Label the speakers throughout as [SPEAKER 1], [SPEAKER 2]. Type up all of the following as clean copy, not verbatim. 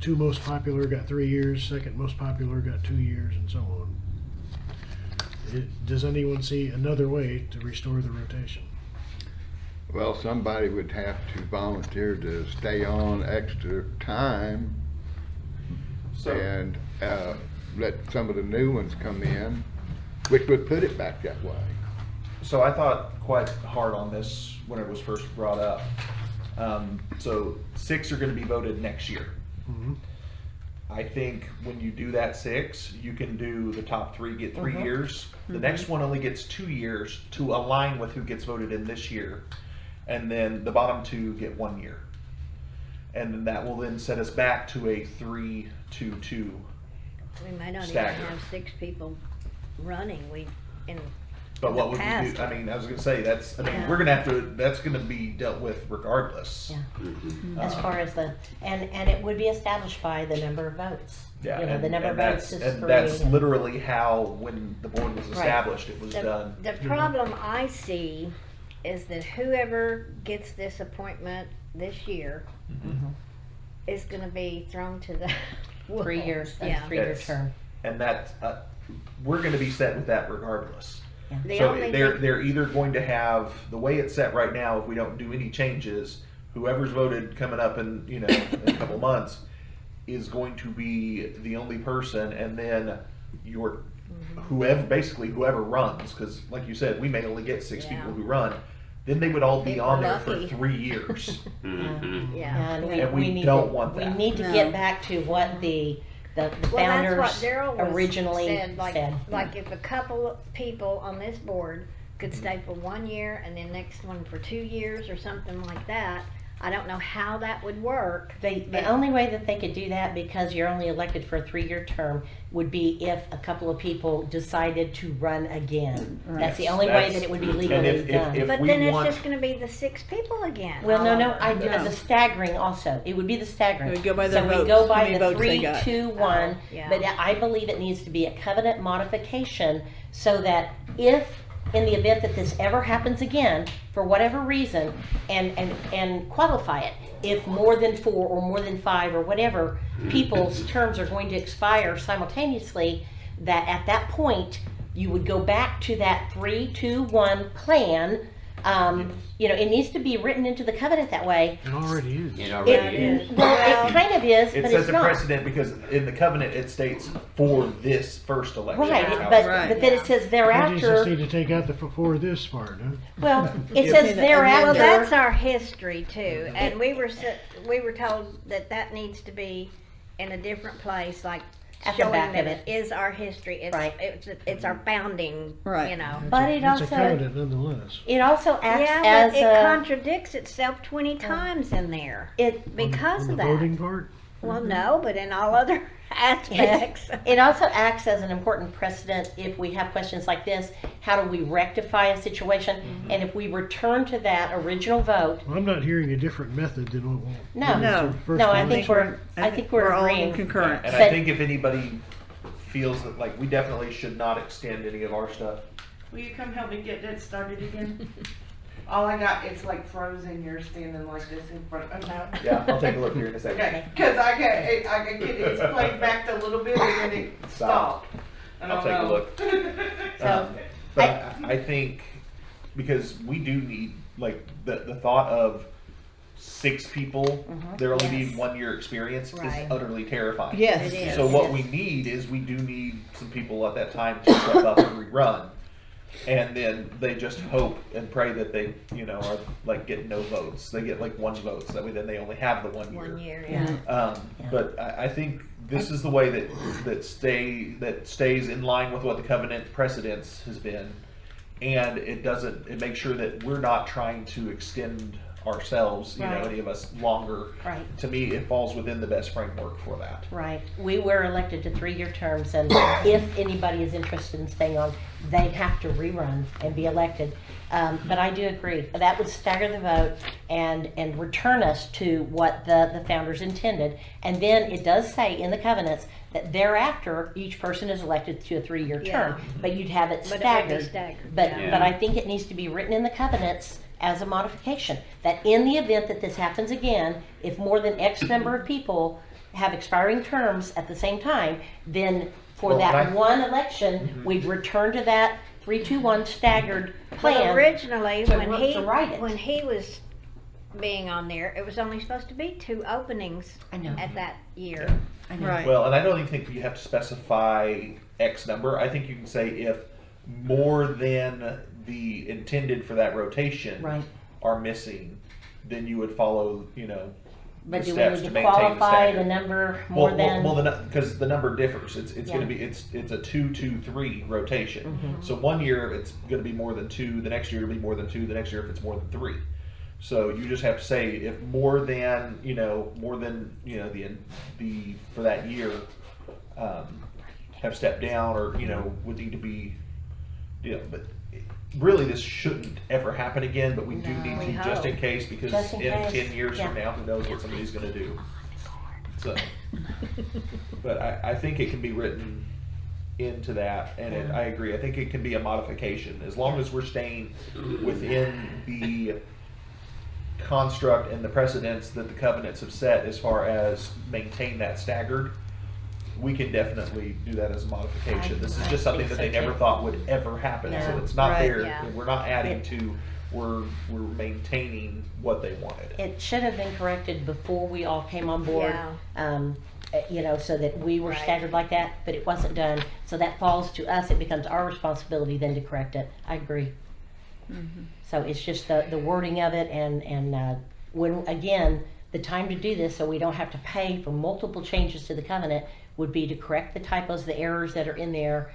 [SPEAKER 1] two most popular got 3 years, second most popular got 2 years, and so on. Does anyone see another way to restore the rotation?
[SPEAKER 2] Well, somebody would have to volunteer to stay on extra time and let some of the new ones come in, which would put it back that way.
[SPEAKER 3] So I thought quite hard on this when it was first brought up. So 6 are going to be voted next year.
[SPEAKER 1] Mhm.
[SPEAKER 3] I think when you do that 6, you can do the top 3 get 3 years. The next one only gets 2 years to align with who gets voted in this year. And then the bottom 2 get 1 year. And then that will then set us back to a 3-2-2.
[SPEAKER 4] We might not
[SPEAKER 3] Stagger.
[SPEAKER 4] even have 6 people running.
[SPEAKER 3] But
[SPEAKER 4] In
[SPEAKER 3] what
[SPEAKER 4] the
[SPEAKER 3] would
[SPEAKER 4] past.
[SPEAKER 3] we do? I mean, I was going to say
[SPEAKER 4] Yeah.
[SPEAKER 3] we're going to have to, that's going to be dealt with regardless.
[SPEAKER 5] Yeah. As far as and it would be established by the number of votes.
[SPEAKER 3] Yeah,
[SPEAKER 5] You know, the number of votes is
[SPEAKER 3] and
[SPEAKER 5] 3.
[SPEAKER 3] that's literally how, when the board was
[SPEAKER 5] Right.
[SPEAKER 3] established, it was done.
[SPEAKER 4] The problem I see is that whoever gets this appointment this year is gonna be thrown to the
[SPEAKER 5] 3 years,
[SPEAKER 4] Yeah.
[SPEAKER 5] a 3-year
[SPEAKER 3] Yes.
[SPEAKER 5] term.
[SPEAKER 3] And that's, we're going to be set with that regardless.
[SPEAKER 4] The
[SPEAKER 3] So
[SPEAKER 4] only
[SPEAKER 3] they're,
[SPEAKER 4] thing-
[SPEAKER 3] they're either going to have, the way it's set right now, if we don't do any changes, whoever's voted coming up in, in a couple months is going to be the only person, and then your, whoever runs, because like you said, we may only get 6
[SPEAKER 4] Yeah.
[SPEAKER 3] people who run, then they would all be
[SPEAKER 4] If
[SPEAKER 3] on
[SPEAKER 4] we're
[SPEAKER 3] there for
[SPEAKER 4] lucky.
[SPEAKER 3] 3 years.
[SPEAKER 4] Yeah.
[SPEAKER 3] And we don't want that.
[SPEAKER 5] We need to
[SPEAKER 6] No.
[SPEAKER 5] get back to what the
[SPEAKER 4] Well, that's
[SPEAKER 5] founders
[SPEAKER 4] what Daryl was
[SPEAKER 5] originally
[SPEAKER 4] said,
[SPEAKER 5] said.
[SPEAKER 4] like if a couple of people on this board could stay for 1 year and then next one for 2 years or something like that, I don't know how that would work.
[SPEAKER 5] The only way that they could do that, because you're only elected for a 3-year term, would be if a couple of people decided to run again. That's the only way
[SPEAKER 3] That's-
[SPEAKER 5] that it would be
[SPEAKER 3] and
[SPEAKER 5] legally
[SPEAKER 3] if
[SPEAKER 5] done.
[SPEAKER 4] But
[SPEAKER 3] we
[SPEAKER 4] then it's
[SPEAKER 3] want-
[SPEAKER 4] just gonna be the 6 people again.
[SPEAKER 5] Well, no,
[SPEAKER 4] all
[SPEAKER 5] no,
[SPEAKER 4] over.
[SPEAKER 5] the staggering also. It would be the staggering.
[SPEAKER 6] It would go by
[SPEAKER 5] So
[SPEAKER 6] their
[SPEAKER 5] we
[SPEAKER 6] votes,
[SPEAKER 5] go
[SPEAKER 6] how
[SPEAKER 5] by
[SPEAKER 6] many
[SPEAKER 5] the
[SPEAKER 6] votes they
[SPEAKER 5] 3,
[SPEAKER 6] got.
[SPEAKER 5] 2, 1.
[SPEAKER 4] yeah.
[SPEAKER 5] But I believe it needs to be a covenant modification so that if, in the event that this ever happens again, for whatever reason, and qualify it, if more than 4 or more than 5 or whatever people's terms are going to expire simultaneously, that at that point you would go back to that 3-2-1 plan. It needs to be written into the covenant that way.
[SPEAKER 1] It already is.
[SPEAKER 4] it is.
[SPEAKER 5] Well, it kind of is,
[SPEAKER 3] It
[SPEAKER 5] but
[SPEAKER 3] sets
[SPEAKER 5] it's
[SPEAKER 3] a
[SPEAKER 5] not.
[SPEAKER 3] precedent because in the covenant it states for this first election.
[SPEAKER 5] Right,
[SPEAKER 4] Yeah.
[SPEAKER 5] but
[SPEAKER 6] Right.
[SPEAKER 5] but then it says
[SPEAKER 1] You just
[SPEAKER 5] thereafter.
[SPEAKER 1] need to take out the for this part, huh?
[SPEAKER 5] Well, it
[SPEAKER 3] Yeah.
[SPEAKER 5] says
[SPEAKER 6] And
[SPEAKER 5] thereafter.
[SPEAKER 4] Well, that's our history too, and we were told that needs to be in a different place, like
[SPEAKER 5] At the
[SPEAKER 4] showing
[SPEAKER 5] back
[SPEAKER 4] that
[SPEAKER 5] of
[SPEAKER 4] it is our history. It's,
[SPEAKER 5] Right.
[SPEAKER 4] it's our founding,
[SPEAKER 6] Right.
[SPEAKER 5] But it
[SPEAKER 1] It's a
[SPEAKER 5] also
[SPEAKER 1] covenant nonetheless.
[SPEAKER 5] acts
[SPEAKER 4] Yeah,
[SPEAKER 5] as
[SPEAKER 4] but it
[SPEAKER 5] a
[SPEAKER 4] contradicts itself 20 times in there
[SPEAKER 5] it
[SPEAKER 4] because
[SPEAKER 1] On
[SPEAKER 4] of
[SPEAKER 1] the
[SPEAKER 4] that.
[SPEAKER 1] voting part?
[SPEAKER 4] Well, no, but in all other aspects.
[SPEAKER 5] it also acts as an important precedent if we have questions like this. How do we rectify a situation? And if we return to that original vote,
[SPEAKER 1] Well, I'm not hearing a different method than what.
[SPEAKER 5] No.
[SPEAKER 6] No.
[SPEAKER 5] no, I
[SPEAKER 1] time.
[SPEAKER 5] think we're
[SPEAKER 6] all
[SPEAKER 5] agreeing.
[SPEAKER 6] in concurrence.
[SPEAKER 3] And
[SPEAKER 5] But-
[SPEAKER 3] I think if anybody feels that like we definitely should not extend any of our stuff.
[SPEAKER 7] Will you come help me get that started again? All I got, it's like frozen, you're standing like this in front of me.
[SPEAKER 3] Yeah, I'll take a look here in a second.
[SPEAKER 7] Okay, cause I can get it played back a little bit and then it
[SPEAKER 3] Stop.
[SPEAKER 7] stopped. I
[SPEAKER 3] I'll
[SPEAKER 7] don't
[SPEAKER 3] take a
[SPEAKER 7] know.
[SPEAKER 3] look.
[SPEAKER 5] So,
[SPEAKER 3] But I think because we do need like the thought of 6 people, they're only
[SPEAKER 4] Yes.
[SPEAKER 3] need 1 year experience
[SPEAKER 4] Right.
[SPEAKER 3] is utterly terrifying.
[SPEAKER 6] Yes.
[SPEAKER 4] It is.
[SPEAKER 3] So what we need is we do need some people at that time to step up and rerun. And then they just hope and pray that they, are like getting no votes. They get like 1 vote, so that way then they only have the 1 year.
[SPEAKER 4] 1 year, yeah.
[SPEAKER 5] Yeah.
[SPEAKER 3] But I think this is the way that stays in line with what the covenant precedence has been, and it makes sure that we're not trying to extend ourselves,
[SPEAKER 5] Right.
[SPEAKER 3] any of us longer.
[SPEAKER 5] Right.
[SPEAKER 3] To me, it falls within the best framework for that.
[SPEAKER 5] right. We were elected to 3-year terms, and if anybody is interested in staying on, they have to rerun and be elected. But I do agree. That would stagger the vote and return us to what the founders intended. And then it does say in the covenants that thereafter, each person is elected to a 3-year term.
[SPEAKER 4] Yeah.
[SPEAKER 5] But you'd have it
[SPEAKER 4] But it would be
[SPEAKER 5] staggered.
[SPEAKER 4] staggered,
[SPEAKER 5] But
[SPEAKER 4] yeah.
[SPEAKER 5] but I think it needs to be written in the covenants as a modification. That in the event that this happens again, if more than X number of people have expiring terms at the same time, then for
[SPEAKER 3] Well,
[SPEAKER 5] that
[SPEAKER 3] and I-
[SPEAKER 5] one election, we'd return to that 3-2-1 staggered plan.
[SPEAKER 4] Well, originally,
[SPEAKER 5] to
[SPEAKER 4] when
[SPEAKER 5] work
[SPEAKER 4] he,
[SPEAKER 5] to write it.
[SPEAKER 4] when he was being on there, it was only supposed to be 2 openings
[SPEAKER 5] I know.
[SPEAKER 4] at that year.
[SPEAKER 5] I know.
[SPEAKER 7] Right.
[SPEAKER 3] Well, and I don't even think you have to specify X number. I think you can say if more than the intended for that rotation
[SPEAKER 5] Right.
[SPEAKER 3] are missing, then you would follow, you know,
[SPEAKER 5] But
[SPEAKER 3] the
[SPEAKER 5] do we
[SPEAKER 3] steps
[SPEAKER 5] need
[SPEAKER 3] to
[SPEAKER 5] to
[SPEAKER 3] maintain
[SPEAKER 5] qualify
[SPEAKER 3] the
[SPEAKER 5] the
[SPEAKER 3] stagger.
[SPEAKER 5] number more than?
[SPEAKER 3] Because the number differs. It's
[SPEAKER 5] Yeah.
[SPEAKER 3] going to be it's a 2-2-3 rotation.
[SPEAKER 5] Mm-hmm.
[SPEAKER 3] So one year it's going to be more than 2. The next year it'll be more than 2. The next year if it's more than 3. So you just have to say if more than the for that year have stepped down or would need to be but really this shouldn't ever happen again, but we do
[SPEAKER 4] No,
[SPEAKER 3] need
[SPEAKER 4] we
[SPEAKER 3] to just
[SPEAKER 4] hope.
[SPEAKER 3] in case, because
[SPEAKER 5] Just in
[SPEAKER 3] in
[SPEAKER 5] case,
[SPEAKER 3] 10 years from
[SPEAKER 5] yeah.
[SPEAKER 3] now who knows what somebody's going to do. So but I think it can be written into that, and I agree. I think it can be a modification as long as we're staying within the construct and the precedents that the covenants have set as far as maintain that staggered. We can definitely do that as a modification. This is
[SPEAKER 5] I
[SPEAKER 3] just something
[SPEAKER 5] think
[SPEAKER 3] that they
[SPEAKER 5] so,
[SPEAKER 3] never
[SPEAKER 5] too.
[SPEAKER 3] thought would ever happen. So
[SPEAKER 5] No.
[SPEAKER 3] it's not
[SPEAKER 7] Right.
[SPEAKER 3] there.
[SPEAKER 4] Yeah.
[SPEAKER 3] We're not adding to. We're maintaining what they wanted.
[SPEAKER 5] It should have been corrected before we all came on board.
[SPEAKER 4] Yeah.
[SPEAKER 5] So that we were
[SPEAKER 4] Right.
[SPEAKER 5] staggered like that, but it wasn't done. So that falls to us. It becomes our responsibility then to correct it. I agree. So it's just the wording of it and when, again, the time to do this so we don't have to pay for multiple changes to the covenant would be to correct the typos, the errors that are in there,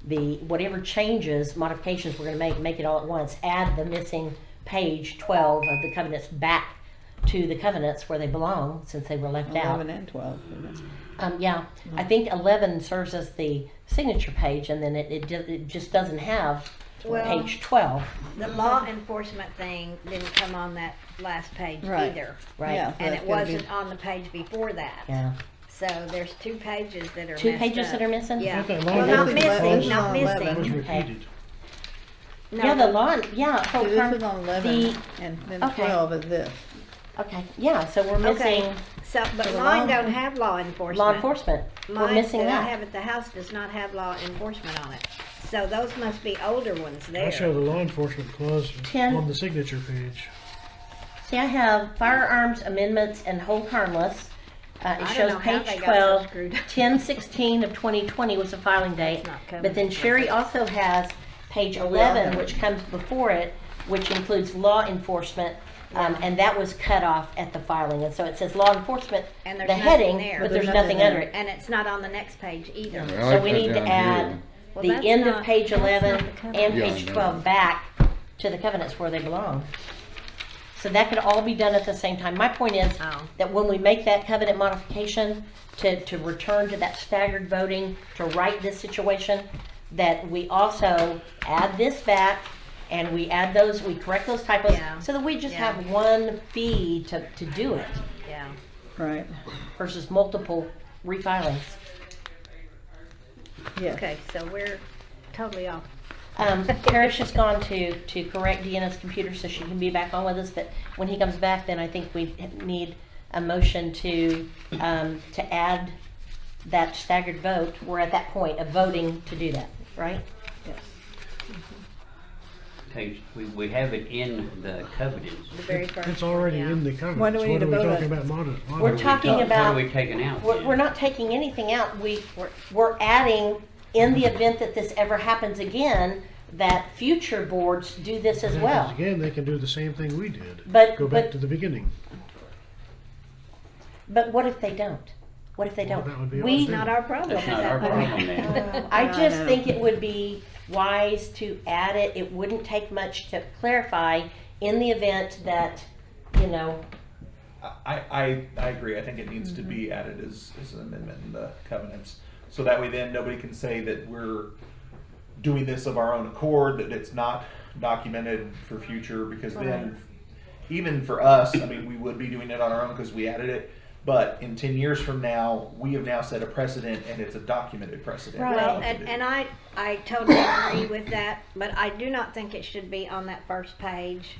[SPEAKER 5] the whatever changes, modifications we're going to make it all at once. Add the missing page 12 of the covenants back to the covenants where they belong since they were left out.
[SPEAKER 6] 11 and 12. isn't it?
[SPEAKER 5] Yeah, I think 11 serves as the signature page, and then it just doesn't have
[SPEAKER 4] Well-
[SPEAKER 5] page 12.
[SPEAKER 4] The law enforcement thing didn't come on that last page
[SPEAKER 6] Right.
[SPEAKER 4] either.
[SPEAKER 5] Right.
[SPEAKER 6] Yeah, so
[SPEAKER 4] And
[SPEAKER 6] that's
[SPEAKER 4] it
[SPEAKER 6] gonna be-
[SPEAKER 4] wasn't on the page before that.
[SPEAKER 5] Yeah.
[SPEAKER 4] So there's 2 pages that are
[SPEAKER 5] Two
[SPEAKER 4] messed
[SPEAKER 5] pages
[SPEAKER 4] up.
[SPEAKER 5] that are missing?
[SPEAKER 4] Yeah.
[SPEAKER 1] I thought
[SPEAKER 4] Well,
[SPEAKER 1] law
[SPEAKER 4] not
[SPEAKER 1] enforcement
[SPEAKER 4] missing,
[SPEAKER 6] was
[SPEAKER 4] not
[SPEAKER 6] on
[SPEAKER 1] was
[SPEAKER 6] 11.
[SPEAKER 4] missing.
[SPEAKER 1] repeated.
[SPEAKER 4] No,
[SPEAKER 5] Yeah, the
[SPEAKER 4] but-
[SPEAKER 5] law, yeah.
[SPEAKER 6] So this
[SPEAKER 5] Holcomb,
[SPEAKER 6] is on 11
[SPEAKER 5] the-
[SPEAKER 6] and then
[SPEAKER 5] okay.
[SPEAKER 6] 12 is this.
[SPEAKER 5] Okay, yeah, so we're
[SPEAKER 4] Okay.
[SPEAKER 5] missing
[SPEAKER 4] So, but
[SPEAKER 6] So the
[SPEAKER 4] mine
[SPEAKER 6] law-
[SPEAKER 4] don't have law enforcement.
[SPEAKER 5] law enforcement. We're
[SPEAKER 4] Mine
[SPEAKER 5] missing
[SPEAKER 4] that I
[SPEAKER 5] that.
[SPEAKER 4] have at the house does not have law enforcement on it. So those must be older ones there.
[SPEAKER 1] I show the law enforcement clause
[SPEAKER 5] 10.
[SPEAKER 1] on the signature page.
[SPEAKER 5] See, I have firearms amendments and hold harmless.
[SPEAKER 4] I
[SPEAKER 5] It
[SPEAKER 4] don't
[SPEAKER 5] shows
[SPEAKER 4] know how
[SPEAKER 5] page
[SPEAKER 4] they got so
[SPEAKER 5] 12,
[SPEAKER 4] screwed up.
[SPEAKER 5] 10/16 of 2020 was the filing date.
[SPEAKER 4] That's not covered.
[SPEAKER 5] But then Sherry also has page 11, which comes before it, which includes law enforcement, and that was cut off at the filing. And so it says law enforcement,
[SPEAKER 4] And there's
[SPEAKER 5] the
[SPEAKER 4] nothing
[SPEAKER 5] heading,
[SPEAKER 4] there.
[SPEAKER 5] but
[SPEAKER 6] But
[SPEAKER 5] there's
[SPEAKER 6] there's
[SPEAKER 5] nothing
[SPEAKER 6] nothing
[SPEAKER 5] under
[SPEAKER 6] there.
[SPEAKER 5] it.
[SPEAKER 4] And it's not on the next page either.
[SPEAKER 2] Well,
[SPEAKER 5] So
[SPEAKER 2] I
[SPEAKER 5] we
[SPEAKER 2] put
[SPEAKER 5] need to
[SPEAKER 2] down
[SPEAKER 5] add
[SPEAKER 2] here.
[SPEAKER 4] Well,
[SPEAKER 5] the
[SPEAKER 4] that's
[SPEAKER 5] end
[SPEAKER 4] not-
[SPEAKER 5] of page
[SPEAKER 4] that's not
[SPEAKER 5] 11
[SPEAKER 4] the covenant.
[SPEAKER 5] and
[SPEAKER 2] Yeah,
[SPEAKER 5] page
[SPEAKER 2] I know.
[SPEAKER 5] 12 back to the covenants where they belong. So that could all be done at the same time. My point is
[SPEAKER 4] Oh.
[SPEAKER 5] that when we make that covenant modification to return to that staggered voting, to right this situation, that we also add this back and we add those, we correct those typos,
[SPEAKER 4] Yeah.
[SPEAKER 5] so that we just
[SPEAKER 4] Yeah.
[SPEAKER 5] have one fee to do it
[SPEAKER 4] Yeah.
[SPEAKER 6] Right.
[SPEAKER 5] versus multiple refilings.
[SPEAKER 6] Yes.
[SPEAKER 4] Okay, so we're totally off.
[SPEAKER 5] Parrish has gone to correct Deanna's computer so she can be back on with us, but when he comes back, then I think we need a motion to add that staggered vote. We're at that point of voting to do that, right?
[SPEAKER 6] Yes.
[SPEAKER 8] Okay, we have it in the covenants.
[SPEAKER 4] The very first.
[SPEAKER 1] It's already
[SPEAKER 4] one, yeah.
[SPEAKER 1] in the covenants.
[SPEAKER 6] Why do we need
[SPEAKER 1] What
[SPEAKER 6] to
[SPEAKER 1] are we
[SPEAKER 6] vote on
[SPEAKER 1] talking
[SPEAKER 6] it?
[SPEAKER 1] about
[SPEAKER 5] We're talking
[SPEAKER 8] What
[SPEAKER 5] about-
[SPEAKER 8] are we taking out?
[SPEAKER 5] We're
[SPEAKER 8] then?
[SPEAKER 5] not taking anything out. We're adding, in the event that this ever happens again, that future boards do this as well.
[SPEAKER 1] Again, they can do the same thing we did.
[SPEAKER 5] But-
[SPEAKER 1] Go back
[SPEAKER 5] but-
[SPEAKER 1] to the beginning.
[SPEAKER 5] But what if they don't? What if they
[SPEAKER 1] Well,
[SPEAKER 5] don't?
[SPEAKER 1] that would be
[SPEAKER 5] We-
[SPEAKER 1] our thing.
[SPEAKER 4] Not our problem
[SPEAKER 8] That's
[SPEAKER 4] at
[SPEAKER 8] not
[SPEAKER 4] that
[SPEAKER 8] our
[SPEAKER 4] point.
[SPEAKER 8] problem then.
[SPEAKER 5] I just
[SPEAKER 6] know.
[SPEAKER 5] think it would be wise to add it. It wouldn't take much to clarify in the event that,
[SPEAKER 3] I agree. I think it needs to be added as an amendment in the covenants. So that way then nobody can say that we're doing this of our own accord, that it's not documented for future, because then even for us, I mean, we would be doing it on our own because we added it, But in 10 years from now, we have now set a precedent, and it's a documented precedent.
[SPEAKER 5] Right.
[SPEAKER 4] Well, and I totally agree with that, but I do not think it should be on that first page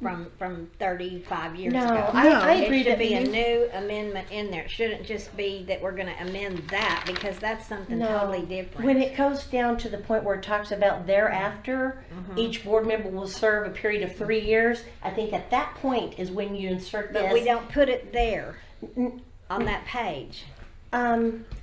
[SPEAKER 4] from 35 years
[SPEAKER 5] No,
[SPEAKER 4] ago.
[SPEAKER 5] I
[SPEAKER 4] It
[SPEAKER 5] agree
[SPEAKER 4] should
[SPEAKER 5] that
[SPEAKER 4] be a
[SPEAKER 5] you-
[SPEAKER 4] new amendment in there. It shouldn't just be that we're gonna amend that, because that's something totally different.
[SPEAKER 5] When it goes down to the point where it talks about thereafter,
[SPEAKER 4] Mm-hmm.
[SPEAKER 5] each board member will serve a period of 3 years. I think at that point is when you insert
[SPEAKER 4] But we
[SPEAKER 5] this.
[SPEAKER 4] don't put it there on that page.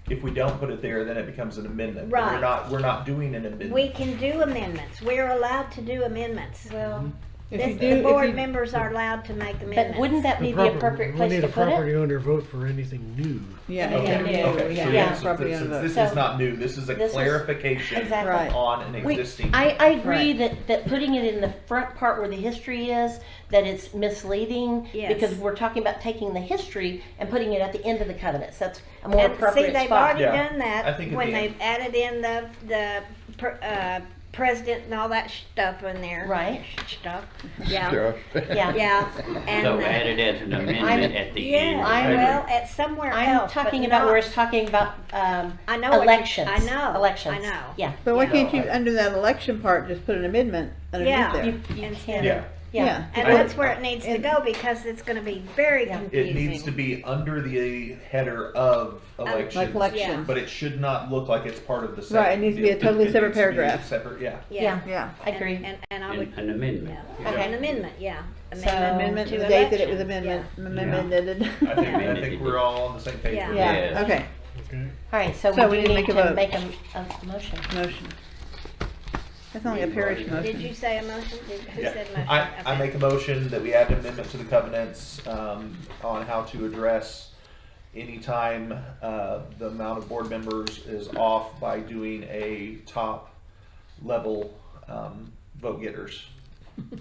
[SPEAKER 3] If we don't put it there, then it becomes an amendment. But
[SPEAKER 4] Right.
[SPEAKER 3] We're not doing an amendment.
[SPEAKER 4] We can do amendments. We're allowed to do amendments.
[SPEAKER 5] Well,
[SPEAKER 4] The board members are allowed to make amendments.
[SPEAKER 5] but wouldn't that be the
[SPEAKER 1] proper-
[SPEAKER 5] appropriate
[SPEAKER 1] we
[SPEAKER 5] place
[SPEAKER 1] need
[SPEAKER 5] to
[SPEAKER 1] a
[SPEAKER 5] put
[SPEAKER 1] property
[SPEAKER 5] it?
[SPEAKER 1] owner vote for anything new.
[SPEAKER 6] Yeah,
[SPEAKER 3] Okay,
[SPEAKER 5] Yeah.
[SPEAKER 3] okay. So
[SPEAKER 5] Yeah.
[SPEAKER 3] yes,
[SPEAKER 6] Property
[SPEAKER 3] since
[SPEAKER 6] owner
[SPEAKER 3] this
[SPEAKER 5] vote.
[SPEAKER 3] is not new, this is a
[SPEAKER 5] This is-
[SPEAKER 3] clarification
[SPEAKER 5] Exactly.
[SPEAKER 6] Right.
[SPEAKER 3] on an
[SPEAKER 5] We-
[SPEAKER 3] existing.
[SPEAKER 5] I agree
[SPEAKER 6] Right.
[SPEAKER 5] that putting it in the front part where the history is, that it's misleading.
[SPEAKER 4] Yes.
[SPEAKER 5] Because we're talking about taking the history and putting it at the end of the covenants. That's a more
[SPEAKER 4] And see,
[SPEAKER 5] appropriate
[SPEAKER 4] they've
[SPEAKER 5] spot.
[SPEAKER 4] already
[SPEAKER 3] Yeah.
[SPEAKER 4] done
[SPEAKER 3] I
[SPEAKER 4] that
[SPEAKER 3] think at
[SPEAKER 4] when
[SPEAKER 3] the end.
[SPEAKER 4] they've added in the president and all that stuff in there.
[SPEAKER 5] Right.
[SPEAKER 4] Stuff. Yeah.
[SPEAKER 2] Stuff.
[SPEAKER 5] Yeah.
[SPEAKER 4] Yeah. And
[SPEAKER 8] So added as an amendment at the end.
[SPEAKER 4] yeah.
[SPEAKER 5] I'm-
[SPEAKER 4] Well, at somewhere
[SPEAKER 5] I'm
[SPEAKER 4] else.
[SPEAKER 5] talking
[SPEAKER 4] but
[SPEAKER 5] about where
[SPEAKER 4] not-
[SPEAKER 5] it's talking about
[SPEAKER 4] I know what you-
[SPEAKER 5] elections.
[SPEAKER 4] I know.
[SPEAKER 5] Elections.
[SPEAKER 4] I know.
[SPEAKER 5] Yeah.
[SPEAKER 6] But why
[SPEAKER 3] Yeah.
[SPEAKER 6] can't you, under that election part, just put an amendment underneath
[SPEAKER 4] Yeah.
[SPEAKER 6] there?
[SPEAKER 5] You
[SPEAKER 4] Instead
[SPEAKER 5] can.
[SPEAKER 3] Yeah.
[SPEAKER 5] Yeah.
[SPEAKER 4] And
[SPEAKER 3] I-
[SPEAKER 4] that's where it needs to
[SPEAKER 6] and-
[SPEAKER 4] go, because it's going to be very
[SPEAKER 5] Yeah.
[SPEAKER 4] confusing.
[SPEAKER 3] It needs to be under the header of elections.
[SPEAKER 6] Like elections.
[SPEAKER 3] But it should not look like it's part of the same.
[SPEAKER 6] Right, it needs to be a totally
[SPEAKER 3] It
[SPEAKER 6] separate
[SPEAKER 3] needs to be
[SPEAKER 6] paragraph.
[SPEAKER 3] Separate, yeah.
[SPEAKER 5] Yeah.
[SPEAKER 6] Yeah.
[SPEAKER 5] I agree.
[SPEAKER 4] And I would,
[SPEAKER 8] An amendment.
[SPEAKER 3] Yeah.
[SPEAKER 5] Okay.
[SPEAKER 4] an amendment, yeah.
[SPEAKER 6] Amendment,
[SPEAKER 4] to
[SPEAKER 6] the date that it was
[SPEAKER 4] elections,
[SPEAKER 6] amended.
[SPEAKER 3] I think we're all on the same page.
[SPEAKER 4] Yeah.
[SPEAKER 3] with
[SPEAKER 6] Yeah,
[SPEAKER 3] that.
[SPEAKER 6] okay,
[SPEAKER 1] Okay.
[SPEAKER 5] All right, so
[SPEAKER 6] So
[SPEAKER 5] we
[SPEAKER 6] we
[SPEAKER 5] do
[SPEAKER 6] need
[SPEAKER 5] need
[SPEAKER 6] to
[SPEAKER 5] to
[SPEAKER 6] make a vote.
[SPEAKER 5] make a motion.
[SPEAKER 6] motion. That's only a parish
[SPEAKER 4] yeah. Did you
[SPEAKER 6] motion.
[SPEAKER 4] say a motion? Who
[SPEAKER 3] Yeah.
[SPEAKER 4] said motion?
[SPEAKER 3] I
[SPEAKER 4] Okay.
[SPEAKER 3] make a motion that we add an amendment to the covenants, on how to address anytime, the amount of board members is off by doing a top level, vote getters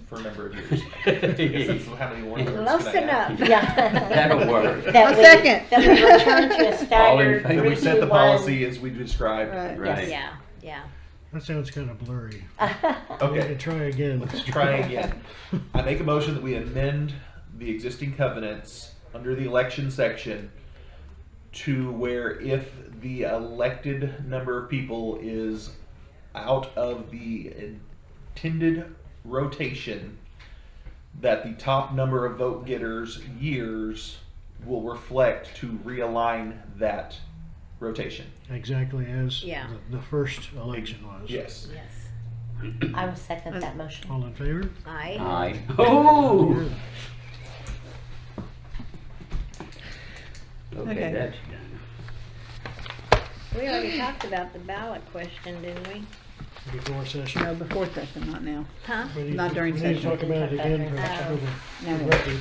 [SPEAKER 3] for a number of years. I guess that's how many more members
[SPEAKER 4] Close
[SPEAKER 3] can I add?
[SPEAKER 4] enough.
[SPEAKER 5] Yeah.
[SPEAKER 8] That'll work.
[SPEAKER 5] That
[SPEAKER 6] A
[SPEAKER 5] we-
[SPEAKER 6] second.
[SPEAKER 5] That we return to a
[SPEAKER 8] All in
[SPEAKER 5] staggered
[SPEAKER 8] favor?
[SPEAKER 3] That we
[SPEAKER 5] 3,
[SPEAKER 3] set
[SPEAKER 5] 2,
[SPEAKER 3] the
[SPEAKER 5] 1.
[SPEAKER 3] policy as we described.
[SPEAKER 6] Right.
[SPEAKER 8] Right.
[SPEAKER 4] Yeah, yeah.
[SPEAKER 1] That sounds kind of blurry. We
[SPEAKER 3] Okay.
[SPEAKER 1] can try again.
[SPEAKER 3] Let's try again. I make a motion that we amend the existing covenants under the election section to where if the elected number of people is out of the intended rotation, that the top number of vote getters years will reflect to realign that rotation.
[SPEAKER 1] Exactly as
[SPEAKER 4] Yeah.
[SPEAKER 1] the first election was.
[SPEAKER 3] Yes.
[SPEAKER 4] Yes.
[SPEAKER 5] I will second that motion.
[SPEAKER 1] All in favor?
[SPEAKER 4] Aye.
[SPEAKER 8] Aye. Oh!
[SPEAKER 6] Okay.
[SPEAKER 8] Okay, that's done.
[SPEAKER 4] We already talked about the ballot question, didn't we?
[SPEAKER 1] Before session.
[SPEAKER 6] No, before session, not now.
[SPEAKER 4] Huh?
[SPEAKER 1] We need-
[SPEAKER 6] Not during
[SPEAKER 1] We need to
[SPEAKER 6] session.
[SPEAKER 1] talk about it again
[SPEAKER 5] Oh.
[SPEAKER 1] for
[SPEAKER 6] No.
[SPEAKER 1] the record.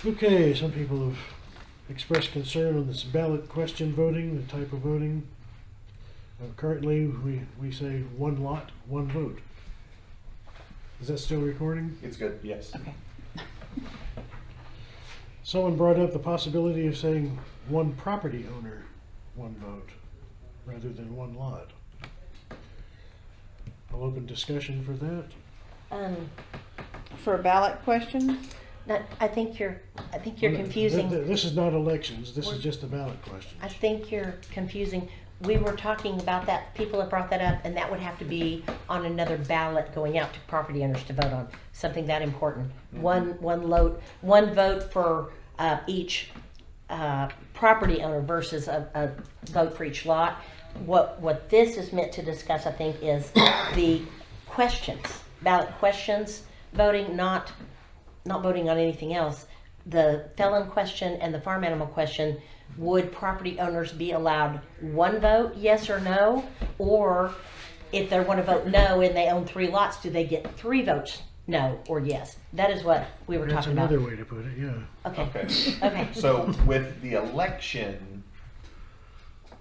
[SPEAKER 1] Okay, some people have expressed concern on this ballot question voting, the type of voting. Currently, we say one lot, one vote. Is that still recording?
[SPEAKER 3] It's good, yes.
[SPEAKER 6] Okay.
[SPEAKER 1] Someone brought up the possibility of saying one property owner, one vote, rather than one lot. I'll open discussion for that.
[SPEAKER 6] For a ballot question?
[SPEAKER 5] I think you're confusing.
[SPEAKER 1] This is not elections, this is just a ballot question.
[SPEAKER 5] I think you're confusing. We were talking about that, people have brought that up, and that would have to be on another ballot going out to property owners to vote on, something that important. One vote for each property owner versus a vote for each lot. What this is meant to discuss, I think, is the questions, ballot questions, voting, not voting on anything else. The felon question and the farm animal question, would property owners be allowed one vote, yes or no? Or if they want to vote no and they own 3 lots, do they get 3 votes, no or yes? That is what we were
[SPEAKER 1] That's
[SPEAKER 5] talking about.
[SPEAKER 1] another way to put it, yeah.
[SPEAKER 5] Okay,
[SPEAKER 3] Okay.
[SPEAKER 5] okay.
[SPEAKER 3] So with the election,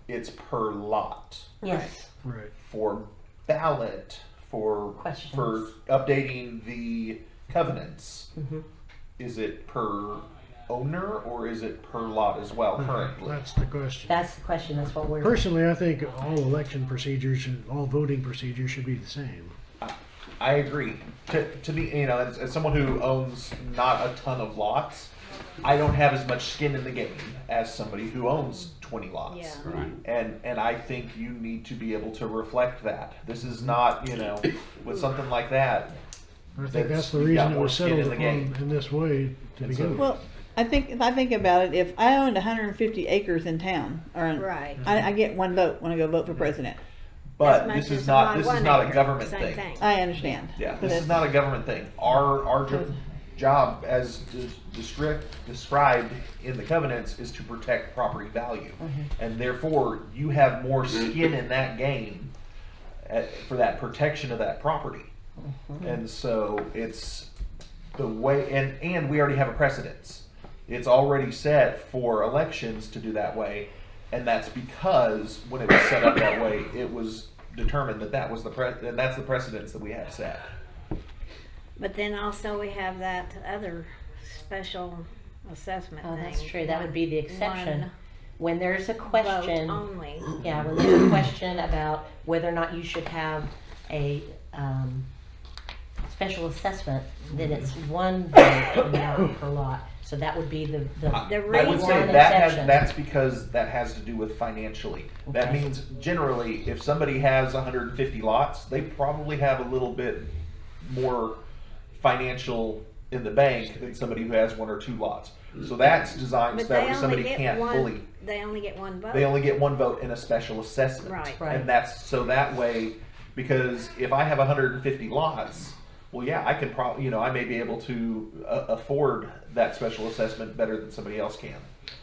[SPEAKER 3] it's per lot.
[SPEAKER 5] Yes,
[SPEAKER 1] Right.
[SPEAKER 3] For ballot, for
[SPEAKER 5] Questions.
[SPEAKER 3] for updating the covenants,
[SPEAKER 5] Mhm.
[SPEAKER 3] is it per owner or is it per lot as well currently?
[SPEAKER 1] That's the question.
[SPEAKER 5] that's the question, that's what we're.
[SPEAKER 1] Personally, I think all election procedures and all voting procedures should be the same.
[SPEAKER 3] I agree. To be, as someone who owns not a ton of lots, I don't have as much skin in the game as somebody who owns 20 lots.
[SPEAKER 4] Yeah.
[SPEAKER 8] Right.
[SPEAKER 3] And I think you need to be able to reflect that. This is not, with something like that.
[SPEAKER 1] I think that's the
[SPEAKER 3] You've got
[SPEAKER 1] reason it
[SPEAKER 3] more
[SPEAKER 1] was
[SPEAKER 3] skin
[SPEAKER 1] settled
[SPEAKER 3] in the game.
[SPEAKER 1] upon in this way to
[SPEAKER 3] And
[SPEAKER 1] begin
[SPEAKER 3] so-
[SPEAKER 1] with.
[SPEAKER 6] Well, if I think about it, if I owned 150 acres in town,
[SPEAKER 4] Right.
[SPEAKER 6] I get one vote when I go vote for president.
[SPEAKER 3] But
[SPEAKER 4] As much
[SPEAKER 3] this is
[SPEAKER 4] as
[SPEAKER 3] not
[SPEAKER 4] my
[SPEAKER 3] this is
[SPEAKER 4] one
[SPEAKER 3] not a
[SPEAKER 4] acre,
[SPEAKER 3] government
[SPEAKER 4] same
[SPEAKER 3] thing.
[SPEAKER 6] I understand.
[SPEAKER 3] Yeah,
[SPEAKER 6] But
[SPEAKER 3] this
[SPEAKER 6] it's-
[SPEAKER 3] is not a government thing. Our job, as described in the covenants, is to protect property value, and therefore you have more skin in that game for that protection of that property. And so it's the way, and we already have a precedence. It's already set for elections to do that way, and that's because when it was set up that way, it was determined that that was and that's the precedence that we have set.
[SPEAKER 4] But then also we have that other special assessment
[SPEAKER 5] Oh,
[SPEAKER 4] thing.
[SPEAKER 5] that's true. That would be the exception.
[SPEAKER 4] One
[SPEAKER 5] When there's a
[SPEAKER 4] vote
[SPEAKER 5] question,
[SPEAKER 4] only.
[SPEAKER 5] yeah, when there's a question about whether or not you should have a special assessment, then it's one vote amount per lot. So that would be the
[SPEAKER 4] The
[SPEAKER 3] I would
[SPEAKER 4] reason-
[SPEAKER 3] say
[SPEAKER 5] one
[SPEAKER 3] that
[SPEAKER 5] exception.
[SPEAKER 3] that's because that has to do with financially. That
[SPEAKER 5] Okay.
[SPEAKER 3] means generally, if somebody has 150 lots, they probably have a little bit more financial in the bank than somebody who has 1 or 2 lots. So that's designed so
[SPEAKER 4] But
[SPEAKER 3] that
[SPEAKER 4] they
[SPEAKER 3] way
[SPEAKER 4] only
[SPEAKER 3] somebody
[SPEAKER 4] get
[SPEAKER 3] can't fully.
[SPEAKER 4] one, they only get one vote.
[SPEAKER 3] They only get one vote in a special assessment.
[SPEAKER 4] Right.
[SPEAKER 5] Right.
[SPEAKER 3] And that's so that way, because if I have 150 lots, well, yeah, I can probably, I may be able to afford that special assessment better than somebody else can.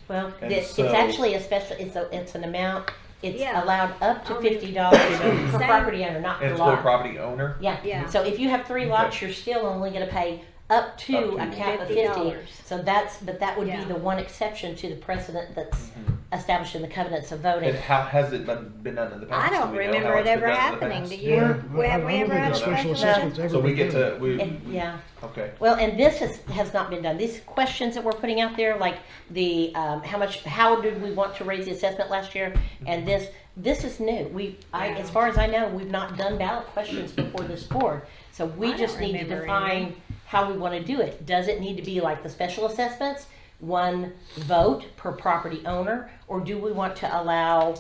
[SPEAKER 5] Well,
[SPEAKER 3] And
[SPEAKER 5] it's
[SPEAKER 3] so-
[SPEAKER 5] actually a special, it's an amount, it's
[SPEAKER 4] Yeah.
[SPEAKER 5] allowed up to
[SPEAKER 4] Only-
[SPEAKER 5] $50 per
[SPEAKER 4] Same.
[SPEAKER 5] property owner, not
[SPEAKER 3] And
[SPEAKER 5] per
[SPEAKER 3] it's for the
[SPEAKER 5] lot.
[SPEAKER 3] property owner.
[SPEAKER 5] Yeah,
[SPEAKER 4] Yeah.
[SPEAKER 5] so if you have 3 lots,
[SPEAKER 3] Okay.
[SPEAKER 5] you're still only gonna pay up to
[SPEAKER 3] Up to
[SPEAKER 5] a cap of
[SPEAKER 4] $50.
[SPEAKER 5] 50. So but that would be
[SPEAKER 4] Yeah.
[SPEAKER 5] the one exception to the precedent that's established in the covenants of voting.
[SPEAKER 3] And how has it been done in the past?
[SPEAKER 4] I don't
[SPEAKER 3] Do we know
[SPEAKER 4] remember
[SPEAKER 3] how
[SPEAKER 4] it
[SPEAKER 3] it's been
[SPEAKER 4] ever
[SPEAKER 3] done in the
[SPEAKER 4] happening.
[SPEAKER 3] past?
[SPEAKER 4] Do
[SPEAKER 1] Yeah,
[SPEAKER 4] you?
[SPEAKER 1] I
[SPEAKER 4] Have we
[SPEAKER 1] don't
[SPEAKER 4] ever
[SPEAKER 1] think
[SPEAKER 4] had
[SPEAKER 1] a
[SPEAKER 4] a
[SPEAKER 1] special
[SPEAKER 4] special
[SPEAKER 1] assessment's ever
[SPEAKER 3] So we
[SPEAKER 1] been
[SPEAKER 3] get
[SPEAKER 1] done.
[SPEAKER 3] to
[SPEAKER 5] Yeah.
[SPEAKER 3] okay.
[SPEAKER 5] Well, and this has not been done. These questions that we're putting out there, like the how did we want to raise the assessment last year, and this is new. As far as I know, we've not done ballot questions before this board. So we
[SPEAKER 4] I
[SPEAKER 5] just
[SPEAKER 4] don't
[SPEAKER 5] need to
[SPEAKER 4] remember
[SPEAKER 5] define
[SPEAKER 4] any.
[SPEAKER 5] how we want to do it. Does it need to be like the special assessments, one vote per property owner, or do we want to allow?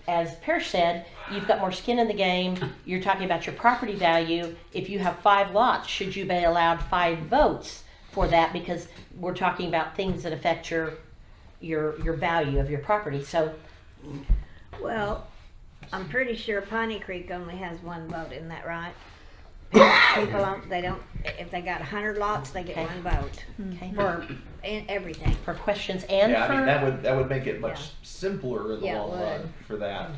[SPEAKER 5] As Parrish said, you've got more skin in the game. You're talking about your property value. If you have 5 lots, should you be allowed 5 votes for that? Because we're talking about things that affect your value of your property. So,
[SPEAKER 4] Well, I'm pretty sure Piney Creek only has one vote, isn't that right? People don't, if they got 100 lots, they get
[SPEAKER 5] Okay.
[SPEAKER 4] one vote
[SPEAKER 5] okay,
[SPEAKER 4] for everything.
[SPEAKER 5] for questions and
[SPEAKER 3] Yeah,
[SPEAKER 5] for
[SPEAKER 3] I mean that would make it much
[SPEAKER 4] Yeah.
[SPEAKER 3] simpler in the
[SPEAKER 4] Yeah, it
[SPEAKER 3] long
[SPEAKER 4] would.
[SPEAKER 3] run for that.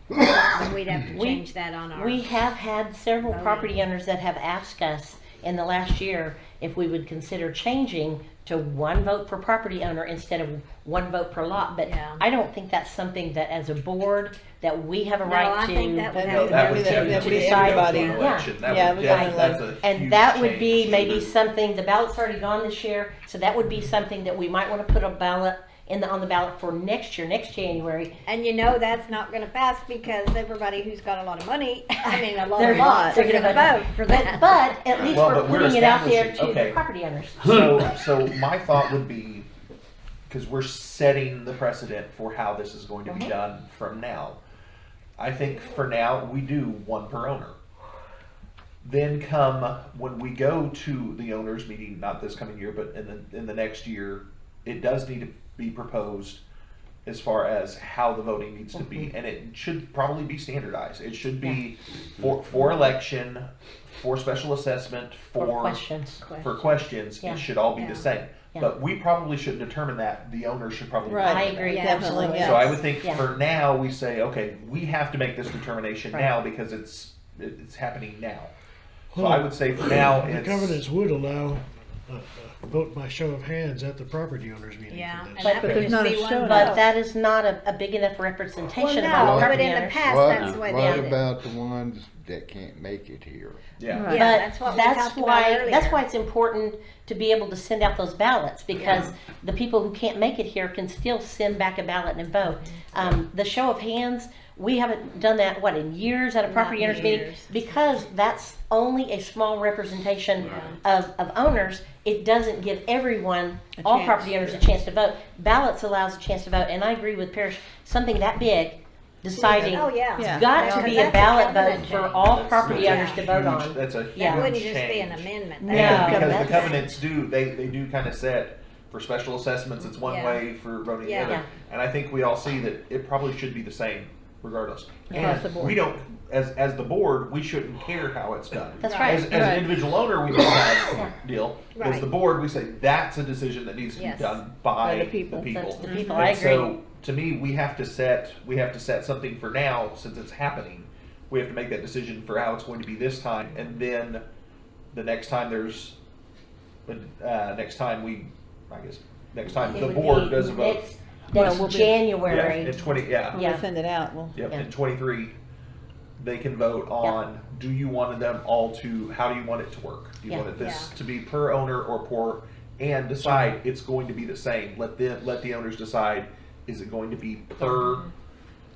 [SPEAKER 4] But we'd have to
[SPEAKER 5] We-
[SPEAKER 4] change that on our.
[SPEAKER 5] we have had several
[SPEAKER 4] Voting.
[SPEAKER 5] property owners that have asked us in the last year if we would consider changing to 1 vote per property owner instead of 1 vote per lot. But
[SPEAKER 4] Yeah.
[SPEAKER 5] I don't think that's something that as a board that we have a
[SPEAKER 4] No,
[SPEAKER 5] right
[SPEAKER 4] I
[SPEAKER 5] to.
[SPEAKER 4] think that would
[SPEAKER 6] That
[SPEAKER 4] have
[SPEAKER 6] would-
[SPEAKER 4] to
[SPEAKER 3] That
[SPEAKER 6] be
[SPEAKER 3] would
[SPEAKER 6] the-
[SPEAKER 3] definitely
[SPEAKER 6] that would be
[SPEAKER 3] go to
[SPEAKER 6] everybody.
[SPEAKER 3] an election. That
[SPEAKER 6] Yeah,
[SPEAKER 3] would
[SPEAKER 6] we
[SPEAKER 3] definitely,
[SPEAKER 6] definitely-
[SPEAKER 3] that's a
[SPEAKER 5] And
[SPEAKER 3] huge
[SPEAKER 5] that would be
[SPEAKER 3] change.
[SPEAKER 5] maybe something, the ballot's already gone this year, so that would be something that we might want to put a ballot on the ballot for next year, next January.
[SPEAKER 4] And that's not gonna pass because everybody who's got a lot of money, I mean, a lot
[SPEAKER 5] They're
[SPEAKER 4] of
[SPEAKER 5] not.
[SPEAKER 4] lots,
[SPEAKER 5] They're
[SPEAKER 4] are
[SPEAKER 5] gonna
[SPEAKER 4] gonna vote for that.
[SPEAKER 5] But at least
[SPEAKER 3] Well,
[SPEAKER 5] we're
[SPEAKER 3] but we're
[SPEAKER 5] putting it out there to
[SPEAKER 3] establishing-
[SPEAKER 5] the
[SPEAKER 3] okay.
[SPEAKER 5] property owners.
[SPEAKER 3] So my thought would be, because we're setting the precedent for how this is going to be done from now. I think for now, we do 1 per owner. Then when we go to the owners meeting, not this coming year, but in the next year, it does need to be proposed as far as how the voting needs to be, and it should probably be standardized. It should be for election, for special assessment,
[SPEAKER 5] For questions.
[SPEAKER 3] for questions,
[SPEAKER 5] Yeah.
[SPEAKER 3] it should all be
[SPEAKER 4] Yeah.
[SPEAKER 3] the same.
[SPEAKER 5] Yeah.
[SPEAKER 3] But we probably should determine that, the owner should probably.
[SPEAKER 6] Right.
[SPEAKER 5] I
[SPEAKER 3] determine that.
[SPEAKER 5] agree,
[SPEAKER 4] Yeah,
[SPEAKER 6] definitely,
[SPEAKER 5] absolutely.
[SPEAKER 6] yeah.
[SPEAKER 3] So I would think
[SPEAKER 5] Yeah.
[SPEAKER 3] for now, we say, okay, we have to make this determination
[SPEAKER 5] Right.
[SPEAKER 3] now because it's happening now. So
[SPEAKER 1] Well,
[SPEAKER 3] I would say for now,
[SPEAKER 1] The
[SPEAKER 3] it's.
[SPEAKER 1] covenants would allow a vote by show of hands at the property owners meeting
[SPEAKER 4] Yeah,
[SPEAKER 1] for
[SPEAKER 4] and
[SPEAKER 1] this.
[SPEAKER 4] that
[SPEAKER 6] But
[SPEAKER 4] would
[SPEAKER 6] there's
[SPEAKER 4] just
[SPEAKER 6] not
[SPEAKER 4] be
[SPEAKER 6] a
[SPEAKER 4] one
[SPEAKER 6] show
[SPEAKER 4] vote.
[SPEAKER 5] But that is not a big enough
[SPEAKER 4] Well,
[SPEAKER 5] representation of
[SPEAKER 4] no,
[SPEAKER 5] all
[SPEAKER 4] but
[SPEAKER 5] property
[SPEAKER 4] in the
[SPEAKER 5] owners.
[SPEAKER 4] past,
[SPEAKER 2] What,
[SPEAKER 4] that's the way they
[SPEAKER 2] what
[SPEAKER 4] did it.
[SPEAKER 2] about the ones that can't make it here?
[SPEAKER 3] Yeah.
[SPEAKER 6] Right.
[SPEAKER 4] Yeah,
[SPEAKER 5] But
[SPEAKER 4] that's what we talked about earlier.
[SPEAKER 5] that's why it's important to be able to send out those ballots, because the people who can't make it here can still send back a ballot and vote. The show of hands, We haven't done that, what, in years at a property
[SPEAKER 4] Not
[SPEAKER 5] owners meeting?
[SPEAKER 4] years.
[SPEAKER 5] Because that's only a small representation of owners. It doesn't give everyone,
[SPEAKER 6] A
[SPEAKER 5] all
[SPEAKER 6] chance.
[SPEAKER 5] property owners, a chance to vote. Ballots allows a chance to vote, and I agree with Parrish, something that big, deciding,
[SPEAKER 4] Oh, yeah.
[SPEAKER 6] Yeah.
[SPEAKER 5] it's got to
[SPEAKER 4] Because
[SPEAKER 5] be a
[SPEAKER 4] that's
[SPEAKER 5] ballot
[SPEAKER 4] covenant
[SPEAKER 5] vote for
[SPEAKER 4] change.
[SPEAKER 5] all
[SPEAKER 3] That's-
[SPEAKER 5] property
[SPEAKER 3] that's
[SPEAKER 5] owners
[SPEAKER 3] a
[SPEAKER 5] to vote
[SPEAKER 3] huge-
[SPEAKER 5] on.
[SPEAKER 3] That's a huge
[SPEAKER 5] Yeah.
[SPEAKER 4] That wouldn't just be an
[SPEAKER 3] change.
[SPEAKER 4] amendment.
[SPEAKER 5] No.
[SPEAKER 3] And because
[SPEAKER 5] that's-
[SPEAKER 3] the covenants do, they do kind of set, for special assessments, it's one
[SPEAKER 4] Yeah.
[SPEAKER 3] way, for voting the
[SPEAKER 4] Yeah.
[SPEAKER 3] other.
[SPEAKER 5] Yeah.
[SPEAKER 3] And I think we all see that it probably should be the same regardless.
[SPEAKER 6] Across the
[SPEAKER 3] And
[SPEAKER 6] board.
[SPEAKER 3] we don't, as the board, we shouldn't care how it's done.
[SPEAKER 5] That's
[SPEAKER 4] Right.
[SPEAKER 5] right.
[SPEAKER 3] As
[SPEAKER 6] Right.
[SPEAKER 3] an individual owner, we don't have a deal. As
[SPEAKER 4] Right.
[SPEAKER 3] the board, we say, that's a decision that needs to be
[SPEAKER 4] Yes.
[SPEAKER 3] done by
[SPEAKER 6] By the people.
[SPEAKER 5] That's the people,
[SPEAKER 3] And
[SPEAKER 5] I agree.
[SPEAKER 3] so, to me, we have to set something for now, since it's happening. We have to make that decision for how it's going to be this time, and then the next time next time
[SPEAKER 5] It
[SPEAKER 3] the
[SPEAKER 5] would
[SPEAKER 3] board
[SPEAKER 5] be
[SPEAKER 3] does a vote.
[SPEAKER 5] next
[SPEAKER 6] Well, we'll be-
[SPEAKER 5] January.
[SPEAKER 3] In 20, yeah.
[SPEAKER 6] When
[SPEAKER 5] Yeah.
[SPEAKER 6] we send it out, well,
[SPEAKER 3] Yep,
[SPEAKER 5] Yeah.
[SPEAKER 3] in 23, they can vote on, do you want them all to, how do you want it to work? Do you
[SPEAKER 5] Yeah.
[SPEAKER 3] want this
[SPEAKER 4] Yeah.
[SPEAKER 3] to be per owner or per, and decide it's going to be the same. Let the owners decide, is it going to be per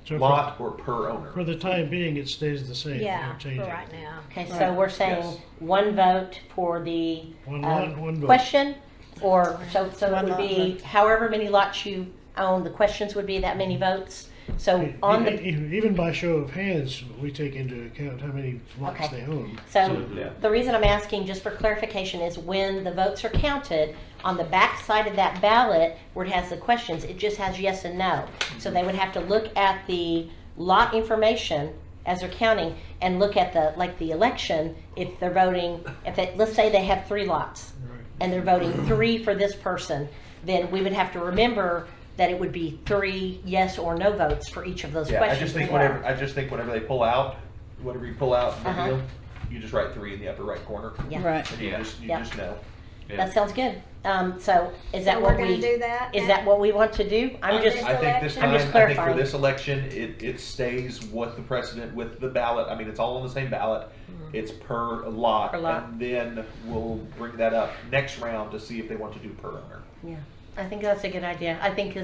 [SPEAKER 1] So
[SPEAKER 3] lot or per owner?
[SPEAKER 1] for the time being, it stays the same.
[SPEAKER 4] Yeah,
[SPEAKER 1] Don't change
[SPEAKER 4] for
[SPEAKER 1] it.
[SPEAKER 4] right now.
[SPEAKER 5] Okay, so
[SPEAKER 6] Right.
[SPEAKER 5] we're saying
[SPEAKER 3] Yes.
[SPEAKER 5] one vote for the
[SPEAKER 1] One lot, one vote.
[SPEAKER 5] question, or, so it
[SPEAKER 6] One
[SPEAKER 5] would
[SPEAKER 6] lot,
[SPEAKER 5] be however many lots you own, the questions would be that many votes. So on the,
[SPEAKER 1] Even by show of hands, we take into account how many lots
[SPEAKER 5] Okay.
[SPEAKER 1] they own.
[SPEAKER 5] so
[SPEAKER 3] Yeah.
[SPEAKER 5] the reason I'm asking, just for clarification, is when the votes are counted, on the back side of that ballot, where it has the questions, it just has yes and no. So they would have to look at the lot information as they're counting, and look at the election, if they're voting, let's say they have 3 lots,
[SPEAKER 1] Right.
[SPEAKER 5] and they're voting 3 for this person, then we would have to remember that it would be 3 yes or no votes for each of those
[SPEAKER 3] Yeah,
[SPEAKER 5] questions.
[SPEAKER 3] I just think
[SPEAKER 5] as well.
[SPEAKER 3] whenever they pull out, whenever you pull out the
[SPEAKER 5] Uh-huh.
[SPEAKER 3] deal, you just write 3 in the upper right corner.
[SPEAKER 5] Yeah.
[SPEAKER 6] right.
[SPEAKER 3] And
[SPEAKER 8] Yeah.
[SPEAKER 3] you
[SPEAKER 5] Yeah.
[SPEAKER 3] just know.
[SPEAKER 5] That sounds good. So is that
[SPEAKER 4] So
[SPEAKER 5] what
[SPEAKER 4] we're gonna
[SPEAKER 5] we,
[SPEAKER 4] do that?
[SPEAKER 5] is that what we want to do? I'm
[SPEAKER 4] On
[SPEAKER 5] just,
[SPEAKER 4] this
[SPEAKER 3] I think this
[SPEAKER 4] election?
[SPEAKER 3] time,
[SPEAKER 5] I'm just
[SPEAKER 3] I think for
[SPEAKER 5] clarifying.
[SPEAKER 3] this election, it stays with the precedent, with the ballot. I mean, it's all on the same ballot. It's per lot.
[SPEAKER 5] Mm-hmm. Per lot.
[SPEAKER 3] And then we'll bring that up next round to see if they want to do per owner.
[SPEAKER 5] yeah, I think that's a good idea. I think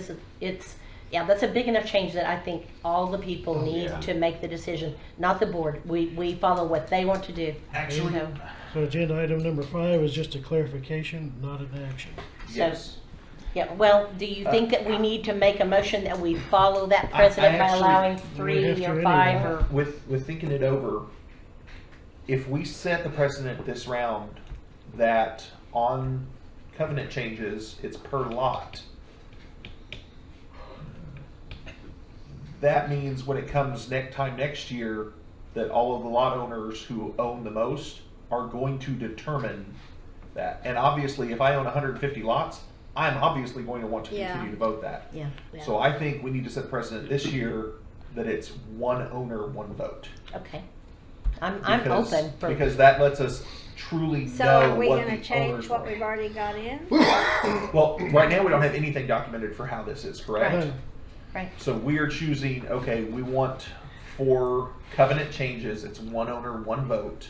[SPEAKER 5] yeah, that's a big enough change that I think all the people need
[SPEAKER 8] yeah.
[SPEAKER 5] to make the decision, not the board. We follow what they want to do.
[SPEAKER 3] Actually,
[SPEAKER 5] So-
[SPEAKER 1] So agenda item number 5 is just a clarification, not an action.
[SPEAKER 3] yes.
[SPEAKER 5] Yeah, well, do you think that we need to make a motion that we follow that
[SPEAKER 3] I
[SPEAKER 5] precedent by
[SPEAKER 3] actually-
[SPEAKER 5] allowing
[SPEAKER 1] We
[SPEAKER 5] 3
[SPEAKER 1] have to
[SPEAKER 5] or 5
[SPEAKER 1] anyway.
[SPEAKER 5] or?
[SPEAKER 3] With thinking it over, if we set the precedent this round that on covenant changes, it's per lot, that means when it comes next year, that all of the lot owners who own the most are going to determine that. And obviously, if I own 150 lots, I'm obviously going to want to
[SPEAKER 4] Yeah.
[SPEAKER 3] continue to vote that.
[SPEAKER 5] Yeah,
[SPEAKER 3] So I think we need to set the precedent this year that it's one owner, one vote.
[SPEAKER 5] okay. I'm
[SPEAKER 3] Because-
[SPEAKER 5] open for.
[SPEAKER 3] Because that lets us truly
[SPEAKER 4] So
[SPEAKER 3] know
[SPEAKER 4] are we
[SPEAKER 3] what
[SPEAKER 4] gonna
[SPEAKER 3] the
[SPEAKER 4] change
[SPEAKER 3] owners
[SPEAKER 4] what
[SPEAKER 3] want.
[SPEAKER 4] we've already got in?
[SPEAKER 3] Well, right now, we don't have anything documented for how this is, correct?
[SPEAKER 5] Right. Right.
[SPEAKER 3] So we are choosing, okay, we want for covenant changes, it's one owner, one vote.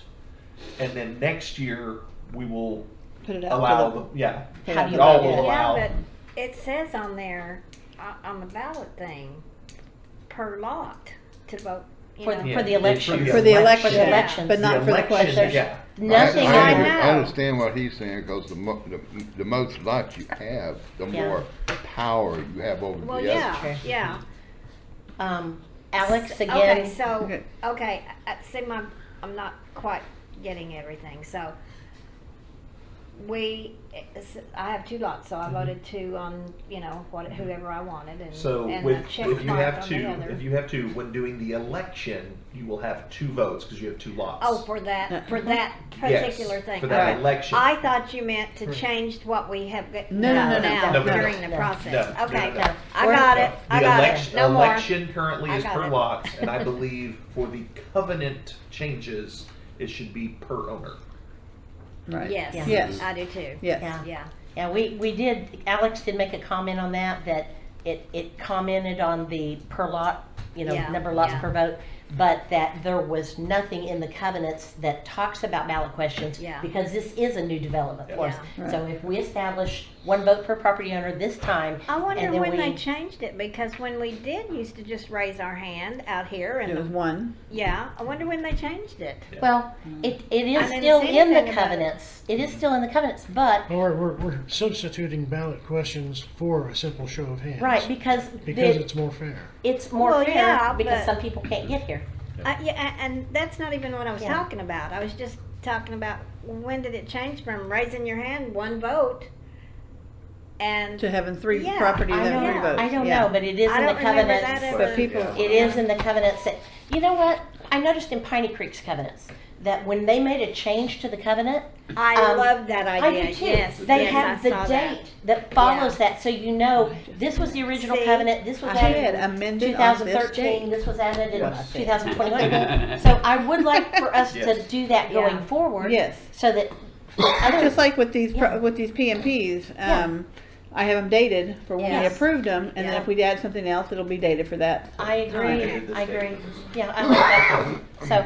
[SPEAKER 3] And then next year, we will
[SPEAKER 6] Put it out.
[SPEAKER 3] allow
[SPEAKER 6] for
[SPEAKER 3] the, yeah.
[SPEAKER 6] How do
[SPEAKER 5] you
[SPEAKER 3] we all
[SPEAKER 5] vote?
[SPEAKER 3] will
[SPEAKER 5] Yeah,
[SPEAKER 3] allow.
[SPEAKER 4] Yeah, but it says on there, on the ballot thing, per lot to vote, you
[SPEAKER 5] For,
[SPEAKER 4] know.
[SPEAKER 5] for the election.
[SPEAKER 6] For the election.
[SPEAKER 5] For the elections.
[SPEAKER 6] But not for the
[SPEAKER 3] election,
[SPEAKER 6] questions.
[SPEAKER 3] Yeah.
[SPEAKER 5] Nothing
[SPEAKER 2] I
[SPEAKER 5] in
[SPEAKER 4] know.
[SPEAKER 2] understand what he's saying, because the most lots you have, the
[SPEAKER 5] Yeah.
[SPEAKER 2] more power you have over
[SPEAKER 4] Well,
[SPEAKER 2] the other.
[SPEAKER 4] yeah, yeah.
[SPEAKER 5] Alex,
[SPEAKER 4] Okay,
[SPEAKER 5] again,
[SPEAKER 4] so,
[SPEAKER 6] Okay.
[SPEAKER 4] okay, see, I'm not quite getting everything, so I have 2 lots, so I voted 2 on, whoever I wanted, and,
[SPEAKER 3] So
[SPEAKER 4] and
[SPEAKER 3] with,
[SPEAKER 4] a check
[SPEAKER 3] if you
[SPEAKER 4] mark
[SPEAKER 3] have
[SPEAKER 4] on the
[SPEAKER 3] two,
[SPEAKER 4] other.
[SPEAKER 3] if you have two, when doing the election, you will have 2 votes, because you have 2 lots.
[SPEAKER 4] Oh, for that particular thing.
[SPEAKER 3] For that
[SPEAKER 4] Alright.
[SPEAKER 3] election.
[SPEAKER 4] I thought you meant to change what we have got
[SPEAKER 6] No, no, no,
[SPEAKER 4] now
[SPEAKER 3] no, no, no.
[SPEAKER 4] during the
[SPEAKER 5] No.
[SPEAKER 4] process.
[SPEAKER 3] No,
[SPEAKER 4] Okay,
[SPEAKER 3] no, no.
[SPEAKER 4] I got it, I got it,
[SPEAKER 3] election,
[SPEAKER 4] no more.
[SPEAKER 3] election currently
[SPEAKER 4] I
[SPEAKER 3] is
[SPEAKER 4] got
[SPEAKER 3] per
[SPEAKER 4] it.
[SPEAKER 3] lot, and I believe for the covenant changes, it should be per owner.
[SPEAKER 6] Right.
[SPEAKER 4] Yes,
[SPEAKER 6] Yes.
[SPEAKER 4] I do too.
[SPEAKER 6] Yes.
[SPEAKER 5] yeah,
[SPEAKER 4] Yeah,
[SPEAKER 5] yeah, we did, Alex did make a comment on that it commented on the per lot,
[SPEAKER 4] Yeah,
[SPEAKER 5] number of lots
[SPEAKER 4] yeah.
[SPEAKER 5] per vote, but that there was nothing in the covenants that talks about ballot questions.
[SPEAKER 4] Yeah.
[SPEAKER 5] Because this is a new development for us.
[SPEAKER 6] Yeah.
[SPEAKER 5] So if we establish one vote per property owner this time.
[SPEAKER 4] I wonder
[SPEAKER 5] and then
[SPEAKER 4] when
[SPEAKER 5] we-
[SPEAKER 4] they changed it, because when we did used to just raise our hand out here
[SPEAKER 6] It was
[SPEAKER 4] and,
[SPEAKER 6] one.
[SPEAKER 4] yeah, I wonder when they changed it.
[SPEAKER 5] Well, it is
[SPEAKER 4] I didn't
[SPEAKER 5] still
[SPEAKER 4] see
[SPEAKER 5] in the
[SPEAKER 4] anything about it.
[SPEAKER 5] covenants. It is still in the covenants, but,
[SPEAKER 1] Or we're substituting ballot questions for a simple show of hands.
[SPEAKER 5] right, because
[SPEAKER 1] Because it's more fair.
[SPEAKER 5] it's more
[SPEAKER 4] Well,
[SPEAKER 5] fair
[SPEAKER 4] yeah,
[SPEAKER 5] because
[SPEAKER 4] but-
[SPEAKER 5] some people can't get here.
[SPEAKER 4] Yeah, and that's not even what I was
[SPEAKER 5] Yeah.
[SPEAKER 4] talking about. I was just talking about when did it change from raising your hand, one vote, and
[SPEAKER 6] To having three
[SPEAKER 4] Yeah,
[SPEAKER 6] properties
[SPEAKER 5] I
[SPEAKER 6] and
[SPEAKER 5] don't,
[SPEAKER 6] three votes.
[SPEAKER 5] I don't
[SPEAKER 6] yeah.
[SPEAKER 5] know, but it is
[SPEAKER 4] I
[SPEAKER 5] in the
[SPEAKER 4] don't remember that
[SPEAKER 5] covenants.
[SPEAKER 4] ever.
[SPEAKER 6] But people,
[SPEAKER 5] It is in the covenants that, you know what? I noticed in Piney Creek's covenants, that when they made a change to the covenant,
[SPEAKER 4] I love that
[SPEAKER 5] I
[SPEAKER 4] idea.
[SPEAKER 5] do too.
[SPEAKER 4] Yes,
[SPEAKER 5] They
[SPEAKER 4] yes,
[SPEAKER 5] have
[SPEAKER 4] I
[SPEAKER 5] the
[SPEAKER 4] saw
[SPEAKER 5] date that follows that, so you know, this was the original
[SPEAKER 4] See?
[SPEAKER 5] covenant, this was
[SPEAKER 6] I
[SPEAKER 5] added
[SPEAKER 6] had
[SPEAKER 5] in
[SPEAKER 6] amended on this
[SPEAKER 5] 2013,
[SPEAKER 6] date.
[SPEAKER 5] this was added in
[SPEAKER 3] Yes.
[SPEAKER 5] 2021. So I would like for us to
[SPEAKER 3] Yes.
[SPEAKER 5] do that
[SPEAKER 4] Yeah.
[SPEAKER 5] going forward.
[SPEAKER 6] Yes.
[SPEAKER 5] So that other,
[SPEAKER 6] Just like with these
[SPEAKER 5] Yeah.
[SPEAKER 6] with these PMPs,
[SPEAKER 5] Yeah.
[SPEAKER 6] I have them dated for when we
[SPEAKER 4] Yes.
[SPEAKER 6] approved them, and
[SPEAKER 4] Yeah.
[SPEAKER 6] then if we add something else, it'll be dated for that.
[SPEAKER 5] I agree,
[SPEAKER 3] Dated this
[SPEAKER 5] I
[SPEAKER 3] date.
[SPEAKER 5] agree. Yeah, I like that. So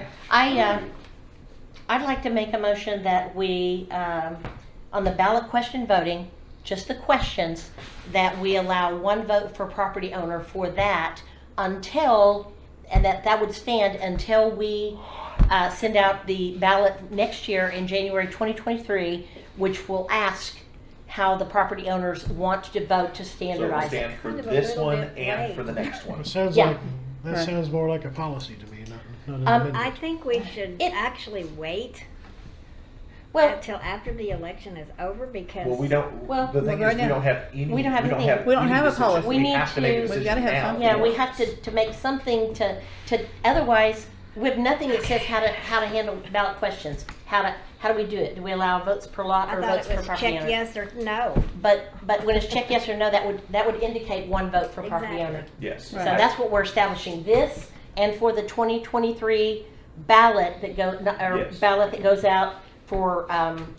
[SPEAKER 5] I'd like to make a motion that we, on the ballot question voting, just the questions, that we allow one vote for property owner for that until, and that would stand until we send out the ballot next year in January 2023, which will ask how the property owners want to vote to
[SPEAKER 3] So it will
[SPEAKER 5] standardize it.
[SPEAKER 3] stand for
[SPEAKER 4] Kind of a
[SPEAKER 3] this
[SPEAKER 4] little
[SPEAKER 3] one
[SPEAKER 4] bit
[SPEAKER 3] and
[SPEAKER 4] late.
[SPEAKER 3] for the next one.
[SPEAKER 1] It sounds
[SPEAKER 5] Yeah.
[SPEAKER 1] like, that
[SPEAKER 6] Right.
[SPEAKER 1] sounds more like a policy to me, not an
[SPEAKER 5] Um,
[SPEAKER 1] amendment.
[SPEAKER 4] I think we should
[SPEAKER 5] It-
[SPEAKER 4] actually wait
[SPEAKER 5] Well,
[SPEAKER 4] until after the election is over, because
[SPEAKER 3] Well, we don't,
[SPEAKER 5] Well,
[SPEAKER 3] the thing
[SPEAKER 6] well,
[SPEAKER 3] is,
[SPEAKER 6] right
[SPEAKER 3] we
[SPEAKER 6] now-
[SPEAKER 3] don't have any,
[SPEAKER 5] we don't have anything.
[SPEAKER 6] We don't
[SPEAKER 3] any
[SPEAKER 6] have a
[SPEAKER 3] decision.
[SPEAKER 6] policy.
[SPEAKER 5] We need
[SPEAKER 3] have to make a
[SPEAKER 5] to-
[SPEAKER 6] We've
[SPEAKER 3] decision
[SPEAKER 6] gotta have
[SPEAKER 3] now.
[SPEAKER 6] something.
[SPEAKER 5] yeah, we have to make something to, otherwise, we have nothing that says how to handle ballot questions. How do we do it? Do we allow votes per lot
[SPEAKER 4] I
[SPEAKER 5] or
[SPEAKER 4] thought
[SPEAKER 5] votes
[SPEAKER 4] it
[SPEAKER 5] per
[SPEAKER 4] was
[SPEAKER 5] property
[SPEAKER 4] check
[SPEAKER 5] owner?
[SPEAKER 4] yes or no.
[SPEAKER 5] But when it's check yes or no, that would indicate one vote for property
[SPEAKER 4] Exactly.
[SPEAKER 5] owner.
[SPEAKER 3] Yes.
[SPEAKER 5] So that's what we're establishing, this, and for the 2023 ballot that
[SPEAKER 3] Yes.
[SPEAKER 5] ballot that goes out for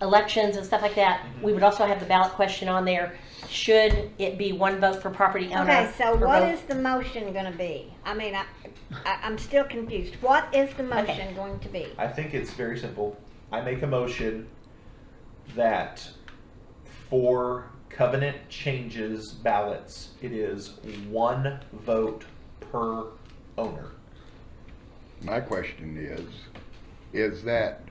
[SPEAKER 5] elections and stuff like that,
[SPEAKER 3] Mm-hmm.
[SPEAKER 5] we would also have the ballot question on there. Should it be one vote for property owner?
[SPEAKER 4] Okay, so
[SPEAKER 5] per
[SPEAKER 4] what
[SPEAKER 5] vote?
[SPEAKER 4] is the motion gonna be? I mean, I'm still confused. What is the motion going to be?
[SPEAKER 3] I think it's very simple. I make a motion that for covenant changes ballots, it is one vote per owner.
[SPEAKER 2] My question is that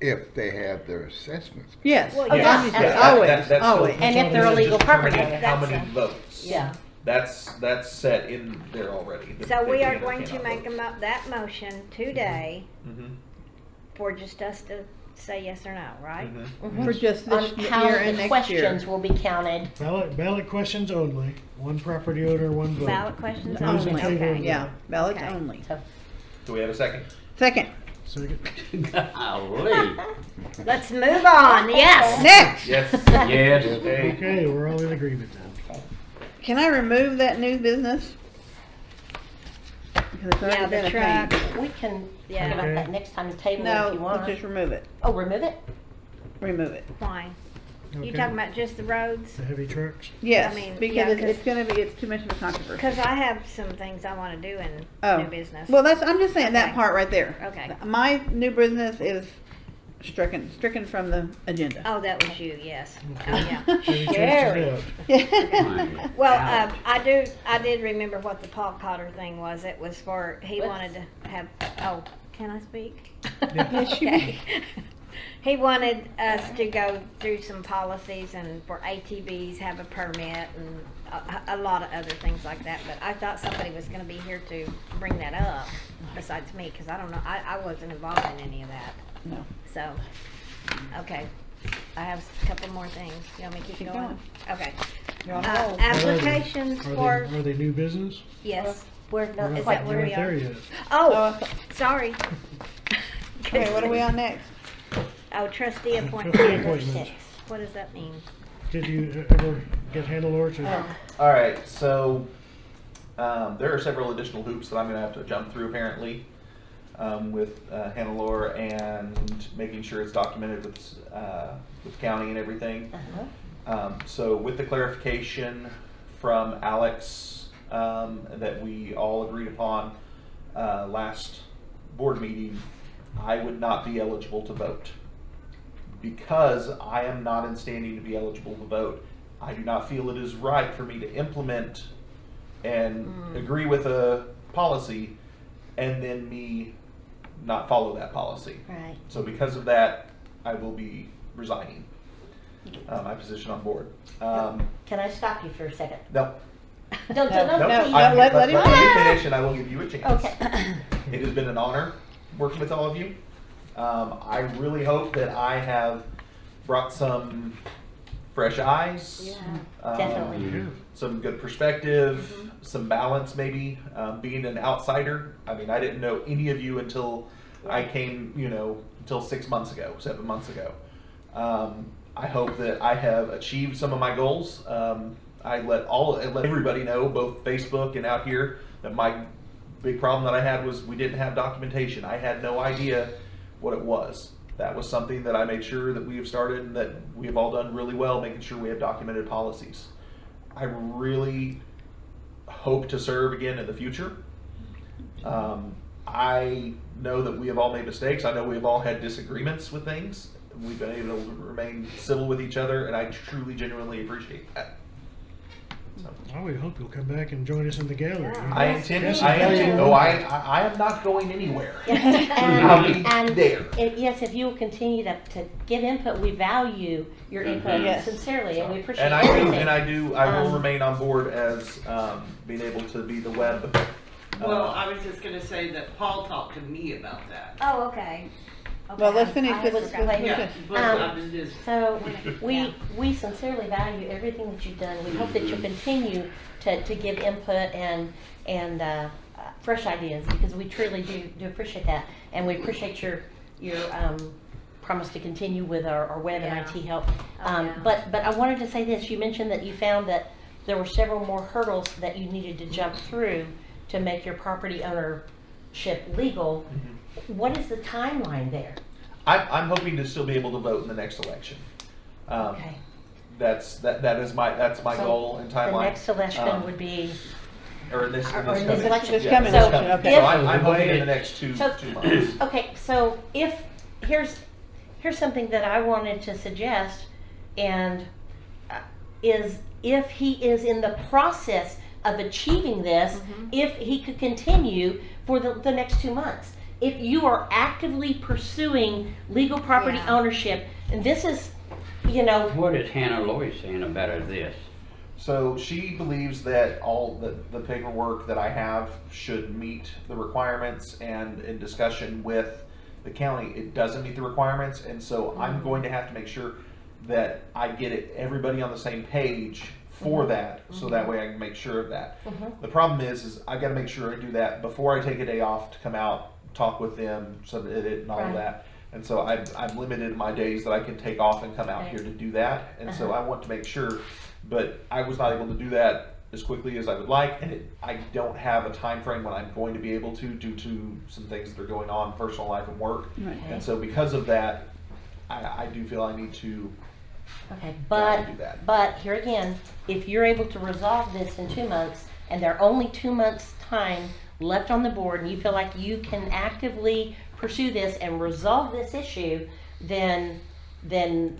[SPEAKER 2] if they have their assessments?
[SPEAKER 6] Yes,
[SPEAKER 4] Well,
[SPEAKER 5] yeah.
[SPEAKER 6] obviously,
[SPEAKER 5] Yeah,
[SPEAKER 6] always,
[SPEAKER 3] that's
[SPEAKER 6] always.
[SPEAKER 5] And if they're a legal property
[SPEAKER 3] Determining
[SPEAKER 5] owner.
[SPEAKER 3] how
[SPEAKER 4] That's
[SPEAKER 3] many
[SPEAKER 4] a-
[SPEAKER 3] votes.
[SPEAKER 5] Yeah.
[SPEAKER 3] That's set in there already. that
[SPEAKER 4] So
[SPEAKER 3] they
[SPEAKER 4] we are
[SPEAKER 3] can or
[SPEAKER 4] going to
[SPEAKER 3] cannot
[SPEAKER 4] make
[SPEAKER 3] vote.
[SPEAKER 4] that motion today
[SPEAKER 3] Mhm,
[SPEAKER 4] for just us to say yes or no, right?
[SPEAKER 3] mhm.
[SPEAKER 5] Mhm.
[SPEAKER 6] For just
[SPEAKER 5] On
[SPEAKER 6] this
[SPEAKER 5] how
[SPEAKER 6] year and
[SPEAKER 5] the
[SPEAKER 6] next year.
[SPEAKER 5] questions will be counted.
[SPEAKER 1] Ballot questions only, one property owner, one vote.
[SPEAKER 4] Ballot questions
[SPEAKER 1] Those in
[SPEAKER 4] only,
[SPEAKER 1] favor of
[SPEAKER 4] okay.
[SPEAKER 6] Yeah, ballots
[SPEAKER 4] Okay.
[SPEAKER 6] only.
[SPEAKER 5] So,
[SPEAKER 3] Do we have a second?
[SPEAKER 6] Second,
[SPEAKER 1] Second.
[SPEAKER 8] Golly.
[SPEAKER 4] Let's move on, yes.
[SPEAKER 6] next,
[SPEAKER 3] Yes.
[SPEAKER 8] Yes.
[SPEAKER 3] Okay.
[SPEAKER 1] Okay, we're all in agreement then.
[SPEAKER 6] can I remove that new business? Because it's already
[SPEAKER 4] Yeah,
[SPEAKER 6] been
[SPEAKER 4] the
[SPEAKER 6] a
[SPEAKER 4] truck.
[SPEAKER 6] pain.
[SPEAKER 5] we can
[SPEAKER 4] Yeah.
[SPEAKER 5] talk about
[SPEAKER 1] Okay.
[SPEAKER 5] that next time, table if
[SPEAKER 6] No,
[SPEAKER 5] you
[SPEAKER 6] let's
[SPEAKER 5] want.
[SPEAKER 6] just remove it,
[SPEAKER 5] Oh, remove it?
[SPEAKER 6] remove it.
[SPEAKER 4] Why? You
[SPEAKER 1] Okay.
[SPEAKER 4] talking about just the roads?
[SPEAKER 1] The heavy trucks?
[SPEAKER 6] Yes,
[SPEAKER 4] I mean,
[SPEAKER 6] because
[SPEAKER 4] yeah,
[SPEAKER 6] it's gonna be, it's too much of a controversy.
[SPEAKER 4] Cause I have some things I wanna do in
[SPEAKER 6] Oh.
[SPEAKER 4] new business.
[SPEAKER 6] Well, I'm just saying that
[SPEAKER 4] Okay.
[SPEAKER 6] part right there.
[SPEAKER 4] Okay.
[SPEAKER 6] My new business is stricken from the agenda.
[SPEAKER 4] Oh, that was you, yes. Oh,
[SPEAKER 1] Okay.
[SPEAKER 4] yeah.
[SPEAKER 1] Heavy trucks
[SPEAKER 4] Sherry.
[SPEAKER 1] is out.
[SPEAKER 8] My
[SPEAKER 4] Well,
[SPEAKER 8] God.
[SPEAKER 4] I did remember what the Paul Cotter thing was. It was for, he
[SPEAKER 5] What?
[SPEAKER 4] wanted to have, oh, can I speak?
[SPEAKER 6] Yes, you
[SPEAKER 4] Okay. He wanted us to go through some policies and for ATVs have a permit and a lot of other things like that. But I thought somebody was gonna be here to bring that up besides me, cause I don't know, I wasn't involved in any of that.
[SPEAKER 6] No.
[SPEAKER 4] So, okay, I have a couple more things. You want me to keep
[SPEAKER 6] Keep
[SPEAKER 4] going?
[SPEAKER 6] going.
[SPEAKER 4] Okay.
[SPEAKER 6] You're on a roll.
[SPEAKER 4] Applications for,
[SPEAKER 1] Are they new business?
[SPEAKER 4] yes.
[SPEAKER 5] We're
[SPEAKER 1] We're
[SPEAKER 5] not
[SPEAKER 1] not
[SPEAKER 4] Is
[SPEAKER 5] quite
[SPEAKER 4] that
[SPEAKER 1] we're
[SPEAKER 4] where
[SPEAKER 1] not
[SPEAKER 4] we
[SPEAKER 1] there
[SPEAKER 4] are?
[SPEAKER 1] yet.
[SPEAKER 4] Oh,
[SPEAKER 6] Oh,
[SPEAKER 4] sorry.
[SPEAKER 6] okay, what are we on next?
[SPEAKER 4] Oh, trustee
[SPEAKER 1] Trustee
[SPEAKER 4] appointment.
[SPEAKER 1] appointments.
[SPEAKER 4] What does that mean?
[SPEAKER 1] Did you ever get Hannelore to?
[SPEAKER 3] All right, so there are several additional hoops that I'm going to have to jump through apparently with Hannelore and making sure it's documented with county and everything. So with the clarification from Alex that we all agreed upon last board meeting, I would not be eligible to vote. because I am not in standing to be eligible to vote, I do not feel it is right for me to implement and agree with a policy and then me not follow that policy.
[SPEAKER 5] Right.
[SPEAKER 3] So because of that, I will be resigning my position on board.
[SPEAKER 5] Can I stop you for a second?
[SPEAKER 3] No,
[SPEAKER 5] Don't,
[SPEAKER 3] no,
[SPEAKER 5] please.
[SPEAKER 6] let him
[SPEAKER 3] me finish and I will give you a chance.
[SPEAKER 5] Okay.
[SPEAKER 3] It has been an honor working with all of you. I really hope that I have brought some fresh eyes.
[SPEAKER 5] Yeah, definitely.
[SPEAKER 3] Some good perspective, some balance maybe. Being an outsider, I mean, I didn't know any of you until I came, until 6 months ago, 7 months ago. I hope that I have achieved some of my goals. I let everybody know, both Facebook and out here, that my big problem that I had was we didn't have documentation. I had no idea what it was. That was something that I made sure that we have started and that we have all done really well, making sure we have documented policies. I really hope to serve again in the future. I know that we have all made mistakes. I know we have all had disagreements with things. We've been able to remain civil with each other, and I truly, genuinely appreciate that.
[SPEAKER 1] I would hope you'll come back and join us in the gallery.
[SPEAKER 3] I intend
[SPEAKER 1] Yes,
[SPEAKER 3] to. I am not going anywhere. I'll be there.
[SPEAKER 5] Yes, if you will continue to give input, we value your input
[SPEAKER 6] Yes.
[SPEAKER 5] sincerely, and we appreciate
[SPEAKER 3] And
[SPEAKER 5] everything.
[SPEAKER 3] I will remain on board as being able to be the web.
[SPEAKER 7] Well, I was just gonna say that Paul talked to me about that.
[SPEAKER 4] Oh, okay.
[SPEAKER 6] Well, let's finish
[SPEAKER 4] I
[SPEAKER 6] this.
[SPEAKER 4] was
[SPEAKER 6] let's
[SPEAKER 4] gonna-
[SPEAKER 7] Yeah,
[SPEAKER 6] finish.
[SPEAKER 7] but I was just.
[SPEAKER 5] So
[SPEAKER 4] Yeah.
[SPEAKER 5] we sincerely value everything that you've done. We hope that you'll continue to give input and fresh ideas, because we truly do appreciate that, and we appreciate your promise to continue with our web and
[SPEAKER 4] Yeah.
[SPEAKER 5] IT help.
[SPEAKER 4] Oh, yeah.
[SPEAKER 5] But I wanted to say this. You mentioned that you found that there were several more hurdles that you needed to jump through to make your property ownership legal. What is the timeline there?
[SPEAKER 3] I'm hoping to still be able to vote in the next election.
[SPEAKER 5] Okay.
[SPEAKER 3] That is my
[SPEAKER 5] So
[SPEAKER 3] goal and timeline.
[SPEAKER 5] The next election would be,
[SPEAKER 3] or in this
[SPEAKER 5] or in
[SPEAKER 3] coming-
[SPEAKER 5] this election.
[SPEAKER 6] This
[SPEAKER 3] yeah,
[SPEAKER 6] coming
[SPEAKER 3] this
[SPEAKER 6] election,
[SPEAKER 3] coming.
[SPEAKER 6] okay.
[SPEAKER 3] So I'm hoping in the next two
[SPEAKER 5] So-
[SPEAKER 3] months.
[SPEAKER 5] Okay, so here's something that I wanted to suggest, and is if he is in the process of achieving this, if he could continue for the next 2 months. If you are actively pursuing legal property
[SPEAKER 4] Yeah.
[SPEAKER 5] ownership, and this is,
[SPEAKER 8] What is Hannah Loy saying about this?
[SPEAKER 3] So she believes that all the paperwork that I have should meet the requirements, and in discussion with the county, it doesn't meet the requirements, and so I'm going to have to make sure that I get everybody on the same page for that, so that way I can make sure of that. The problem is I gotta make sure I do that before I take a day off to come out, talk with them, submit it and all of
[SPEAKER 5] Right.
[SPEAKER 3] that. And so I'm limited in my days that I can take off and come out
[SPEAKER 5] Okay.
[SPEAKER 3] here to do that, and so I want to make sure, but I was not able to do that as quickly as I would like, and I don't have a time frame when I'm going to be able to, due to some things that are going on, personal life and work.
[SPEAKER 6] Right.
[SPEAKER 3] And so because of that, I do feel I need to
[SPEAKER 5] Okay,
[SPEAKER 3] gotta do that.
[SPEAKER 5] but here again, if you're able to resolve this in 2 months, and there are only 2 months' time left on the board, and you feel like you can actively pursue this and resolve this issue, then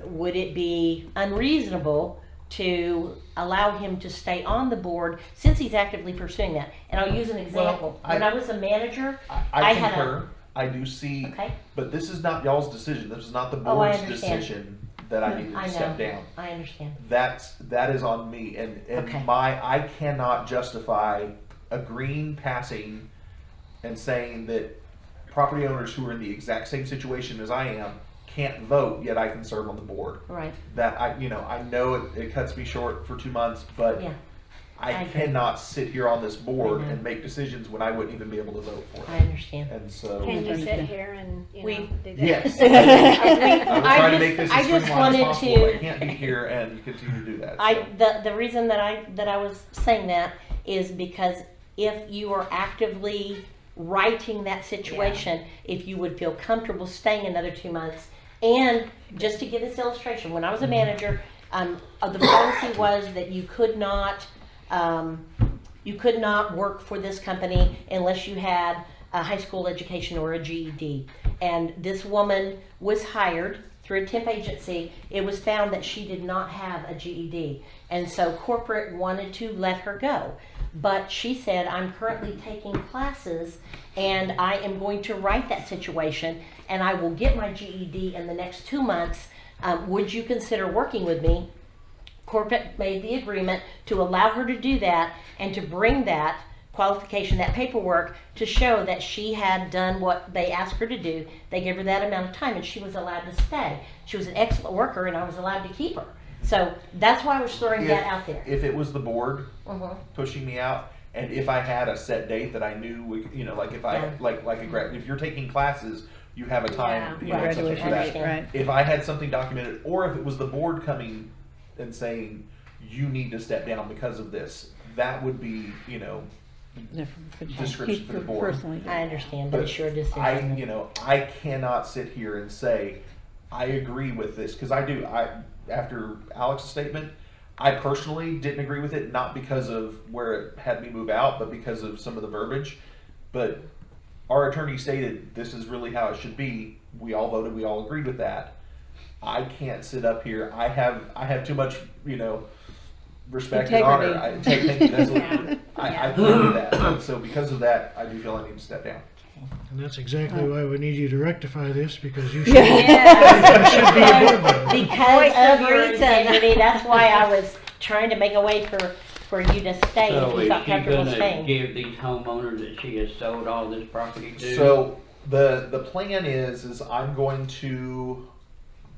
[SPEAKER 5] would it be unreasonable to allow him to stay on the board since he's actively pursuing that? And I'll use an example. When I was a manager,
[SPEAKER 3] I
[SPEAKER 5] had a-
[SPEAKER 3] concur. I do see,
[SPEAKER 5] Okay.
[SPEAKER 3] but this is not y'all's decision. This is not the
[SPEAKER 5] Oh, I
[SPEAKER 3] board's
[SPEAKER 5] understand.
[SPEAKER 3] decision that I need
[SPEAKER 5] I
[SPEAKER 3] to
[SPEAKER 5] know,
[SPEAKER 3] step down.
[SPEAKER 5] I understand.
[SPEAKER 3] That is on me, and
[SPEAKER 5] Okay.
[SPEAKER 3] I cannot justify agreeing, passing, and saying that property owners who are in the exact same situation as I am can't vote, yet I can serve on the board.
[SPEAKER 5] Right,
[SPEAKER 3] That I know it cuts me short for 2 months, but
[SPEAKER 5] yeah,
[SPEAKER 3] I
[SPEAKER 5] I agree.
[SPEAKER 3] cannot sit here on this board
[SPEAKER 5] I know.
[SPEAKER 3] and make decisions when I wouldn't even be able to vote for
[SPEAKER 5] I
[SPEAKER 3] it.
[SPEAKER 5] understand.
[SPEAKER 3] And so,
[SPEAKER 4] Can you sit here and,
[SPEAKER 5] We-
[SPEAKER 4] do that?
[SPEAKER 3] yes.
[SPEAKER 5] I
[SPEAKER 3] I will try to
[SPEAKER 5] just-
[SPEAKER 3] make this
[SPEAKER 5] I
[SPEAKER 3] as
[SPEAKER 5] just
[SPEAKER 3] streamlined as
[SPEAKER 5] wanted
[SPEAKER 3] possible.
[SPEAKER 5] to-
[SPEAKER 3] I can't be here and continue to do that. so.
[SPEAKER 5] The reason that I was saying that is because if you are actively righting that situation, if you would feel comfortable staying another 2 months. And just to give this illustration, when I was a manager, the policy was that you could not work for this company unless you had a high school education or a GED. And this woman was hired through a temp agency, it was found that she did not have a GED. And so corporate wanted to let her go. But she said, I'm currently taking classes and I am going to write that situation and I will get my GED in the next 2 months. Would you consider working with me? Corporate made the agreement to allow her to do that and to bring that qualification, that paperwork, to show that she had done what they asked her to do. They gave her that amount of time and she was allowed to stay. She was an excellent worker and I was allowed to keep her. So that's why I was throwing that out there.
[SPEAKER 3] If it was the board
[SPEAKER 5] Mhm.
[SPEAKER 3] pushing me out, and if I had a set date that I knew, like if I,
[SPEAKER 5] Yeah.
[SPEAKER 3] like a grad, if you're taking classes, you have a time,
[SPEAKER 4] Yeah.
[SPEAKER 3] et cetera,
[SPEAKER 6] Graduation
[SPEAKER 3] for that.
[SPEAKER 6] date, right.
[SPEAKER 3] If I had something documented, or if it was the board coming and saying, you need to step down because of this, that would be,
[SPEAKER 6] Different for
[SPEAKER 3] Description for the board.
[SPEAKER 6] Personally.
[SPEAKER 5] I understand, but it's your decision.
[SPEAKER 3] I cannot sit here and say, I agree with this, because after Alex's statement, I personally didn't agree with it, not because of where it had me move out, but because of some of the verbiage. But our attorney stated, this is really how it should be. We all voted, we all agreed with that. I can't sit up here. I have too much, respect and honor. Thank you. I can't do that. And so because of that, I do feel I need to step down.
[SPEAKER 1] And that's exactly why we need you to rectify this, because you should,
[SPEAKER 4] Yeah.
[SPEAKER 1] you should be a board member.
[SPEAKER 5] Because
[SPEAKER 4] Voice
[SPEAKER 5] of
[SPEAKER 4] of
[SPEAKER 5] your
[SPEAKER 4] reason.
[SPEAKER 5] integrity, that's why I was trying to make a way for you to stay if
[SPEAKER 8] So
[SPEAKER 5] you
[SPEAKER 8] is
[SPEAKER 5] felt
[SPEAKER 8] she
[SPEAKER 5] comfortable
[SPEAKER 8] gonna
[SPEAKER 5] staying.
[SPEAKER 8] give these homeowners that she has sold all this property to?
[SPEAKER 3] So the plan is I'm going to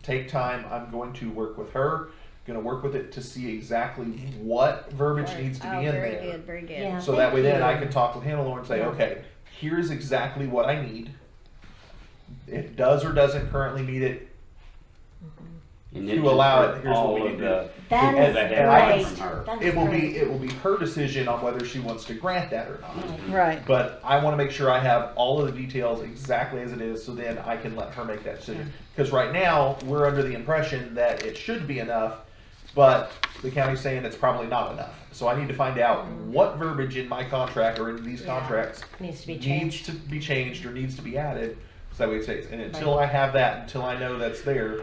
[SPEAKER 3] take time. I'm going to work with her. Going to work with it to see exactly what verbiage needs to be
[SPEAKER 4] Oh,
[SPEAKER 3] in
[SPEAKER 4] very
[SPEAKER 3] there.
[SPEAKER 4] good, very good.
[SPEAKER 5] Yeah.
[SPEAKER 3] So that way then
[SPEAKER 5] Thank
[SPEAKER 3] I
[SPEAKER 5] you.
[SPEAKER 3] can talk with Hannah and say,
[SPEAKER 5] Yeah.
[SPEAKER 3] okay, here's exactly what I need. It does or doesn't currently meet it.
[SPEAKER 8] And
[SPEAKER 3] to
[SPEAKER 8] this is
[SPEAKER 3] allow
[SPEAKER 8] for
[SPEAKER 3] it, here's what
[SPEAKER 8] all
[SPEAKER 3] we
[SPEAKER 8] of
[SPEAKER 3] need to
[SPEAKER 8] the-
[SPEAKER 5] That
[SPEAKER 3] And-
[SPEAKER 5] is
[SPEAKER 3] and I
[SPEAKER 5] great.
[SPEAKER 3] can-
[SPEAKER 5] That's
[SPEAKER 3] It will
[SPEAKER 5] great.
[SPEAKER 3] be her decision on whether she wants to grant that or not.
[SPEAKER 6] Right.
[SPEAKER 3] But I want to make sure I have all of the details exactly as it is, so then I can let her make that decision. Because right now, we're under the impression that it should be enough, but the county's saying it's probably not enough. So I need to find out what verbiage in my contract or in these
[SPEAKER 4] Yeah.
[SPEAKER 3] contracts
[SPEAKER 5] Needs to be
[SPEAKER 3] needs
[SPEAKER 5] changed.
[SPEAKER 3] to be changed or needs to be added, so that way it stays. And until I have that, until I know that's there,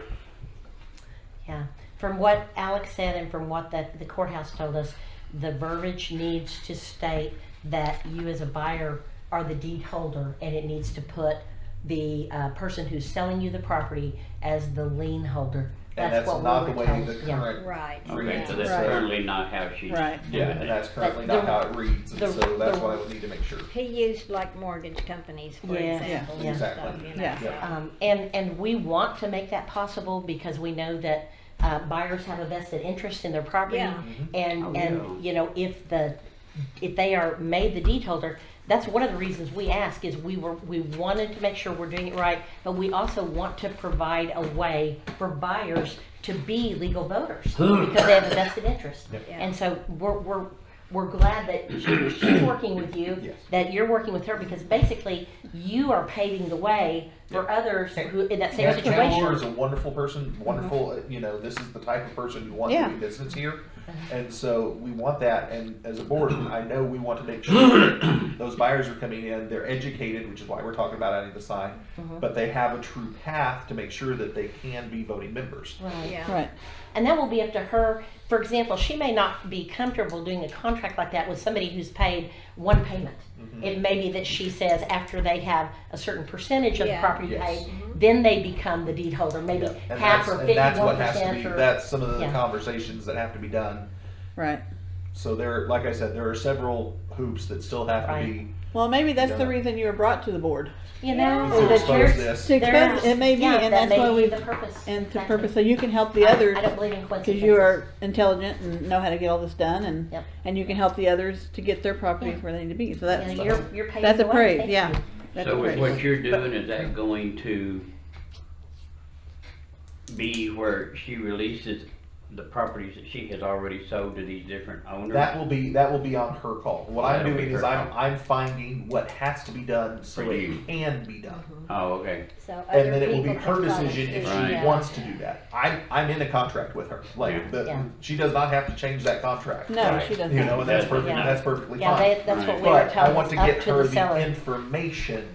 [SPEAKER 5] Yeah, from what Alex said and from what the courthouse told us, the verbiage needs to state that you as a buyer are the deed holder, and it needs to put the person who's selling you the property as the lien holder.
[SPEAKER 3] and that's
[SPEAKER 5] what we
[SPEAKER 3] not the
[SPEAKER 5] were
[SPEAKER 3] way
[SPEAKER 5] told.
[SPEAKER 3] the
[SPEAKER 5] Yeah.
[SPEAKER 3] current.
[SPEAKER 4] Right.
[SPEAKER 8] Okay, so
[SPEAKER 3] Yeah.
[SPEAKER 8] that's
[SPEAKER 6] Right.
[SPEAKER 8] currently not how she's
[SPEAKER 6] Right.
[SPEAKER 8] doing
[SPEAKER 3] Yeah, and
[SPEAKER 8] it.
[SPEAKER 3] that's currently
[SPEAKER 5] But
[SPEAKER 3] not
[SPEAKER 5] the-
[SPEAKER 3] how it reads, and
[SPEAKER 5] the-
[SPEAKER 3] so that's
[SPEAKER 5] the-
[SPEAKER 3] what I would need to make sure.
[SPEAKER 4] He used like mortgage companies, for
[SPEAKER 5] Yeah.
[SPEAKER 4] example.
[SPEAKER 5] Yeah.
[SPEAKER 4] and stuff,
[SPEAKER 3] Exactly.
[SPEAKER 4] you know,
[SPEAKER 6] Yeah.
[SPEAKER 4] so.
[SPEAKER 5] And we want to make that possible because we know that buyers have a vested interest in their property.
[SPEAKER 4] Yeah.
[SPEAKER 5] And,
[SPEAKER 8] Oh,
[SPEAKER 5] and,
[SPEAKER 8] yeah.
[SPEAKER 5] if they are made the deed holder, that's one of the reasons we ask is we wanted to make sure we're doing it right, but we also want to provide a way for buyers to be legal voters because they have a vested interest.
[SPEAKER 3] Yep.
[SPEAKER 4] Yeah.
[SPEAKER 5] And so we're glad that she's working with you,
[SPEAKER 3] Yes.
[SPEAKER 5] that you're working with her, because basically you are paving the way for others who in that same
[SPEAKER 3] Hannah Moore is
[SPEAKER 5] situation.
[SPEAKER 3] a wonderful person, wonderful, this is the type of person you want to
[SPEAKER 6] Yeah.
[SPEAKER 3] do business here. And so we want that, and as a board, I know we want to make sure that those buyers are coming in, they're educated, which is why we're talking about adding the sign, but they have a true path to make sure that they can be voting members.
[SPEAKER 5] Right.
[SPEAKER 4] Yeah.
[SPEAKER 6] Right.
[SPEAKER 5] And that will be up to her. For example, she may not be comfortable doing a contract like that with somebody who's paid one payment. It may be that she says after they have a certain percentage of the
[SPEAKER 4] Yeah.
[SPEAKER 5] property
[SPEAKER 3] Yes.
[SPEAKER 5] paid, then they become the deed holder, maybe
[SPEAKER 3] Yeah. And
[SPEAKER 5] half
[SPEAKER 3] that's,
[SPEAKER 5] or
[SPEAKER 3] and that's what has to
[SPEAKER 5] 51%
[SPEAKER 3] be,
[SPEAKER 5] or.
[SPEAKER 3] that's some of the
[SPEAKER 5] Yeah.
[SPEAKER 3] conversations that have to be done.
[SPEAKER 6] Right.
[SPEAKER 3] So there, like I said, there are several hoops that still have to
[SPEAKER 5] Right.
[SPEAKER 3] be
[SPEAKER 6] Well, maybe that's the
[SPEAKER 3] Yeah.
[SPEAKER 6] reason you were brought to the board.
[SPEAKER 5] You know,
[SPEAKER 3] to
[SPEAKER 5] the
[SPEAKER 3] expose
[SPEAKER 5] church-
[SPEAKER 3] this.
[SPEAKER 6] To
[SPEAKER 5] there
[SPEAKER 6] expose,
[SPEAKER 5] are-
[SPEAKER 6] it may be,
[SPEAKER 5] yeah,
[SPEAKER 6] and
[SPEAKER 5] that
[SPEAKER 6] that's why
[SPEAKER 5] may be
[SPEAKER 6] we,
[SPEAKER 5] the purpose.
[SPEAKER 6] and to
[SPEAKER 5] Exactly.
[SPEAKER 6] purpose, so you can help the others.
[SPEAKER 5] I don't believe in
[SPEAKER 6] Because
[SPEAKER 5] coincidences.
[SPEAKER 6] you are intelligent and know how to get all this done, and
[SPEAKER 5] Yep.
[SPEAKER 6] and you can help the others to get their properties
[SPEAKER 5] Yeah.
[SPEAKER 6] where they need to be. So
[SPEAKER 5] You
[SPEAKER 6] that's
[SPEAKER 5] know, you're paving
[SPEAKER 6] that's
[SPEAKER 5] the
[SPEAKER 6] a
[SPEAKER 5] way.
[SPEAKER 6] praise.
[SPEAKER 5] Thank
[SPEAKER 6] Yeah,
[SPEAKER 5] you.
[SPEAKER 6] that's a
[SPEAKER 8] So is
[SPEAKER 6] praise.
[SPEAKER 8] what you're doing, is that going to be where she releases the properties that she has already sold to these different owners?
[SPEAKER 3] That will be on her call. What I'm
[SPEAKER 8] That'll be
[SPEAKER 3] doing is
[SPEAKER 8] her
[SPEAKER 3] I'm
[SPEAKER 8] call.
[SPEAKER 3] I'm finding what has to be done so
[SPEAKER 8] For
[SPEAKER 3] it
[SPEAKER 8] you.
[SPEAKER 3] can be done.
[SPEAKER 8] Oh, okay.
[SPEAKER 4] So
[SPEAKER 3] And
[SPEAKER 4] other
[SPEAKER 3] then it will be
[SPEAKER 4] people
[SPEAKER 3] her
[SPEAKER 4] can follow
[SPEAKER 3] decision if
[SPEAKER 4] suit.
[SPEAKER 3] she
[SPEAKER 8] Right.
[SPEAKER 3] wants to do that. I'm in a contract with her. Like
[SPEAKER 8] Yeah.
[SPEAKER 5] Yeah.
[SPEAKER 3] she does not have to change that contract.
[SPEAKER 6] No,
[SPEAKER 8] Right.
[SPEAKER 6] she doesn't.
[SPEAKER 3] You know, and that's perfect.
[SPEAKER 5] Yeah.
[SPEAKER 3] That's perfectly
[SPEAKER 5] Yeah,
[SPEAKER 3] fine.
[SPEAKER 5] that's what
[SPEAKER 8] Right.
[SPEAKER 5] we were
[SPEAKER 3] But I
[SPEAKER 5] told.
[SPEAKER 3] want
[SPEAKER 5] It's
[SPEAKER 3] to
[SPEAKER 5] up
[SPEAKER 3] get
[SPEAKER 5] to
[SPEAKER 3] her
[SPEAKER 5] the seller.
[SPEAKER 3] the information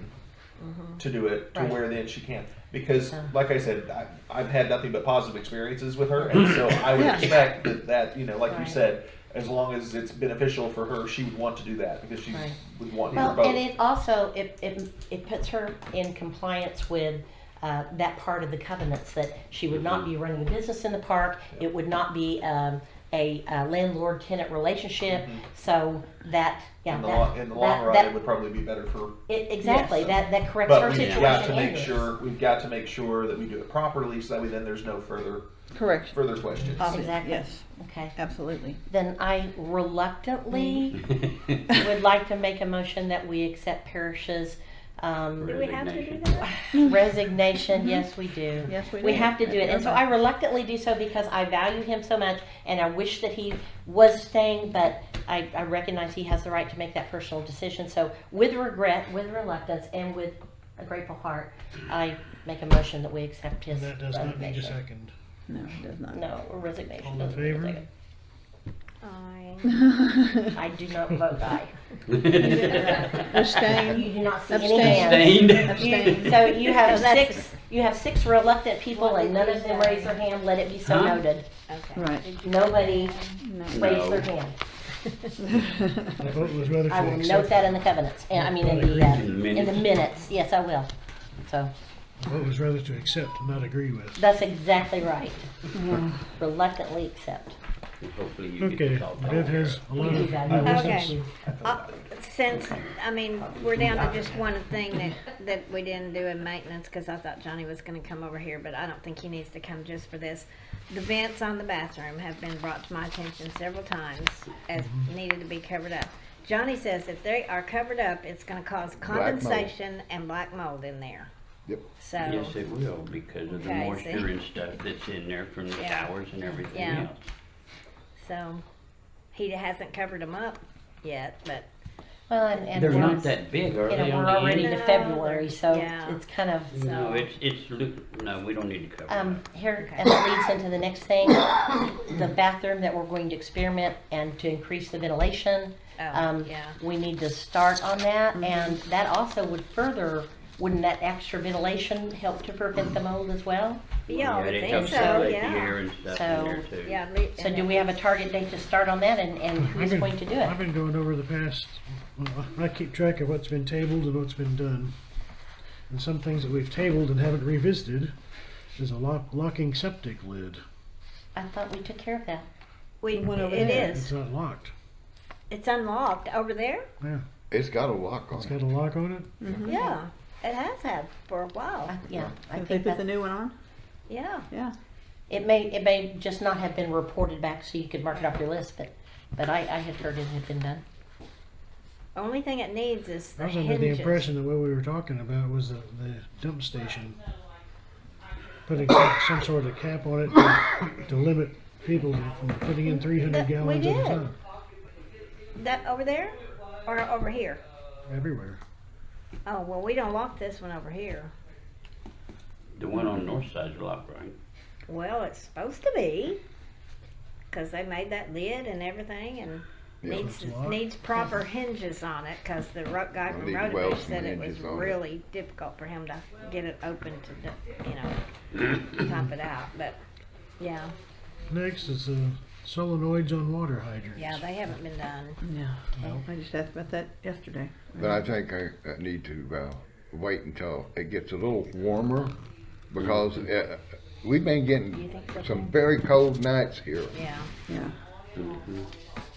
[SPEAKER 3] to do it to
[SPEAKER 5] Right.
[SPEAKER 3] where then she can. Because,
[SPEAKER 5] Yeah.
[SPEAKER 3] like I said, I've had nothing but positive experiences with her, and so I would
[SPEAKER 6] Yeah.
[SPEAKER 3] expect that, you know, like you
[SPEAKER 5] Right.
[SPEAKER 3] said, as long as it's beneficial for her, she would want to do that because she
[SPEAKER 5] Right.
[SPEAKER 3] would want to hear
[SPEAKER 5] Well,
[SPEAKER 3] both.
[SPEAKER 5] and it also, it puts her in compliance with that part of the covenants, that she would not be running a business in the park, it would not be a landlord-tenant relationship, so that, yeah,
[SPEAKER 3] in the,
[SPEAKER 5] that.
[SPEAKER 3] in the long
[SPEAKER 5] that-
[SPEAKER 3] run,
[SPEAKER 5] that-
[SPEAKER 3] it would probably be better for.
[SPEAKER 5] Exactly,
[SPEAKER 6] Yes.
[SPEAKER 5] that corrects her
[SPEAKER 3] But we've
[SPEAKER 5] situation.
[SPEAKER 3] got to make
[SPEAKER 5] anyways.
[SPEAKER 3] sure that we do it properly, so that way then there's no further
[SPEAKER 6] Correct.
[SPEAKER 3] questions.
[SPEAKER 5] Exactly.
[SPEAKER 6] Yes,
[SPEAKER 5] Okay,
[SPEAKER 6] absolutely.
[SPEAKER 5] then I reluctantly would like to make a motion that we accept Parrish's
[SPEAKER 4] Do we have to do
[SPEAKER 8] Resignation.
[SPEAKER 4] that?
[SPEAKER 5] resignation. Yes, we do.
[SPEAKER 6] Yes, we
[SPEAKER 5] We
[SPEAKER 6] do.
[SPEAKER 5] have to do it, and so I reluctantly do so because I value him so much, and I wish that he was staying, but I recognize he has the right to make that personal decision. So with regret, with reluctance, and with a grateful heart, I make a motion that we accept his
[SPEAKER 1] And that does not need a
[SPEAKER 5] resignation.
[SPEAKER 1] second.
[SPEAKER 6] No, it does not.
[SPEAKER 5] No, resignation.
[SPEAKER 1] All in
[SPEAKER 5] doesn't need a
[SPEAKER 1] favor?
[SPEAKER 5] second.
[SPEAKER 4] I,
[SPEAKER 5] I do not vote aye.
[SPEAKER 6] Abstain.
[SPEAKER 5] You do not see any
[SPEAKER 6] Abstain.
[SPEAKER 5] hands.
[SPEAKER 8] Abstained.
[SPEAKER 6] Abstain.
[SPEAKER 5] So you have
[SPEAKER 4] So that's-
[SPEAKER 5] six, you have six reluctant people and none of them raise their hand, let it be so
[SPEAKER 8] Huh?
[SPEAKER 5] noted.
[SPEAKER 4] okay.
[SPEAKER 6] Right.
[SPEAKER 5] Nobody
[SPEAKER 6] No.
[SPEAKER 5] raised their
[SPEAKER 8] No.
[SPEAKER 5] hand.
[SPEAKER 1] My vote was whether
[SPEAKER 5] I
[SPEAKER 1] to
[SPEAKER 5] will note
[SPEAKER 1] accept.
[SPEAKER 5] that in the covenants, and I mean in the minutes, yes, I will. So,
[SPEAKER 1] My vote was rather to accept, not agree with.
[SPEAKER 5] that's exactly right. Reluctantly accept.
[SPEAKER 8] Hopefully you get
[SPEAKER 1] Okay,
[SPEAKER 8] this all
[SPEAKER 1] Bev
[SPEAKER 8] taken care
[SPEAKER 1] has
[SPEAKER 8] of.
[SPEAKER 1] a lot
[SPEAKER 5] We
[SPEAKER 1] of
[SPEAKER 5] do that.
[SPEAKER 1] new
[SPEAKER 4] Okay.
[SPEAKER 1] business.
[SPEAKER 4] Since, I mean, we're down to just one thing that we didn't do in maintenance, cause I thought Johnny was gonna come over here, but I don't think he needs to come just for this. The vents on the bathroom have been brought to my attention several times as needed to be covered up. Johnny says if they are covered up, it's gonna cause
[SPEAKER 2] mold.
[SPEAKER 4] condensation and black mold in there.
[SPEAKER 2] Yep.
[SPEAKER 4] So,
[SPEAKER 8] Yes, it will, because of the
[SPEAKER 4] Okay,
[SPEAKER 8] moisture
[SPEAKER 4] see?
[SPEAKER 8] and stuff that's in there from the
[SPEAKER 4] Yeah.
[SPEAKER 8] showers and everything
[SPEAKER 4] Yeah.
[SPEAKER 8] else.
[SPEAKER 4] so, he hasn't covered them up yet, but
[SPEAKER 5] Well, and
[SPEAKER 8] They're
[SPEAKER 5] we're-
[SPEAKER 8] not that big, are
[SPEAKER 5] you know,
[SPEAKER 8] they, on
[SPEAKER 5] we're
[SPEAKER 8] the
[SPEAKER 5] already
[SPEAKER 8] end?
[SPEAKER 5] to
[SPEAKER 4] No,
[SPEAKER 5] February, so
[SPEAKER 4] yeah.
[SPEAKER 5] it's kind of,
[SPEAKER 8] No, no, we don't need to cover that.
[SPEAKER 5] here,
[SPEAKER 4] Okay.
[SPEAKER 5] and that leads into the next thing, the bathroom that we're going to experiment and to increase the ventilation.
[SPEAKER 4] oh, yeah.
[SPEAKER 5] We need to start on that, and that also would further, wouldn't that extra ventilation help to prevent the mold as well?
[SPEAKER 4] Yeah, I would
[SPEAKER 8] it
[SPEAKER 4] think
[SPEAKER 8] helps
[SPEAKER 4] so,
[SPEAKER 8] circulate the
[SPEAKER 4] yeah.
[SPEAKER 8] air and stuff
[SPEAKER 5] So-
[SPEAKER 8] in there too.
[SPEAKER 4] Yeah,
[SPEAKER 5] So do we have a target date to start on that, and who's going to do
[SPEAKER 1] I've
[SPEAKER 5] it?
[SPEAKER 1] been going over the past, well, I keep track of what's been tabled and what's been done. And some things that we've tabled and haven't revisited is a locking septic lid.
[SPEAKER 5] I thought we took care of that.
[SPEAKER 4] We,
[SPEAKER 6] The one over
[SPEAKER 4] it
[SPEAKER 6] there.
[SPEAKER 4] is.
[SPEAKER 1] It's not locked.
[SPEAKER 4] It's unlocked over there.
[SPEAKER 1] Yeah,
[SPEAKER 2] It's got a lock on
[SPEAKER 1] it's
[SPEAKER 2] it.
[SPEAKER 1] got a lock on it.
[SPEAKER 4] Yeah, it has had for a while.
[SPEAKER 5] Yeah, I
[SPEAKER 6] If they
[SPEAKER 5] think
[SPEAKER 6] put the
[SPEAKER 5] that,
[SPEAKER 6] new one on?
[SPEAKER 4] Yeah.
[SPEAKER 6] Yeah.
[SPEAKER 5] it may just not have been reported back so you could mark it off your list, but I had heard it had been done.
[SPEAKER 4] Only thing it needs is the
[SPEAKER 1] I was under the
[SPEAKER 4] hinges.
[SPEAKER 1] impression that what we were talking about was the dump station. Putting some sort of cap on it to limit people from putting in 300
[SPEAKER 4] That- we
[SPEAKER 1] gallons at a
[SPEAKER 4] did.
[SPEAKER 1] time.
[SPEAKER 4] That over there, or over here?
[SPEAKER 1] Everywhere.
[SPEAKER 4] Oh well, we don't lock this one over here.
[SPEAKER 8] The one on the north side's locked, right?
[SPEAKER 4] Well, it's supposed to be, cause they made that lid and everything, and
[SPEAKER 2] Yeah.
[SPEAKER 4] needs
[SPEAKER 1] It's locked.
[SPEAKER 4] needs proper hinges on it. Cause the guy
[SPEAKER 2] We'll
[SPEAKER 4] from
[SPEAKER 2] need
[SPEAKER 4] Rotovish
[SPEAKER 2] Wells
[SPEAKER 4] said it was
[SPEAKER 2] hinges on it.
[SPEAKER 4] really difficult for him to get it open to, pump it out. But yeah,
[SPEAKER 1] Next is solenoids on water hydrants.
[SPEAKER 4] yeah, they haven't been done.
[SPEAKER 6] Yeah.
[SPEAKER 1] No.
[SPEAKER 6] I just asked about that yesterday.
[SPEAKER 2] But I think I need to wait until it gets a little warmer because we've been
[SPEAKER 4] You
[SPEAKER 2] getting
[SPEAKER 4] think so?
[SPEAKER 2] some very cold nights here.
[SPEAKER 4] Yeah,
[SPEAKER 6] Yeah.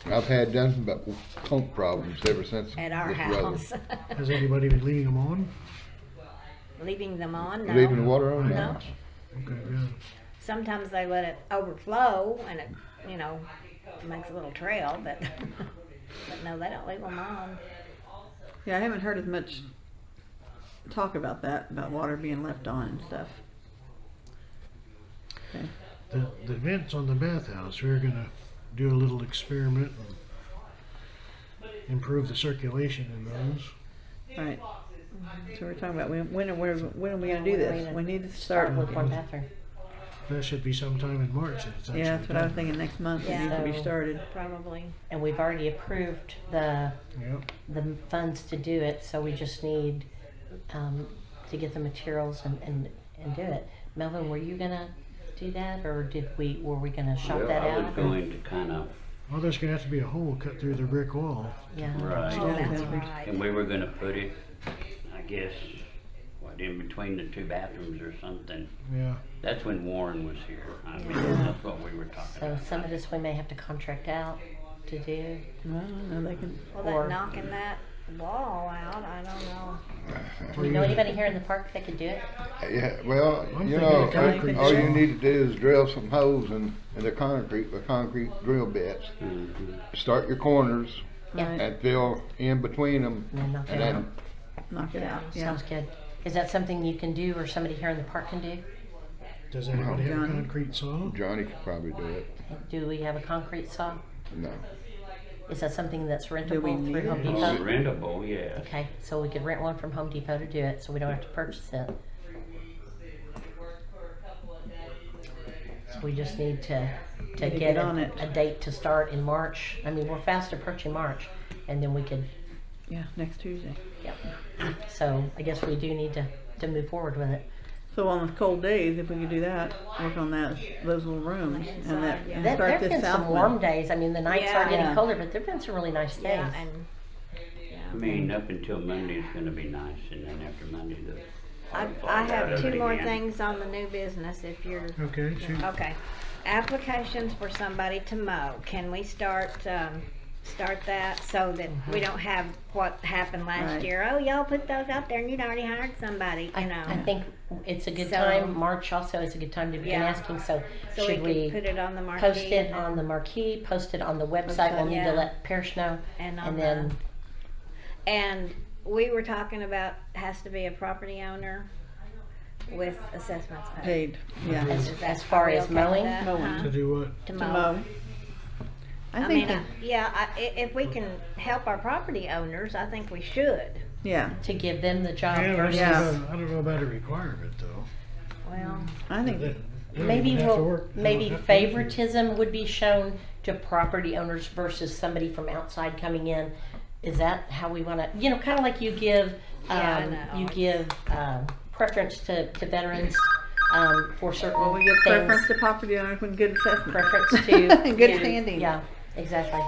[SPEAKER 2] I've had nothing but pump problems ever since
[SPEAKER 4] at our
[SPEAKER 2] this weather.
[SPEAKER 4] house.
[SPEAKER 1] Has anybody been leaving them on?
[SPEAKER 4] Leaving them on? No.
[SPEAKER 2] Leaving the water on?
[SPEAKER 4] No.
[SPEAKER 1] Okay, good.
[SPEAKER 4] Sometimes they let it overflow and it, makes a little trail, but, but no, they don't leave them on.
[SPEAKER 6] Yeah, I haven't heard as much talk about that, about water being left on and stuff. Okay.
[SPEAKER 1] The vents on the bathhouse, we're gonna do a little experiment and improve the circulation in those.
[SPEAKER 6] Right. So we're talking about when are we gonna do this? We need to
[SPEAKER 5] Start
[SPEAKER 6] start.
[SPEAKER 5] with one bathroom.
[SPEAKER 1] That should be sometime in March. That it's
[SPEAKER 6] Yeah,
[SPEAKER 1] actually
[SPEAKER 6] that's what I was
[SPEAKER 1] done.
[SPEAKER 6] thinking, next month it
[SPEAKER 4] Yeah.
[SPEAKER 6] needs to be
[SPEAKER 5] So-
[SPEAKER 6] started.
[SPEAKER 4] Probably.
[SPEAKER 5] And we've already approved the
[SPEAKER 1] Yep.
[SPEAKER 5] funds to do it, so we just need, to get the materials and do it. Melvin, were you gonna do that, or were we gonna shop
[SPEAKER 8] Well,
[SPEAKER 5] that
[SPEAKER 8] I was
[SPEAKER 5] out?
[SPEAKER 8] going to kind of,
[SPEAKER 1] Well, there's gonna have to be a hole cut through the brick wall.
[SPEAKER 5] Yeah.
[SPEAKER 8] right,
[SPEAKER 4] Oh, that's
[SPEAKER 6] Yeah.
[SPEAKER 4] right.
[SPEAKER 8] and we were gonna put it, I guess, what, in between the two bathrooms or something.
[SPEAKER 1] Yeah.
[SPEAKER 8] That's when Warren was here. I mean, that's what we were talking
[SPEAKER 5] So
[SPEAKER 8] about.
[SPEAKER 5] some of this we may have to contract out to do.
[SPEAKER 6] No, no, they can.
[SPEAKER 4] Well,
[SPEAKER 5] Or-
[SPEAKER 4] that knocking that wall out, I don't know.
[SPEAKER 5] Do we know anybody here in the park that could do it?
[SPEAKER 2] Yeah, well,
[SPEAKER 1] I'm
[SPEAKER 2] you
[SPEAKER 1] thinking
[SPEAKER 2] know,
[SPEAKER 1] of concrete
[SPEAKER 2] all you
[SPEAKER 1] saw.
[SPEAKER 2] need to do is drill some holes in the concrete with concrete drill bits.
[SPEAKER 8] Mhm.
[SPEAKER 2] Start your corners
[SPEAKER 5] Yeah.
[SPEAKER 6] Right.
[SPEAKER 2] and fill in between them.
[SPEAKER 5] And then knock it
[SPEAKER 2] And
[SPEAKER 5] out.
[SPEAKER 2] then,
[SPEAKER 6] Knock it out. Yeah.
[SPEAKER 5] Sounds good. Is that something you can do, or somebody here in the park can do?
[SPEAKER 1] Does anybody have a
[SPEAKER 6] Johnny.
[SPEAKER 1] concrete saw?
[SPEAKER 2] Johnny could probably do it.
[SPEAKER 5] Do we have a concrete saw?
[SPEAKER 2] No.
[SPEAKER 5] Is that something that's
[SPEAKER 6] Do we
[SPEAKER 5] rentable
[SPEAKER 6] need
[SPEAKER 5] through Home
[SPEAKER 6] it?
[SPEAKER 8] Oh,
[SPEAKER 5] Depot?
[SPEAKER 8] rentable, yeah.
[SPEAKER 5] Okay, so we could rent one from Home Depot to do it, so we don't have to purchase it. So we just need to
[SPEAKER 6] Need to
[SPEAKER 5] get
[SPEAKER 6] get on it.
[SPEAKER 5] a date to start in March. I mean, we're fast approaching March, and then we could,
[SPEAKER 6] Yeah, next Tuesday.
[SPEAKER 5] yep. So I guess we do need to move forward with it.
[SPEAKER 6] So on the cold days, if we could do that, work on those little rooms and that, and
[SPEAKER 5] There
[SPEAKER 6] start
[SPEAKER 5] have
[SPEAKER 6] this
[SPEAKER 5] been
[SPEAKER 6] south
[SPEAKER 5] some warm
[SPEAKER 6] one.
[SPEAKER 5] days. I mean, the nights are
[SPEAKER 4] Yeah.
[SPEAKER 5] getting
[SPEAKER 6] Yeah.
[SPEAKER 5] colder, but there've been some really nice days.
[SPEAKER 4] Yeah, and,
[SPEAKER 8] I mean, up until Monday it's gonna be nice, and then after Monday the.
[SPEAKER 4] I
[SPEAKER 8] fall out
[SPEAKER 4] have
[SPEAKER 8] of
[SPEAKER 4] two
[SPEAKER 8] it
[SPEAKER 4] more
[SPEAKER 8] again.
[SPEAKER 4] things on the new business if you're,
[SPEAKER 1] Okay, shoot.
[SPEAKER 4] okay. Applications for somebody to mow. Can we start that so that we don't have what happened last
[SPEAKER 6] Right.
[SPEAKER 4] year? Oh, y'all put those out there and you'd already hired somebody,
[SPEAKER 5] I,
[SPEAKER 4] you know.
[SPEAKER 5] I think it's a good
[SPEAKER 4] So-
[SPEAKER 5] time. March also is a good time to begin
[SPEAKER 4] Yeah.
[SPEAKER 5] asking. So,
[SPEAKER 4] So
[SPEAKER 5] should
[SPEAKER 4] we
[SPEAKER 5] we
[SPEAKER 4] could put it on the marquee.
[SPEAKER 5] post it
[SPEAKER 4] and
[SPEAKER 5] on the
[SPEAKER 4] then-
[SPEAKER 5] marquee, post it on the website? We'll need
[SPEAKER 4] Yeah.
[SPEAKER 5] to let Parrish know,
[SPEAKER 4] And on
[SPEAKER 5] and then
[SPEAKER 4] And we were talking about, has to be a property owner with assessments paid.
[SPEAKER 6] Paid, yeah.
[SPEAKER 5] as,
[SPEAKER 4] Is that-
[SPEAKER 5] as far
[SPEAKER 4] are we
[SPEAKER 5] as
[SPEAKER 4] okay with
[SPEAKER 5] mowing,
[SPEAKER 4] that?
[SPEAKER 6] Mowing.
[SPEAKER 4] Huh?
[SPEAKER 1] To do what?
[SPEAKER 4] To
[SPEAKER 6] To
[SPEAKER 4] mow.
[SPEAKER 6] mow. I
[SPEAKER 4] I
[SPEAKER 6] think,
[SPEAKER 4] mean, if we can help our property owners, I think we should.
[SPEAKER 6] yeah,
[SPEAKER 5] to give them the job
[SPEAKER 1] Yeah,
[SPEAKER 5] versus
[SPEAKER 6] Yeah.
[SPEAKER 1] I don't know about a requirement though.
[SPEAKER 4] Well,
[SPEAKER 6] I think,
[SPEAKER 1] They don't
[SPEAKER 5] maybe
[SPEAKER 1] even have to work- they don't
[SPEAKER 5] maybe
[SPEAKER 1] have to work.
[SPEAKER 5] favoritism would be shown to property owners versus somebody from outside coming in. Is that how we want to, kind of like you give,
[SPEAKER 4] Yeah, I know.
[SPEAKER 5] you give preference to veterans for certain
[SPEAKER 6] well, we give
[SPEAKER 5] things.
[SPEAKER 6] preference to property owners with good assessment.
[SPEAKER 5] Preference to
[SPEAKER 6] And good
[SPEAKER 5] to-
[SPEAKER 6] standing.
[SPEAKER 5] Yeah, exactly.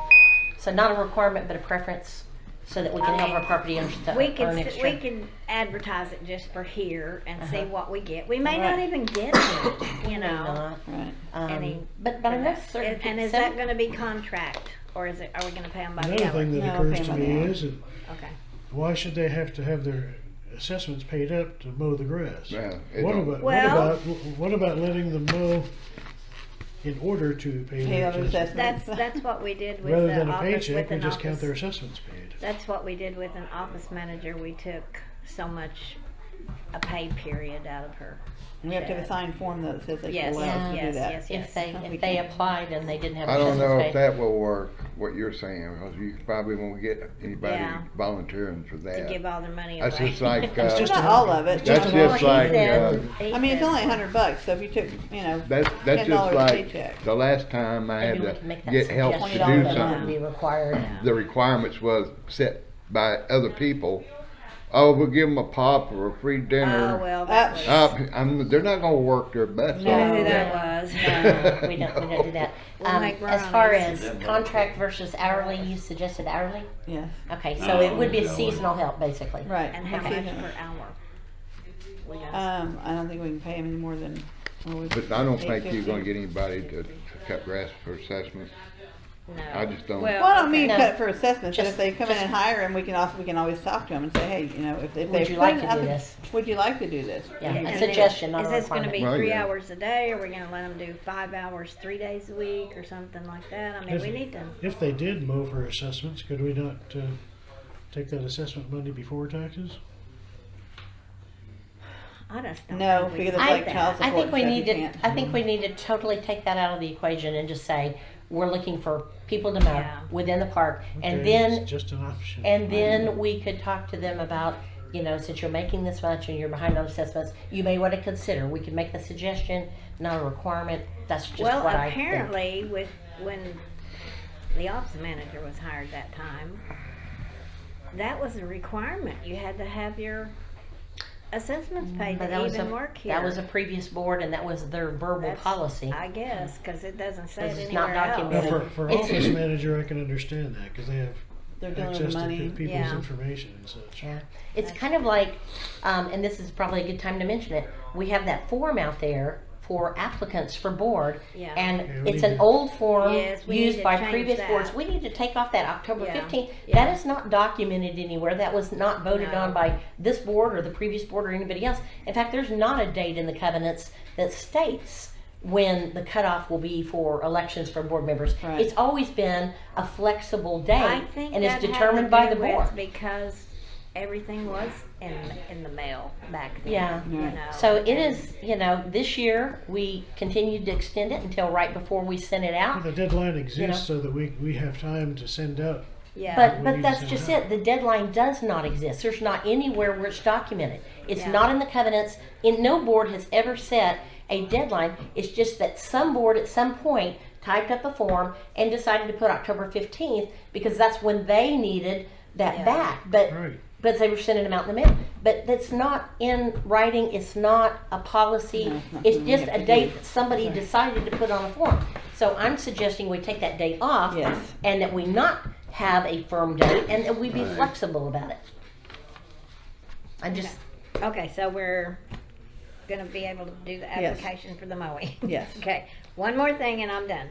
[SPEAKER 5] So not a requirement, but a preference, so that we can help our property owners to
[SPEAKER 4] we
[SPEAKER 5] earn
[SPEAKER 4] could,
[SPEAKER 5] extra.
[SPEAKER 4] we could advertise it just for here and see
[SPEAKER 5] Uh-huh.
[SPEAKER 4] what we get. We may not
[SPEAKER 6] Right.
[SPEAKER 4] even get it,
[SPEAKER 5] Maybe
[SPEAKER 4] know.
[SPEAKER 5] not.
[SPEAKER 6] Right.
[SPEAKER 4] Any-
[SPEAKER 5] But I know certain.
[SPEAKER 4] And is that gonna be contract, or is it, are we gonna pay them by the
[SPEAKER 1] Another
[SPEAKER 4] hour?
[SPEAKER 1] thing that
[SPEAKER 6] No,
[SPEAKER 1] occurs
[SPEAKER 6] pay
[SPEAKER 1] to
[SPEAKER 6] by
[SPEAKER 1] me
[SPEAKER 6] the hour.
[SPEAKER 1] is that
[SPEAKER 4] Okay.
[SPEAKER 1] why should they have to have their assessments paid up to mow the grass?
[SPEAKER 2] Yeah, it
[SPEAKER 1] What
[SPEAKER 2] don't-
[SPEAKER 1] about,
[SPEAKER 4] Well-
[SPEAKER 1] what about letting them mow in order to pay
[SPEAKER 6] Pay
[SPEAKER 1] their
[SPEAKER 6] other
[SPEAKER 1] assessments?
[SPEAKER 6] assessments.
[SPEAKER 4] That's what we did with
[SPEAKER 1] Rather
[SPEAKER 4] the
[SPEAKER 1] than a
[SPEAKER 4] office,
[SPEAKER 1] paycheck,
[SPEAKER 4] with
[SPEAKER 1] we
[SPEAKER 4] an
[SPEAKER 1] just count their
[SPEAKER 4] office.
[SPEAKER 1] assessments paid.
[SPEAKER 4] That's what we did with an office manager. We took so much, a pay period out of her.
[SPEAKER 6] We have to have a signed form that says they
[SPEAKER 4] Yes,
[SPEAKER 6] can allow us to do
[SPEAKER 4] yes,
[SPEAKER 6] that.
[SPEAKER 4] yes,
[SPEAKER 5] If
[SPEAKER 6] We
[SPEAKER 5] they
[SPEAKER 6] can.
[SPEAKER 5] applied and they didn't have
[SPEAKER 2] I don't know
[SPEAKER 5] assessments
[SPEAKER 2] if
[SPEAKER 5] paid.
[SPEAKER 2] that will work, what you're saying, because you probably won't get anybody
[SPEAKER 4] Yeah.
[SPEAKER 2] volunteering for
[SPEAKER 4] To
[SPEAKER 2] that.
[SPEAKER 4] give all their money
[SPEAKER 2] That's
[SPEAKER 4] away.
[SPEAKER 2] just like,
[SPEAKER 1] It's just
[SPEAKER 6] Not
[SPEAKER 1] an-
[SPEAKER 6] all of it.
[SPEAKER 2] That's
[SPEAKER 1] an
[SPEAKER 2] just
[SPEAKER 1] option.
[SPEAKER 2] like,
[SPEAKER 6] I mean, it's only $100, so if you took,
[SPEAKER 2] that's
[SPEAKER 6] $10
[SPEAKER 2] just like,
[SPEAKER 6] paycheck.
[SPEAKER 2] the last time I had
[SPEAKER 5] Maybe we
[SPEAKER 2] to
[SPEAKER 5] can make that
[SPEAKER 2] get help to
[SPEAKER 5] suggestion.
[SPEAKER 2] do
[SPEAKER 6] $20
[SPEAKER 5] That would
[SPEAKER 2] something.
[SPEAKER 5] be required.
[SPEAKER 2] The requirements was set by other people. Oh, we'll give them a pop or a free
[SPEAKER 4] Oh,
[SPEAKER 2] dinner.
[SPEAKER 4] well, that was,
[SPEAKER 2] They're not gonna work their butts
[SPEAKER 4] you know
[SPEAKER 2] off.
[SPEAKER 4] who that was.
[SPEAKER 5] No, we don't do that.
[SPEAKER 4] We'll make
[SPEAKER 5] As far
[SPEAKER 4] brownies.
[SPEAKER 5] as contract versus hourly, you suggested hourly?
[SPEAKER 6] Yes,
[SPEAKER 5] Okay, so it would be a
[SPEAKER 8] No,
[SPEAKER 5] seasonal help, basically.
[SPEAKER 6] right.
[SPEAKER 4] And how
[SPEAKER 5] Okay.
[SPEAKER 4] much per hour? We got-
[SPEAKER 6] I don't think we can pay them any more than.
[SPEAKER 2] But I don't think you're
[SPEAKER 6] $8.50.
[SPEAKER 2] gonna get anybody to cut grass for assessments.
[SPEAKER 4] No.
[SPEAKER 2] I just don't.
[SPEAKER 6] Well, I don't mean
[SPEAKER 5] No.
[SPEAKER 6] cut for assessments, but
[SPEAKER 5] Just-
[SPEAKER 6] if they come in
[SPEAKER 5] just-
[SPEAKER 6] and hire him, we can always talk to them and say, hey, if they.
[SPEAKER 5] Would you
[SPEAKER 6] put
[SPEAKER 5] like
[SPEAKER 6] it
[SPEAKER 5] to
[SPEAKER 6] out
[SPEAKER 5] do
[SPEAKER 6] the-
[SPEAKER 5] this?
[SPEAKER 6] Would you like to do this?
[SPEAKER 5] Yeah,
[SPEAKER 4] And
[SPEAKER 5] a
[SPEAKER 4] then
[SPEAKER 5] suggestion, not a
[SPEAKER 4] Is this gonna
[SPEAKER 5] requirement.
[SPEAKER 4] be
[SPEAKER 2] Well,
[SPEAKER 4] 3
[SPEAKER 2] yeah.
[SPEAKER 4] hours a day, or are we gonna let them do 5 hours, 3 days a week, or something like that? I mean,
[SPEAKER 1] If-
[SPEAKER 4] we need to,
[SPEAKER 1] If they did mow for assessments, could we not take that assessment money before taxes?
[SPEAKER 4] I just don't
[SPEAKER 6] No,
[SPEAKER 4] think we
[SPEAKER 6] because
[SPEAKER 4] can
[SPEAKER 6] it's
[SPEAKER 4] do
[SPEAKER 6] like
[SPEAKER 4] that.
[SPEAKER 6] child
[SPEAKER 5] I
[SPEAKER 6] support
[SPEAKER 5] think we
[SPEAKER 6] stuff,
[SPEAKER 5] need
[SPEAKER 6] you
[SPEAKER 5] to,
[SPEAKER 6] can't.
[SPEAKER 5] I think we need to totally take that out of the equation and just say, we're looking for people to mow
[SPEAKER 4] Yeah.
[SPEAKER 5] within the park. And
[SPEAKER 1] Okay,
[SPEAKER 5] then,
[SPEAKER 1] it's just an option.
[SPEAKER 5] and then we could talk to them about, since you're making this much and you're behind on assessments, you may want to consider, we could make the suggestion, not a requirement. That's just
[SPEAKER 4] Well,
[SPEAKER 5] what I think.
[SPEAKER 4] apparently, when the office manager was hired that time, that was a requirement. You had to have your assessments paid
[SPEAKER 5] But
[SPEAKER 4] to even work here.
[SPEAKER 5] that was a previous board and that was their verbal
[SPEAKER 4] That's-
[SPEAKER 5] policy.
[SPEAKER 4] I guess, cause it doesn't say it
[SPEAKER 5] Because it's not
[SPEAKER 4] anywhere else.
[SPEAKER 1] Now,
[SPEAKER 5] documented.
[SPEAKER 1] for
[SPEAKER 5] It's-
[SPEAKER 1] office manager, I can understand that, cause they have
[SPEAKER 6] They're dealing with
[SPEAKER 1] access to
[SPEAKER 6] money.
[SPEAKER 1] people's
[SPEAKER 4] Yeah.
[SPEAKER 1] information and such.
[SPEAKER 5] Yeah, it's kind of like, and this is probably a good time to mention it, we have that form out there for applicants for board.
[SPEAKER 4] Yeah.
[SPEAKER 1] Yeah,
[SPEAKER 5] And
[SPEAKER 1] we
[SPEAKER 5] it's
[SPEAKER 1] need
[SPEAKER 5] an
[SPEAKER 1] to-
[SPEAKER 5] old form
[SPEAKER 4] Yes, we need
[SPEAKER 5] used
[SPEAKER 4] to
[SPEAKER 5] by
[SPEAKER 4] change
[SPEAKER 5] previous
[SPEAKER 4] that.
[SPEAKER 5] boards. We need to take off that October
[SPEAKER 4] Yeah,
[SPEAKER 5] 15th.
[SPEAKER 4] yeah.
[SPEAKER 5] That is not documented anywhere. That was not voted
[SPEAKER 4] No.
[SPEAKER 5] on by this board or the previous board or anybody else. In fact, there's not a date in the covenants that states when the cutoff will be for elections for board members.
[SPEAKER 6] Right.
[SPEAKER 5] It's always been a flexible
[SPEAKER 4] I
[SPEAKER 5] date
[SPEAKER 4] think
[SPEAKER 5] and is
[SPEAKER 4] that had
[SPEAKER 5] determined
[SPEAKER 4] to
[SPEAKER 5] by
[SPEAKER 4] do
[SPEAKER 5] the
[SPEAKER 4] with
[SPEAKER 5] board.
[SPEAKER 4] because everything was in the mail back then.
[SPEAKER 5] Yeah.
[SPEAKER 4] You
[SPEAKER 6] Right.
[SPEAKER 4] know,
[SPEAKER 5] So it
[SPEAKER 4] and-
[SPEAKER 5] is, this year, we continued to extend it until right before we sent it
[SPEAKER 1] Well,
[SPEAKER 5] out.
[SPEAKER 1] the deadline
[SPEAKER 5] know.
[SPEAKER 1] exists so that we have time to send out.
[SPEAKER 4] Yeah.
[SPEAKER 5] But,
[SPEAKER 1] We
[SPEAKER 5] but
[SPEAKER 1] need
[SPEAKER 5] that's
[SPEAKER 1] to
[SPEAKER 5] just
[SPEAKER 1] send
[SPEAKER 5] it, the deadline does not exist, there's not anywhere where it's documented. It's
[SPEAKER 4] Yeah.
[SPEAKER 5] not in the covenants, no board has ever set a deadline, it's just that some board at some point typed up a form and decided to put October 15th, because that's when they needed that
[SPEAKER 4] Yeah.
[SPEAKER 5] back, but
[SPEAKER 1] Right.
[SPEAKER 5] they were sending them out in the mail. But that's not in writing, it's not a policy,
[SPEAKER 6] No, it's not
[SPEAKER 5] it's
[SPEAKER 6] something we
[SPEAKER 5] just
[SPEAKER 6] have
[SPEAKER 5] a
[SPEAKER 6] to
[SPEAKER 5] date
[SPEAKER 6] do.
[SPEAKER 5] that somebody
[SPEAKER 6] Right.
[SPEAKER 5] decided to put on a form. So I'm suggesting we take that date off,
[SPEAKER 6] Yes.
[SPEAKER 5] and that we not have a firm date, and that we be
[SPEAKER 2] Right.
[SPEAKER 5] flexible about it. I just,
[SPEAKER 4] Okay, so we're gonna be able to do the
[SPEAKER 6] Yes.
[SPEAKER 4] application for the mowing.
[SPEAKER 6] Yes.
[SPEAKER 4] Okay, one more thing and I'm done.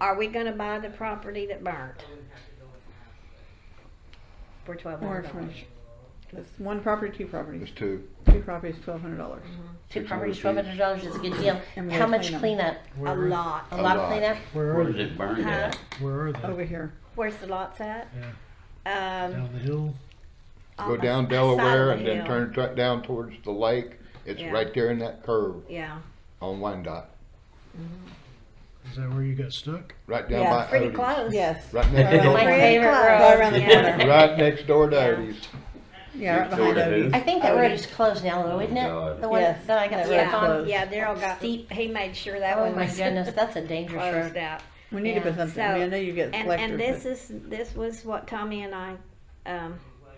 [SPEAKER 4] Are we gonna buy the property that burnt? For $1,200.
[SPEAKER 6] It's one property, two properties.
[SPEAKER 2] It's two.
[SPEAKER 6] Two properties, $1,200.
[SPEAKER 5] two properties,
[SPEAKER 2] $600
[SPEAKER 5] $1,200 is a good deal.
[SPEAKER 6] And we
[SPEAKER 5] How
[SPEAKER 6] gotta
[SPEAKER 5] much
[SPEAKER 6] clean 'em.
[SPEAKER 5] cleanup?
[SPEAKER 4] A
[SPEAKER 1] Where,
[SPEAKER 4] lot.
[SPEAKER 5] A
[SPEAKER 2] A
[SPEAKER 5] lot of
[SPEAKER 2] lot.
[SPEAKER 5] cleanup?
[SPEAKER 1] where
[SPEAKER 8] Where
[SPEAKER 1] are
[SPEAKER 8] is
[SPEAKER 1] they?
[SPEAKER 8] it burned at?
[SPEAKER 1] Where are they?
[SPEAKER 6] Over here.
[SPEAKER 4] Where's the lots at?
[SPEAKER 1] Yeah. Down the hill.
[SPEAKER 4] On
[SPEAKER 2] Go
[SPEAKER 4] the
[SPEAKER 2] down
[SPEAKER 4] side of
[SPEAKER 2] Delaware
[SPEAKER 4] the
[SPEAKER 2] and then
[SPEAKER 4] hill.
[SPEAKER 2] turn right down towards the lake. It's
[SPEAKER 4] Yeah.
[SPEAKER 2] right there in that curve
[SPEAKER 4] Yeah,
[SPEAKER 2] on Wyandotte.
[SPEAKER 1] Is that where you got stuck?
[SPEAKER 2] Right down
[SPEAKER 6] Yeah,
[SPEAKER 2] by
[SPEAKER 4] pretty
[SPEAKER 2] Odie's.
[SPEAKER 4] close.
[SPEAKER 6] Yes.
[SPEAKER 2] Right next
[SPEAKER 6] Right
[SPEAKER 2] door.
[SPEAKER 5] My
[SPEAKER 6] Pretty
[SPEAKER 5] favorite
[SPEAKER 4] close.
[SPEAKER 5] road.
[SPEAKER 6] Right around the
[SPEAKER 4] Yeah.
[SPEAKER 6] corner.
[SPEAKER 2] Right next door to
[SPEAKER 4] Yeah.
[SPEAKER 2] Odie's.
[SPEAKER 6] Yeah, right
[SPEAKER 8] Next door
[SPEAKER 6] behind
[SPEAKER 8] to who?
[SPEAKER 6] Odie's.
[SPEAKER 5] I think that road
[SPEAKER 6] Odie's.
[SPEAKER 5] is closed now, though, isn't it?
[SPEAKER 8] God.
[SPEAKER 5] The one
[SPEAKER 6] Yes,
[SPEAKER 5] that I got
[SPEAKER 6] that
[SPEAKER 5] stuck
[SPEAKER 6] road's
[SPEAKER 5] on?
[SPEAKER 6] closed.
[SPEAKER 4] Yeah, Daryl got,
[SPEAKER 5] Steep.
[SPEAKER 4] he made sure that
[SPEAKER 5] Oh
[SPEAKER 4] one
[SPEAKER 5] my
[SPEAKER 4] was
[SPEAKER 5] goodness, that's a dangerous road.
[SPEAKER 4] closed out.
[SPEAKER 6] We need to put
[SPEAKER 4] Yeah,
[SPEAKER 6] something, I mean, I know you get
[SPEAKER 4] And,
[SPEAKER 6] selectors,
[SPEAKER 4] this was what Tommy and I,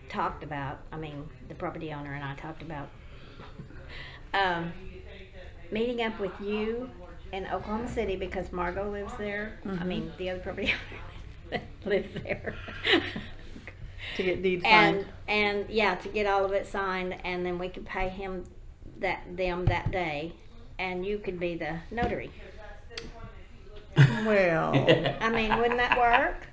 [SPEAKER 4] talked about, I mean, the property owner and I talked about. Meeting up with you in Oklahoma City because Margot lives there, I mean, the other property owner lives there.
[SPEAKER 6] to get deeds
[SPEAKER 4] And,
[SPEAKER 6] signed.
[SPEAKER 4] and yeah, to get all of it signed and then we could pay him them that day and you could be the notary.
[SPEAKER 6] Well,
[SPEAKER 4] I mean, wouldn't that work?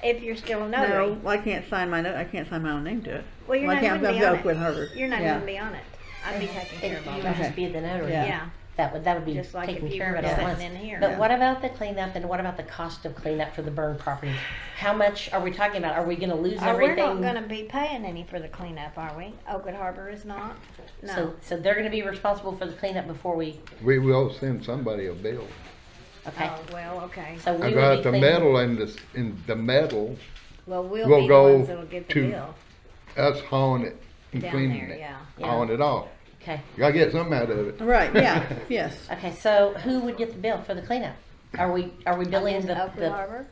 [SPEAKER 4] If you're still a notary.
[SPEAKER 6] no, I can't sign my note, I can't sign my own name to it.
[SPEAKER 4] Well, you're
[SPEAKER 6] Well, I
[SPEAKER 4] not
[SPEAKER 6] can't,
[SPEAKER 4] gonna be
[SPEAKER 6] I'm
[SPEAKER 4] on
[SPEAKER 6] Oakwood
[SPEAKER 4] it.
[SPEAKER 6] Harbor.
[SPEAKER 4] You're not
[SPEAKER 6] Yeah.
[SPEAKER 4] gonna be on it. I'd be taking care of all
[SPEAKER 5] You
[SPEAKER 4] that.
[SPEAKER 5] would just be the notary.
[SPEAKER 6] Yeah.
[SPEAKER 4] Yeah,
[SPEAKER 5] That would be
[SPEAKER 4] just like if
[SPEAKER 5] taking
[SPEAKER 4] you
[SPEAKER 5] care
[SPEAKER 4] were
[SPEAKER 5] of it all at
[SPEAKER 4] sitting
[SPEAKER 5] once.
[SPEAKER 4] in here.
[SPEAKER 5] But
[SPEAKER 6] Yeah.
[SPEAKER 5] what about the cleanup and what about the cost of cleanup for the burned property? How much are we talking about? Are we gonna lose
[SPEAKER 4] We're
[SPEAKER 5] everything?
[SPEAKER 4] not gonna be paying any for the cleanup, are we? Oakwood Harbor is not? No.
[SPEAKER 5] So they're gonna be responsible for the cleanup before we,
[SPEAKER 2] We will send somebody a bill.
[SPEAKER 5] okay.
[SPEAKER 4] Oh, well, okay.
[SPEAKER 5] So we will
[SPEAKER 2] About
[SPEAKER 5] be
[SPEAKER 2] the
[SPEAKER 5] cleaning.
[SPEAKER 2] metal and the metal,
[SPEAKER 4] Well, we'll
[SPEAKER 2] we'll
[SPEAKER 4] be the
[SPEAKER 2] go
[SPEAKER 4] ones that'll get the
[SPEAKER 2] to-
[SPEAKER 4] bill
[SPEAKER 2] us hauling it and
[SPEAKER 4] down
[SPEAKER 2] cleaning
[SPEAKER 4] there,
[SPEAKER 2] it.
[SPEAKER 4] yeah.
[SPEAKER 2] Hauling it off.
[SPEAKER 5] Okay,
[SPEAKER 2] You gotta get something out of it.
[SPEAKER 6] Right, yeah, yes.
[SPEAKER 5] okay, so who would get the bill for the cleanup? Are we billing
[SPEAKER 4] Against
[SPEAKER 5] the,
[SPEAKER 4] Oakwood Harbor?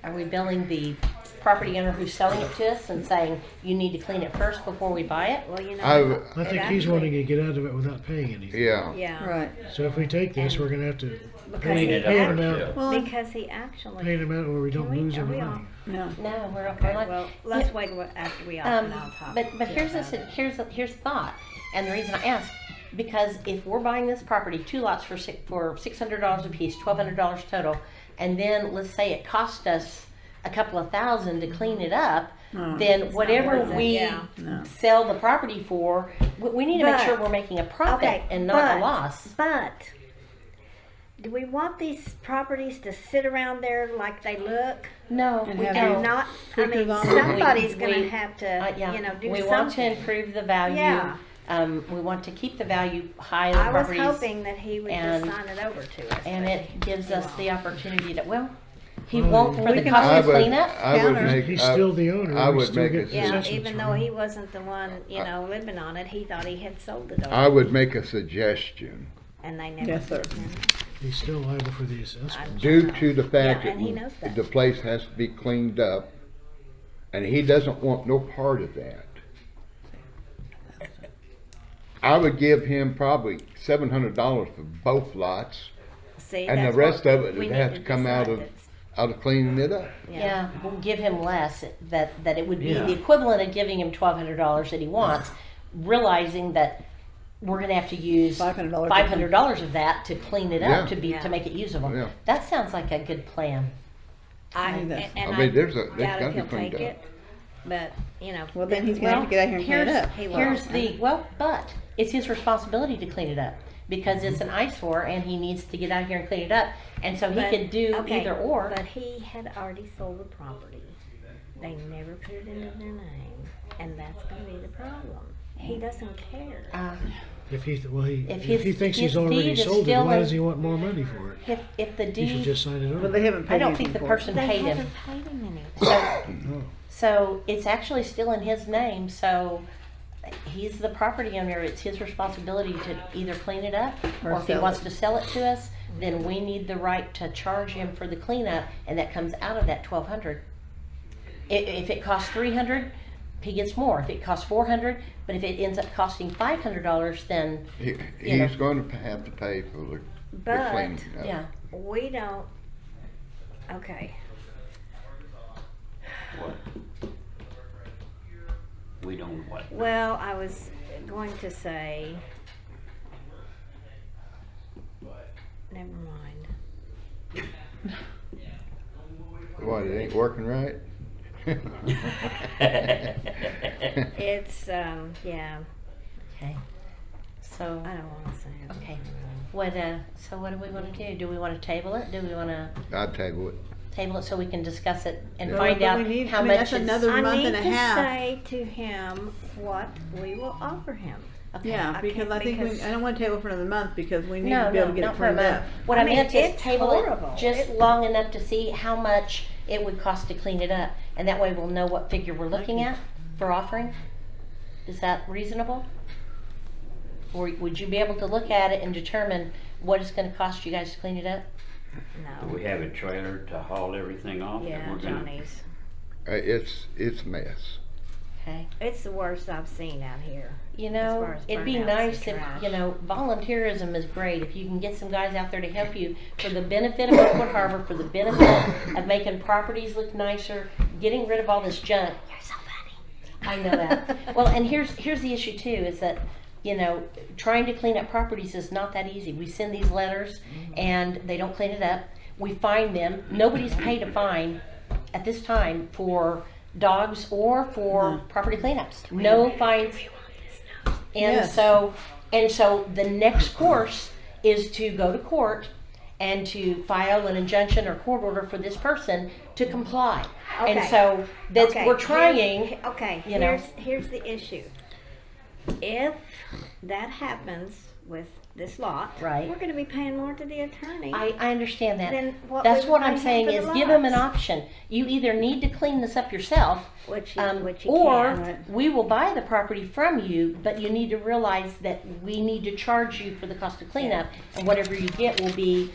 [SPEAKER 5] are we billing the property owner who's selling it to us and saying, you need to clean it first before we buy it?
[SPEAKER 4] Well, you know.
[SPEAKER 2] I
[SPEAKER 1] I think he's wanting to get out of it without paying anything.
[SPEAKER 2] Yeah.
[SPEAKER 4] Yeah.
[SPEAKER 6] Right.
[SPEAKER 1] So if we take this, we're gonna have to
[SPEAKER 4] Because
[SPEAKER 8] Clean
[SPEAKER 4] he
[SPEAKER 8] it
[SPEAKER 1] pay
[SPEAKER 8] up
[SPEAKER 1] him out,
[SPEAKER 8] yourself.
[SPEAKER 6] Well,
[SPEAKER 4] Because he actually.
[SPEAKER 1] pay him out, or we don't
[SPEAKER 4] Can we-
[SPEAKER 1] lose
[SPEAKER 4] are
[SPEAKER 1] any
[SPEAKER 4] we
[SPEAKER 1] money.
[SPEAKER 4] on?
[SPEAKER 6] no.
[SPEAKER 5] No, we're
[SPEAKER 4] Okay,
[SPEAKER 5] not.
[SPEAKER 4] well, let's wait after we off and I'll talk.
[SPEAKER 5] But
[SPEAKER 4] to you
[SPEAKER 5] here's
[SPEAKER 4] about
[SPEAKER 5] this,
[SPEAKER 4] it.
[SPEAKER 5] here's the thought, and the reason I asked, because if we're buying this property, 2 lots for $600 a piece, $1,200 total, and then let's say it cost us a couple of thousand to clean it up,
[SPEAKER 6] Oh.
[SPEAKER 5] then whatever
[SPEAKER 4] worth it,
[SPEAKER 5] we
[SPEAKER 4] yeah.
[SPEAKER 6] No.
[SPEAKER 5] sell the property for, we need to make
[SPEAKER 4] But-
[SPEAKER 5] sure we're making a profit
[SPEAKER 4] Okay,
[SPEAKER 5] and not a
[SPEAKER 4] but-
[SPEAKER 5] loss.
[SPEAKER 4] But, do we want these properties to sit around there like they look?
[SPEAKER 5] No,
[SPEAKER 6] And
[SPEAKER 5] we
[SPEAKER 6] have
[SPEAKER 4] And
[SPEAKER 5] don't.
[SPEAKER 4] not, I
[SPEAKER 6] tweakers
[SPEAKER 4] mean,
[SPEAKER 6] on them?
[SPEAKER 4] somebody's
[SPEAKER 5] We-
[SPEAKER 4] gonna have to,
[SPEAKER 5] Yeah,
[SPEAKER 4] you know, do
[SPEAKER 5] we want to
[SPEAKER 4] something.
[SPEAKER 5] improve the value.
[SPEAKER 4] Yeah.
[SPEAKER 5] We want to keep the value high of the
[SPEAKER 4] I was
[SPEAKER 5] properties.
[SPEAKER 4] hoping that he would just
[SPEAKER 5] and-
[SPEAKER 4] sign it over to us.
[SPEAKER 5] And
[SPEAKER 4] but
[SPEAKER 5] it gives
[SPEAKER 4] he
[SPEAKER 5] us
[SPEAKER 4] won't.
[SPEAKER 5] the opportunity to, well, he
[SPEAKER 1] Well,
[SPEAKER 5] won't for
[SPEAKER 6] we
[SPEAKER 5] the
[SPEAKER 6] can
[SPEAKER 5] cost
[SPEAKER 2] I
[SPEAKER 5] of
[SPEAKER 2] would,
[SPEAKER 5] cleanup.
[SPEAKER 2] I would
[SPEAKER 6] Counter.
[SPEAKER 2] make.
[SPEAKER 1] He's
[SPEAKER 2] I-
[SPEAKER 1] still the owner.
[SPEAKER 2] I
[SPEAKER 1] we
[SPEAKER 2] would
[SPEAKER 1] still
[SPEAKER 2] make
[SPEAKER 1] get
[SPEAKER 2] it-
[SPEAKER 1] the
[SPEAKER 4] Yeah,
[SPEAKER 1] assessments
[SPEAKER 4] even
[SPEAKER 1] from
[SPEAKER 4] though
[SPEAKER 1] him.
[SPEAKER 4] he wasn't the one, you know, living on it, he thought he had sold it
[SPEAKER 2] I
[SPEAKER 4] over,
[SPEAKER 2] would make a suggestion.
[SPEAKER 4] and they never
[SPEAKER 6] Yes, sir.
[SPEAKER 4] did.
[SPEAKER 1] He's still liable for the assessment.
[SPEAKER 4] I'm
[SPEAKER 2] Due
[SPEAKER 4] sure.
[SPEAKER 2] to the fact
[SPEAKER 4] Yeah, and he
[SPEAKER 2] that
[SPEAKER 4] knows that.
[SPEAKER 2] the place has to be cleaned up, and he doesn't want no part of that. I would give him probably $700 for both lots,
[SPEAKER 4] See,
[SPEAKER 2] and the
[SPEAKER 4] that's
[SPEAKER 2] rest
[SPEAKER 4] what
[SPEAKER 2] of it
[SPEAKER 4] we
[SPEAKER 2] would have
[SPEAKER 4] need
[SPEAKER 2] to come out
[SPEAKER 4] decide
[SPEAKER 2] of,
[SPEAKER 4] that's-
[SPEAKER 2] out of cleaning it up.
[SPEAKER 5] Yeah, we'll give him less, that it would be
[SPEAKER 8] Yeah.
[SPEAKER 5] the equivalent of giving him $1,200 that he wants, realizing that we're gonna have to use
[SPEAKER 6] $500.
[SPEAKER 5] $500 of that to clean it
[SPEAKER 2] Yeah.
[SPEAKER 5] up, to
[SPEAKER 4] Yeah.
[SPEAKER 5] make it usable.
[SPEAKER 2] Yeah.
[SPEAKER 5] That sounds like a good plan.
[SPEAKER 6] I think that's-
[SPEAKER 4] and
[SPEAKER 2] I mean, there's
[SPEAKER 4] doubt
[SPEAKER 2] gotta
[SPEAKER 4] if
[SPEAKER 2] be
[SPEAKER 4] he'll
[SPEAKER 2] cleaned
[SPEAKER 4] take
[SPEAKER 2] up.
[SPEAKER 4] it, but, you know.
[SPEAKER 6] Well, then he's gonna have to get out here and clean it up.
[SPEAKER 4] He will.
[SPEAKER 5] Here's the, but it's his responsibility to clean it up, because it's an eyesore and he needs to get out here and clean it up. And so he
[SPEAKER 4] But-
[SPEAKER 5] could do
[SPEAKER 4] okay,
[SPEAKER 5] either or.
[SPEAKER 4] But he had already sold the property. They never put it into their name, and that's gonna be the problem. He doesn't care.
[SPEAKER 1] If he
[SPEAKER 5] If
[SPEAKER 1] if he
[SPEAKER 5] his-
[SPEAKER 1] thinks
[SPEAKER 5] his
[SPEAKER 1] he's already
[SPEAKER 5] deed is
[SPEAKER 1] sold it,
[SPEAKER 5] still
[SPEAKER 1] why
[SPEAKER 5] in-
[SPEAKER 1] does he want more money for it?
[SPEAKER 5] If the
[SPEAKER 1] He should
[SPEAKER 5] deed,
[SPEAKER 1] just sign it over.
[SPEAKER 6] But they haven't paid
[SPEAKER 5] I don't
[SPEAKER 6] anything
[SPEAKER 5] think the
[SPEAKER 6] for it.
[SPEAKER 5] person
[SPEAKER 4] They
[SPEAKER 5] paid him.
[SPEAKER 4] haven't paid him anything.
[SPEAKER 1] Oh.
[SPEAKER 5] So it's actually still in his name, so he's the property owner. It's his responsibility to either clean it up,
[SPEAKER 6] Or
[SPEAKER 5] or if he
[SPEAKER 6] sell
[SPEAKER 5] wants
[SPEAKER 6] it.
[SPEAKER 5] to sell it to us, then we need the right to charge him for the cleanup, and that comes out of that 1,200. If it costs 300, he gets more. If it costs 400, but if it ends up costing $500, then, You know.
[SPEAKER 2] He's going to have to pay for the
[SPEAKER 4] But-
[SPEAKER 2] cleaning up.
[SPEAKER 5] yeah.
[SPEAKER 4] We don't, okay,
[SPEAKER 8] What? We don't what?
[SPEAKER 4] well, I was going to say, never mind.
[SPEAKER 2] What, it ain't working right?
[SPEAKER 4] It's, yeah,
[SPEAKER 5] Okay. So,
[SPEAKER 4] I don't wanna say it.
[SPEAKER 5] okay. So what do we want to do? Do we want to table it? Do we want to
[SPEAKER 2] I'd table it.
[SPEAKER 5] table it so we can discuss it and
[SPEAKER 2] Yeah.
[SPEAKER 5] find
[SPEAKER 6] But
[SPEAKER 5] out
[SPEAKER 6] we need-
[SPEAKER 5] how
[SPEAKER 6] I mean,
[SPEAKER 5] much
[SPEAKER 6] that's
[SPEAKER 5] it's...
[SPEAKER 6] another
[SPEAKER 4] I
[SPEAKER 6] month
[SPEAKER 4] need
[SPEAKER 6] and a
[SPEAKER 4] to
[SPEAKER 6] half.
[SPEAKER 4] say to him what we will offer him.
[SPEAKER 5] Okay.
[SPEAKER 6] Yeah,
[SPEAKER 4] I
[SPEAKER 6] because
[SPEAKER 4] can't-
[SPEAKER 6] I think
[SPEAKER 4] because-
[SPEAKER 6] I don't want to table for another month because we need
[SPEAKER 5] No,
[SPEAKER 6] to be able
[SPEAKER 5] no,
[SPEAKER 6] to get it
[SPEAKER 5] not for a
[SPEAKER 6] cleaned
[SPEAKER 5] month.
[SPEAKER 6] up.
[SPEAKER 5] What
[SPEAKER 4] I
[SPEAKER 5] I
[SPEAKER 4] mean,
[SPEAKER 5] meant is
[SPEAKER 4] it's
[SPEAKER 5] table
[SPEAKER 4] horrible.
[SPEAKER 5] it just
[SPEAKER 4] It-
[SPEAKER 5] long enough to see how much it would cost to clean it up. And that way we'll know what figure we're looking at for offering. Is that reasonable? Or would you be able to look at it and determine what it's gonna cost you guys to clean it up?
[SPEAKER 8] Do
[SPEAKER 4] No,
[SPEAKER 8] we have a trailer to haul everything off? that
[SPEAKER 4] yeah,
[SPEAKER 8] we're gonna-
[SPEAKER 4] Johnny's,
[SPEAKER 2] It's a mess.
[SPEAKER 5] Okay.
[SPEAKER 4] it's the worst I've seen out here.
[SPEAKER 5] You
[SPEAKER 4] As
[SPEAKER 5] know,
[SPEAKER 4] far as
[SPEAKER 5] it'd be
[SPEAKER 4] burnouts and
[SPEAKER 5] nice if,
[SPEAKER 4] trash.
[SPEAKER 5] you know, volunteerism is great. If you can get some guys out there to help you for the benefit of Oakwood Harbor, for the benefit of making properties look nicer, getting rid of all this junk.
[SPEAKER 4] You're so funny.
[SPEAKER 5] I know that. Well, and here's the issue too, is that, you know, trying to clean up properties is not that easy. We send these letters and they don't clean it up. We fine them. Nobody's paid a fine at this time for dogs or for
[SPEAKER 6] No.
[SPEAKER 5] property cleanups. No fines. And
[SPEAKER 6] Yes.
[SPEAKER 5] so the next course is to go to court and to file an injunction or court order for this person to comply. And
[SPEAKER 4] Okay.
[SPEAKER 5] so that's,
[SPEAKER 4] Okay,
[SPEAKER 5] we're trying.
[SPEAKER 4] here's- Okay,
[SPEAKER 5] you know.
[SPEAKER 4] here's the issue. If that happens with this lot,
[SPEAKER 5] Right.
[SPEAKER 4] we're gonna be paying more to the attorney.
[SPEAKER 5] I understand that.
[SPEAKER 4] Then what
[SPEAKER 5] That's
[SPEAKER 4] we
[SPEAKER 5] what
[SPEAKER 4] would
[SPEAKER 5] I'm
[SPEAKER 4] pay
[SPEAKER 5] saying
[SPEAKER 4] him
[SPEAKER 5] is
[SPEAKER 4] for the
[SPEAKER 5] give them an
[SPEAKER 4] lots.
[SPEAKER 5] option. You either need to clean this up yourself,
[SPEAKER 4] Which he
[SPEAKER 5] or
[SPEAKER 4] can.
[SPEAKER 5] we will buy the property from you, but you need to realize that we need to charge you for the cost of cleanup, and whatever you get will be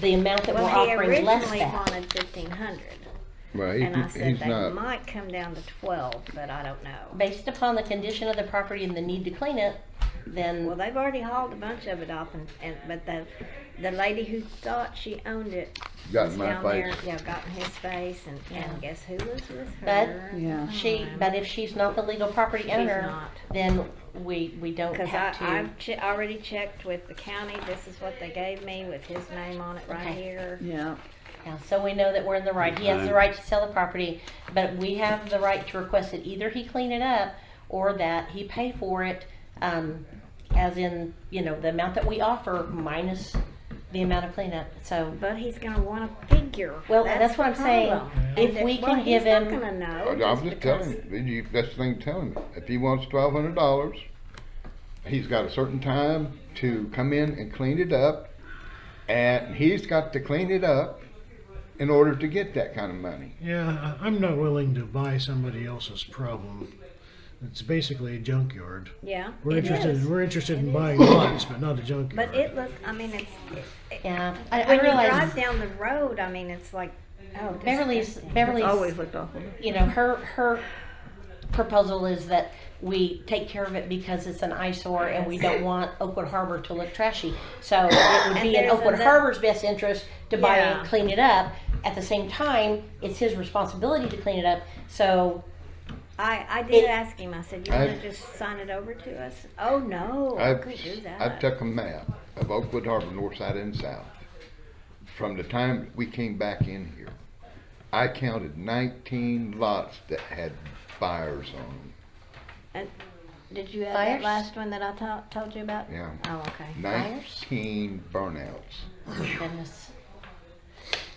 [SPEAKER 5] the amount that we're
[SPEAKER 4] Well, he
[SPEAKER 5] offering less
[SPEAKER 4] originally
[SPEAKER 5] than.
[SPEAKER 4] wanted 1,500,
[SPEAKER 2] Well,
[SPEAKER 4] and I said
[SPEAKER 2] he's
[SPEAKER 4] that
[SPEAKER 2] not,
[SPEAKER 4] might come down to 12, but I don't know.
[SPEAKER 5] Based upon the condition of the property and the need to clean it, then,
[SPEAKER 4] Well, they've already hauled a bunch of it off, but the lady who thought she owned it
[SPEAKER 2] got
[SPEAKER 4] was
[SPEAKER 2] in my
[SPEAKER 4] down there,
[SPEAKER 2] face.
[SPEAKER 4] yeah, got in his face, and
[SPEAKER 5] Yeah.
[SPEAKER 4] guess who was with
[SPEAKER 5] But-
[SPEAKER 4] her?
[SPEAKER 6] Yeah.
[SPEAKER 5] but if she's not the legal property owner,
[SPEAKER 4] not.
[SPEAKER 5] then we don't
[SPEAKER 4] Because
[SPEAKER 5] have to.
[SPEAKER 4] I've already checked with the county, this is what they gave me with his name on it right
[SPEAKER 5] Okay.
[SPEAKER 4] here.
[SPEAKER 6] Yeah.
[SPEAKER 5] Yeah, so we know that we're in the right. He has the right to sell the property, but we have the right to request that either he clean it up or that he pay for it, as in, you know, the amount that we offer minus the amount of cleanup. So,
[SPEAKER 4] But he's gonna want a figure.
[SPEAKER 5] well, and that's what
[SPEAKER 4] the
[SPEAKER 5] I'm saying.
[SPEAKER 4] problem.
[SPEAKER 5] If
[SPEAKER 4] And
[SPEAKER 5] we
[SPEAKER 4] well,
[SPEAKER 5] can give
[SPEAKER 4] he's not
[SPEAKER 5] him,
[SPEAKER 4] gonna know.
[SPEAKER 2] I'm just
[SPEAKER 4] because-
[SPEAKER 2] telling you, that's the thing telling me. If he wants $1,200, he's got a certain time to come in and clean it up, and he's got to clean it up in order to get that kind of money.
[SPEAKER 1] Yeah, I'm not willing to buy somebody else's problem. It's basically a junkyard.
[SPEAKER 4] Yeah,
[SPEAKER 1] We're
[SPEAKER 4] it
[SPEAKER 1] interested.
[SPEAKER 4] is.
[SPEAKER 1] We're interested in
[SPEAKER 4] It
[SPEAKER 1] buying
[SPEAKER 4] is.
[SPEAKER 1] lots, but not a junkyard.
[SPEAKER 4] But it looks, I mean,
[SPEAKER 5] yeah, I
[SPEAKER 4] when you
[SPEAKER 5] realize
[SPEAKER 4] drive down the road, I mean, it's like, oh,
[SPEAKER 5] Beverly's,
[SPEAKER 4] disgusting.
[SPEAKER 5] Beverly's,
[SPEAKER 6] Always looked awful.
[SPEAKER 5] you know, her proposal is that we take care of it because it's an eyesore and we don't want Oakwood Harbor to look trashy. So it would
[SPEAKER 4] And
[SPEAKER 5] be in
[SPEAKER 4] there's
[SPEAKER 5] Oakwood
[SPEAKER 4] another-
[SPEAKER 5] Harbor's best interest to buy
[SPEAKER 4] Yeah.
[SPEAKER 5] it, clean it up. At the same time, it's his responsibility to clean it up. So
[SPEAKER 4] I did
[SPEAKER 5] It-
[SPEAKER 4] ask him, I said, you wanna
[SPEAKER 2] I-
[SPEAKER 4] just sign it over to us? Oh, no, I couldn't do that.
[SPEAKER 2] I took a map of Oakwood Harbor, north side and south. From the time we came back in here, I counted 19 lots that had fires on them.
[SPEAKER 4] And did you have
[SPEAKER 5] Fires?
[SPEAKER 4] that last one that I told you about?
[SPEAKER 2] Yeah.
[SPEAKER 4] Oh, okay.
[SPEAKER 2] 19 burnouts.
[SPEAKER 5] oh goodness.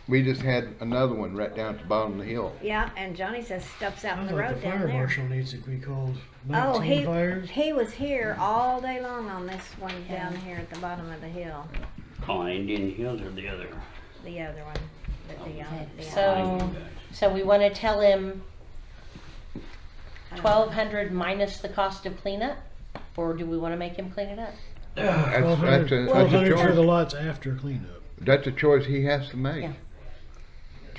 [SPEAKER 2] We just had another one right down at the bottom of the hill.
[SPEAKER 4] Yeah, and Johnny says stuff's out
[SPEAKER 1] I
[SPEAKER 4] in the
[SPEAKER 1] thought the
[SPEAKER 4] road down
[SPEAKER 1] fire
[SPEAKER 4] there.
[SPEAKER 1] marshal needs to be called.
[SPEAKER 4] Oh,
[SPEAKER 1] 19 fires.
[SPEAKER 4] he was here all day long on this one
[SPEAKER 5] Yeah.
[SPEAKER 4] down here at the bottom of the hill,
[SPEAKER 8] On Indian Hills or the other?
[SPEAKER 4] the other one. The
[SPEAKER 5] Okay,
[SPEAKER 4] the
[SPEAKER 5] so- So we wanna tell him 1,200 minus the cost of cleanup? Or do we wanna make him clean it up?
[SPEAKER 2] That's
[SPEAKER 1] 1,200
[SPEAKER 2] a
[SPEAKER 1] 1,200 for the
[SPEAKER 2] choice.
[SPEAKER 1] lots after cleanup.
[SPEAKER 2] That's a choice he has to make.
[SPEAKER 5] Yeah.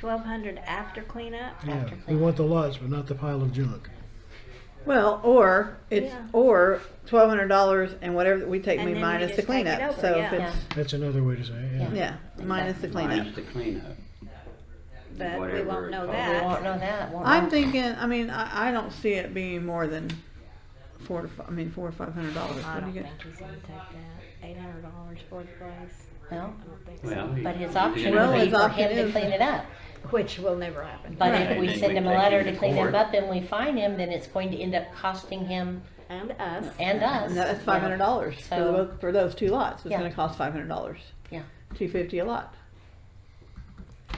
[SPEAKER 4] 1,200 after cleanup?
[SPEAKER 1] Yeah,
[SPEAKER 5] After
[SPEAKER 1] we
[SPEAKER 5] cleanup.
[SPEAKER 1] want the lots, but not the pile of junk.
[SPEAKER 6] Well, or it's,
[SPEAKER 4] Yeah.
[SPEAKER 6] or $1,200 and whatever we take
[SPEAKER 4] And
[SPEAKER 6] me
[SPEAKER 4] then we
[SPEAKER 6] minus the
[SPEAKER 4] just take it
[SPEAKER 6] cleanup.
[SPEAKER 4] over,
[SPEAKER 6] So
[SPEAKER 4] yeah.
[SPEAKER 6] if it's,
[SPEAKER 1] That's another way to say it, yeah.
[SPEAKER 6] yeah, minus the cleanup.
[SPEAKER 8] Minus the cleanup.
[SPEAKER 4] But we
[SPEAKER 8] Whatever
[SPEAKER 4] won't
[SPEAKER 8] it
[SPEAKER 4] know
[SPEAKER 8] costs.
[SPEAKER 5] We
[SPEAKER 4] that.
[SPEAKER 5] won't know that, won't
[SPEAKER 6] I'm
[SPEAKER 5] we?
[SPEAKER 6] thinking, I mean, I don't see it being more than $400 or $500.
[SPEAKER 4] I
[SPEAKER 6] What do
[SPEAKER 4] don't
[SPEAKER 6] you get?
[SPEAKER 4] think he's gonna take that. $800 for the place.
[SPEAKER 5] Well,
[SPEAKER 4] I don't think
[SPEAKER 8] Well,
[SPEAKER 4] so.
[SPEAKER 5] but his
[SPEAKER 8] you're
[SPEAKER 5] option
[SPEAKER 8] gonna
[SPEAKER 6] Well,
[SPEAKER 5] would
[SPEAKER 8] take-
[SPEAKER 5] be
[SPEAKER 6] his
[SPEAKER 5] for
[SPEAKER 6] option
[SPEAKER 5] him to
[SPEAKER 6] is-
[SPEAKER 5] clean it up.
[SPEAKER 4] Which will never happen.
[SPEAKER 5] But
[SPEAKER 6] Right.
[SPEAKER 5] if we
[SPEAKER 8] And then
[SPEAKER 5] send
[SPEAKER 8] we
[SPEAKER 5] him a
[SPEAKER 8] take
[SPEAKER 5] letter
[SPEAKER 8] him
[SPEAKER 5] to
[SPEAKER 8] to
[SPEAKER 5] clean him
[SPEAKER 8] court.
[SPEAKER 5] up and we fine him, then it's going to end up costing him
[SPEAKER 4] And us.
[SPEAKER 5] and us.
[SPEAKER 6] And that's $500
[SPEAKER 5] So-
[SPEAKER 6] for those two lots. It's
[SPEAKER 5] Yeah.
[SPEAKER 6] gonna cost $500.
[SPEAKER 5] Yeah.
[SPEAKER 6] $250 a lot